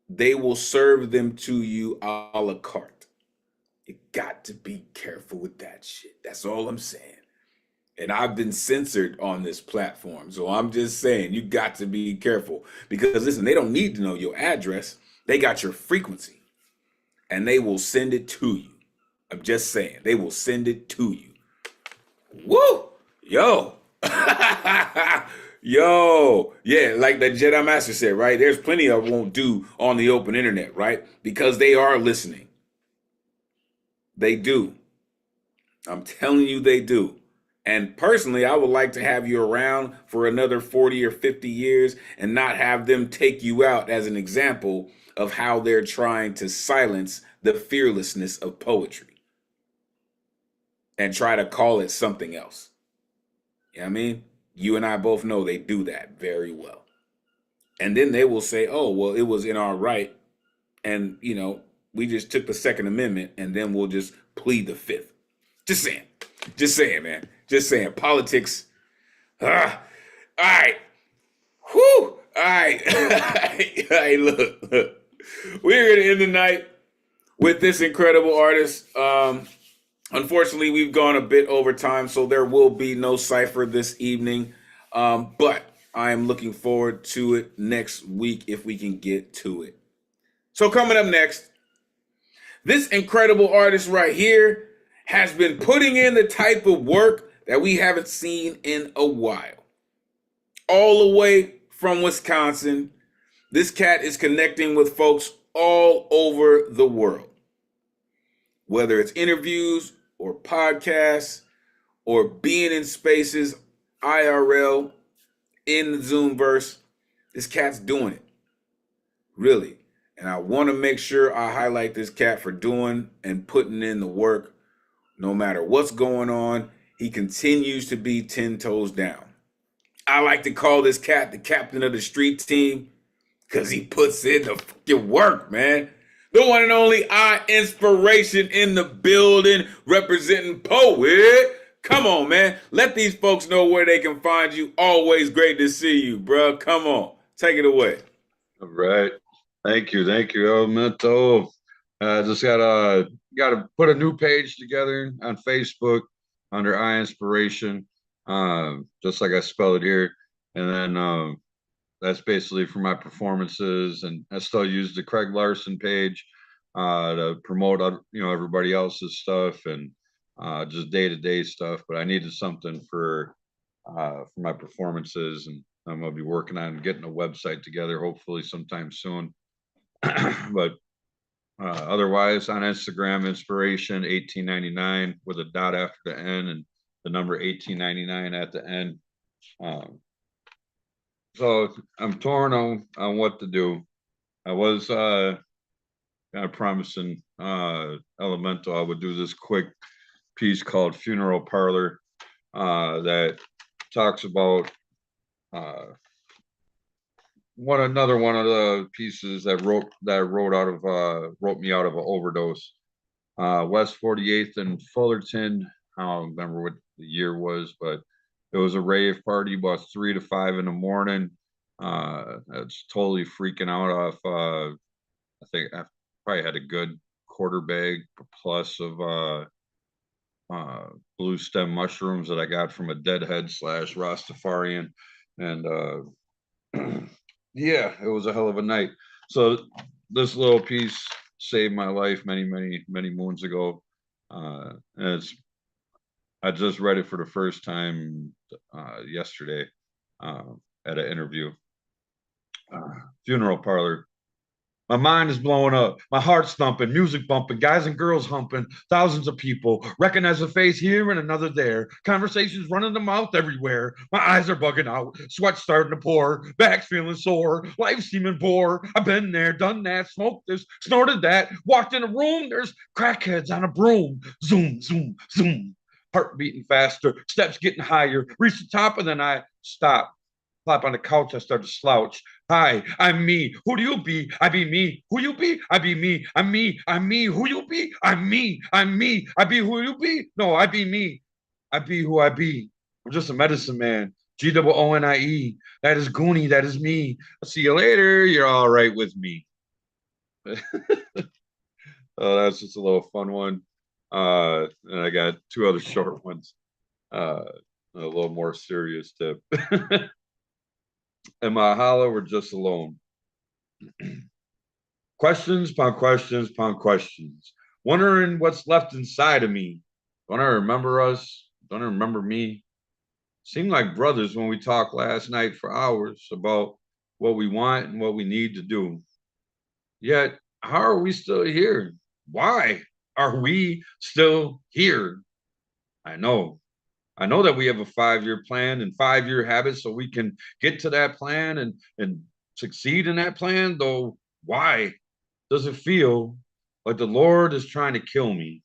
they will serve them to you a la carte. You got to be careful with that shit. That's all I'm saying. And I've been censored on this platform. So I'm just saying, you got to be careful. Because listen, they don't need to know your address. They got your frequency. And they will send it to you. I'm just saying, they will send it to you. Woo! Yo! Yo! Yeah, like the Jedi Master said, right? There's plenty of won't do on the open internet, right? Because they are listening. They do. I'm telling you, they do. And personally, I would like to have you around for another 40 or 50 years and not have them take you out as an example of how they're trying to silence the fearlessness of poetry and try to call it something else. You know what I mean? You and I both know they do that very well. And then they will say, oh, well, it was in our right. And, you know, we just took the Second Amendment and then we'll just plead the Fifth. Just saying. Just saying, man. Just saying. Politics. All right. Whew. All right. All right, look. We're going to end the night with this incredible artist. Unfortunately, we've gone a bit over time, so there will be no cipher this evening. But I am looking forward to it next week if we can get to it. So coming up next, this incredible artist right here has been putting in the type of work that we haven't seen in a while. All the way from Wisconsin, this cat is connecting with folks all over the world. Whether it's interviews or podcasts or being in spaces, IRL, in the Zoomverse, this cat's doing it. Really. And I want to make sure I highlight this cat for doing and putting in the work. No matter what's going on, he continues to be 10 toes down. I like to call this cat the captain of the street team because he puts in the fucking work, man. The one and only Inspiration in the building, representing Poet. Come on, man. Let these folks know where they can find you. Always great to see you, bro. Come on. Take it away. All right. Thank you, Elemen2al. Just gotta put a new page together on Facebook under Inspiration, just like I spell it here, and then that's basically for my performances. And I still use the Craig Larson page to promote, everybody else's stuff and just day-to-day stuff. But I needed something for my performances, and I'm gonna be working on getting a website together, hopefully sometime soon. But otherwise, on Instagram, Inspiration 1899 with a dot after the N and the number 1899 at the end. So I'm torn on what to do. I was kind of promising Elemen2al I would do this quick piece called Funeral Parlor that talks about another one of the pieces that wrote me out of an overdose. West 48th and Fullerton. I don't remember what the year was, but it was a rave party about 3 to 5 in the morning. It's totally freaking out off. I think I probably had a good quarter bag plus of blue stem mushrooms that I got from a deadhead / Rastafarian, and yeah, it was a hell of a night. So this little piece saved my life many, many, many moons ago. And I just read it for the first time yesterday at an interview. Funeral parlor. My mind is blowing up. My heart's thumping, music bumping, guys and girls humping, thousands of people. Recognize a face here and another there. Conversations running the mouth everywhere. My eyes are bugging out. Sweat starting to pour. Back's feeling sore. Life seeming bore. I've been there, done that, smoked this, snorted that. Walked in a room, there's crackheads on a broom. Zoom, zoom, zoom. Heart beating faster. Steps getting higher. Reach the top and then I stop. Flop on the couch, I start to slouch. Hi, I'm me. Who do you be? I be me. Who you be? I be me. I'm me. I'm me. Who you be? I'm me. I'm me. I be who you be? No, I be me. I be who I be. I'm just a medicine man. G-O-O-N-I-E. That is Goonie. That is me. I'll see you later. You're all right with me. Oh, that's just a little fun one. And I got two other short ones. A little more serious tip. Am I hollow or just alone? Questions upon questions upon questions. Wondering what's left inside of me. Don't I remember us? Don't I remember me? Seemed like brothers when we talked last night for hours about what we want and what we need to do. Yet, how are we still here? Why are we still here? I know that we have a 5-year plan and 5-year habits so we can get to that plan and succeed in that plan, though why does it feel like the Lord is trying to kill me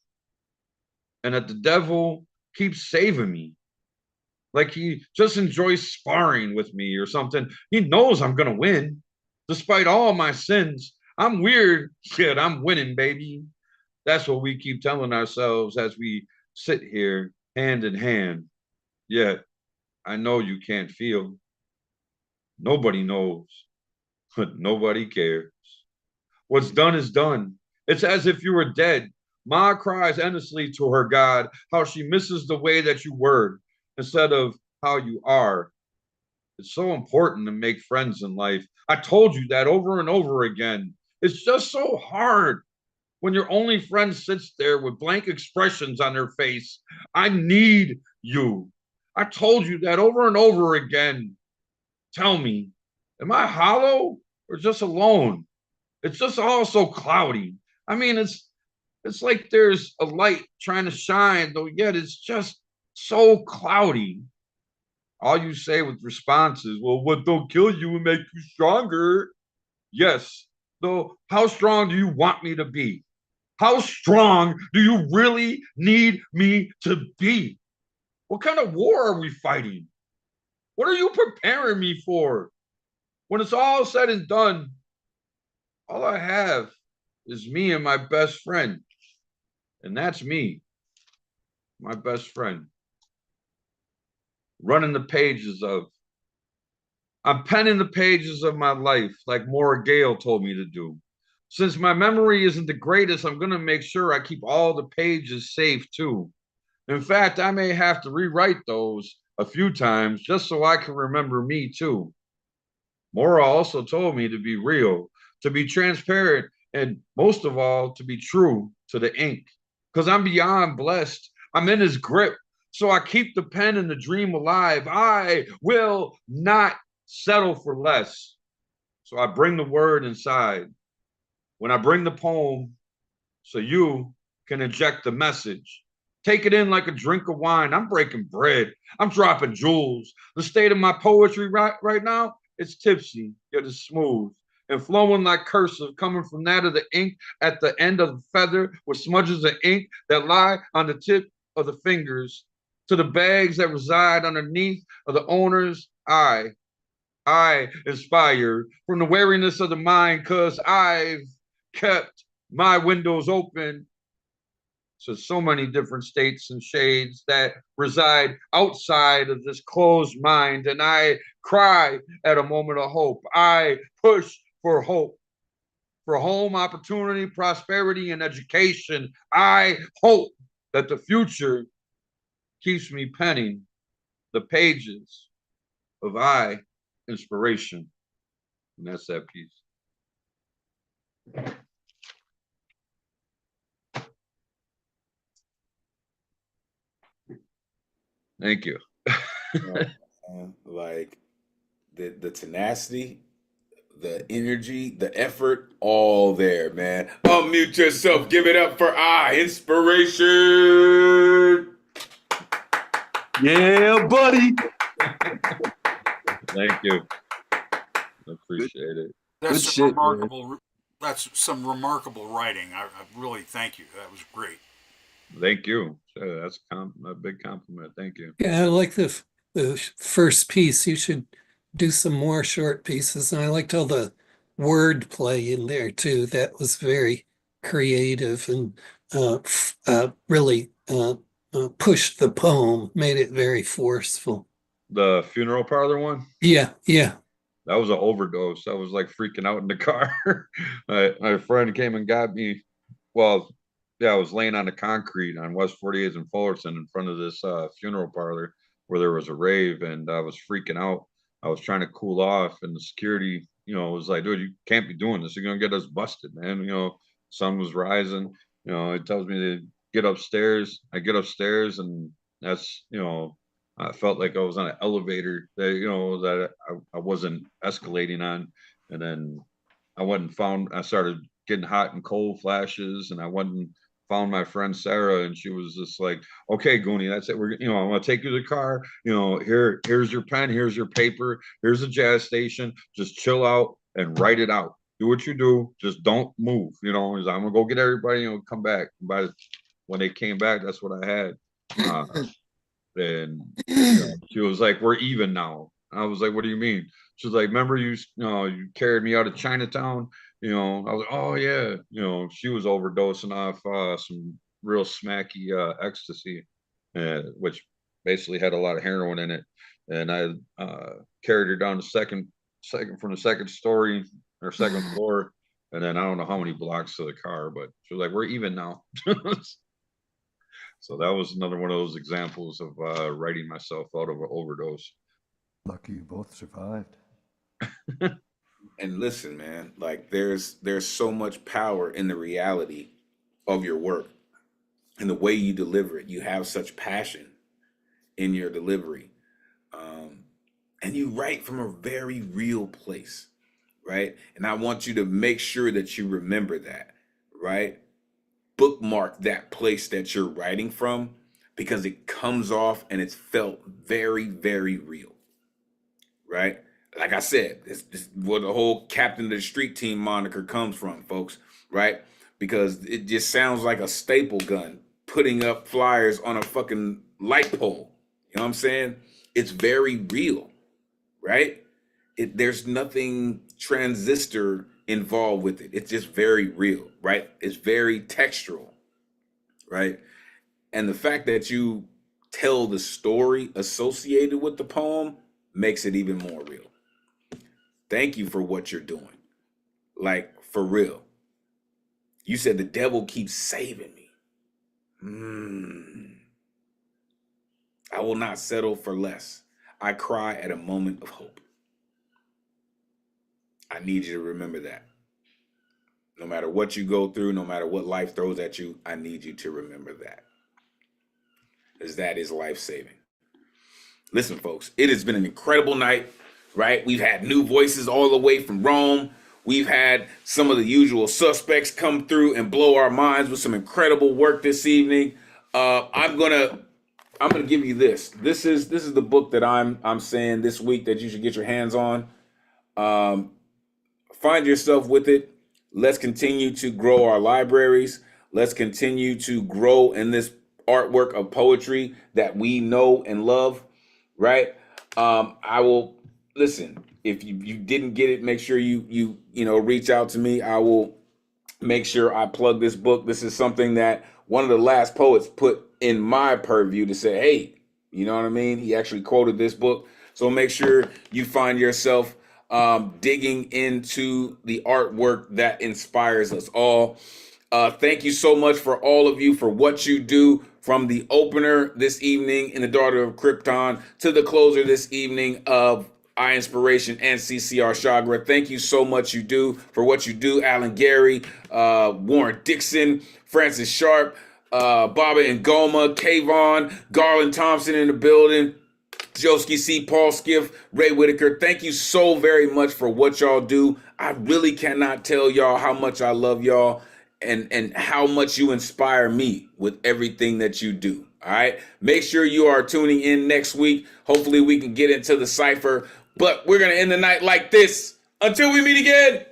and that the devil keeps saving me? Like he just enjoys sparring with me or something. He knows I'm going to win despite all my sins. I'm weird, yet I'm winning, baby. That's what we keep telling ourselves as we sit here hand in hand. Yet I know you can't feel. Nobody knows, but nobody cares. What's done is done. It's as if you were dead. Ma cries endlessly to her God how she misses the way that you were instead of how you are. It's so important to make friends in life. I told you that over and over again. It's just so hard when your only friend sits there with blank expressions on their face. I need you. I told you that over and over again. Tell me, am I hollow or just alone? It's just all so cloudy. I mean, it's like there's a light trying to shine, though yet it's just so cloudy. All you say with response is, well, what don't kill you will make you stronger. Yes, though, how strong do you want me to be? How strong do you really need me to be? What kind of war are we fighting? What are you preparing me for? When it's all said and done, all I have is me and my best friend. And that's me, my best friend. Running the pages of, I'm penning the pages of my life like Maura Gale told me to do. Since my memory isn't the greatest, I'm going to make sure I keep all the pages safe too. In fact, I may have to rewrite those a few times just so I can remember me too. Maura also told me to be real, to be transparent, and most of all, to be true to the ink. Because I'm beyond blessed. I'm in his grip. So I keep the pen and the dream alive. I will not settle for less. So I bring the word inside. When I bring the poem, so you can inject the message. Take it in like a drink of wine. I'm breaking bread. I'm dropping jewels. The state of my poetry right now, it's tipsy, yet it's smooth and flowing like cursive, coming from that of the ink at the end of the feather with smudges of ink that lie on the tip of the fingers to the bags that reside underneath of the owners. I inspire from the wariness of the mind because I've kept my windows open to so many different states and shades that reside outside of this closed mind. And I cry at a moment of hope. I push for hope, for home, opportunity, prosperity, and education. I hope that the future keeps me penning the pages of inspiration. And that's that piece. Thank you. Like the tenacity, the energy, the effort, all there, man. Unmute yourself. Give it up for inspiration. Yeah, buddy. Thank you. Appreciate it. That's Good some shit, man. remarkable. That's some remarkable writing. I really thank you. That was great. Thank you. That's a big compliment. Thank you. Yeah, I like the first piece. You should do some more short pieces. And I liked all the word play in there too. That was very creative and really pushed the poem, made it very forceful. The funeral parlor one? Yeah, yeah. That was an overdose. I was like freaking out in the car. My friend came and got me. Well, yeah, I was laying on the concrete on West 48th and Fullerton in front of this funeral parlor where there was a rave, and I was freaking out. I was trying to cool off, and the security, was like, dude, you can't be doing this. You're going to get us busted, man. Sun was rising. It tells me to get upstairs. I get upstairs, and that's, I felt like I was on an elevator that, that I wasn't escalating on. And then I started getting hot and cold flashes, and I went and found my friend Sarah, and she was just like, okay, Goonie, that's it. I'm going to take you to the car. Here's your pen. Here's your paper. Here's a jazz station. Just chill out and write it out. Do what you do. Just don't move. I'm going to go get everybody, come back. When they came back, that's what I had. And she was like, we're even now. I was like, what do you mean? She was like, remember you carried me out of Chinatown? I was like, oh yeah. She was overdosing off some real smacky ecstasy, which basically had a lot of heroin in it. And I carried her down the second from the second story or second floor. And then I don't know how many blocks to the car, but she was like, we're even now. So that was another one of those examples of writing myself out of an overdose. Lucky you both survived. And listen, man, like there's so much power in the reality of your work and the way you deliver it. You have such passion in your delivery. And you write from a very real place, right? And I want you to make sure that you remember that, right? Bookmark that place that you're writing from, because it comes off and it's felt very, very real, right? Like I said, this is where the whole Captain of the Street Team moniker comes from, folks, right? Because it just sounds like a staple gun putting up flyers on a fucking light pole. You know what I'm saying? It's very real, right? There's nothing transistor involved with it. It's just very real, right? It's very textural, right? And the fact that you tell the story associated with the poem makes it even more real. Thank you for what you're doing. Like, for real. You said the devil keeps saving me. I will not settle for less. I cry at a moment of hope. I need you to remember that. No matter what you go through, no matter what life throws at you, I need you to remember that. Because that is life-saving. Listen, folks, it has been an incredible night, right? We've had new voices all the way from Rome. We've had some of the usual suspects come through and blow our minds with some incredible work this evening. I'm gonna give you this. This is the book that I'm saying this week that you should get your hands on. Find yourself with it. Let's continue to grow our libraries. Let's continue to grow in this artwork of poetry that we know and love, right? I will listen. If you didn't get it, make sure you reach out to me. I will make sure I plug this book. This is something that one of the last poets put in my purview to say, hey, you know what I mean? He actually quoted this book. So make sure you find yourself digging into the artwork that inspires us all. Thank you so much for all of you for what you do, from the opener this evening in The Daughter of Krypton to the closer this evening of I Inspiration, and CCR Chagra. Thank you so much for what you do. Alan Gary, Warren Dixon, Francis Sharp, Baba Ngoma, Kayvon, Garland Thompson in the building, Joski C, Paul Skiff, Ray Whitaker. Thank you so very much for what y'all do. I really cannot tell y'all how much I love y'all and how much you inspire me with everything that you do. All right. Make sure you are tuning in next week. Hopefully we can get into the cipher, but we're going to end the night like this. Until we meet again,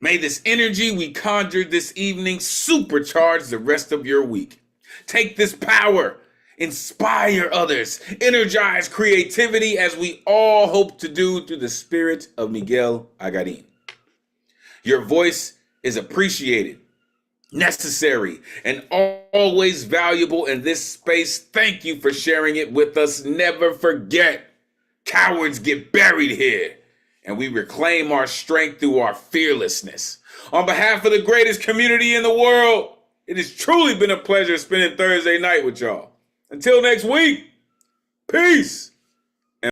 may this energy we conjured this evening supercharge the rest of your week. Take this power, inspire others, energize creativity as we all hope to do through the spirit of Miguel Agarin. Your voice is appreciated, necessary, and always valuable in this space. Thank you for sharing it with us. Never forget, cowards get buried here, and we reclaim our strength through our fearlessness. On behalf of the greatest community in the world, it has truly been a pleasure spending Thursday night with y'all. Until next week, peace.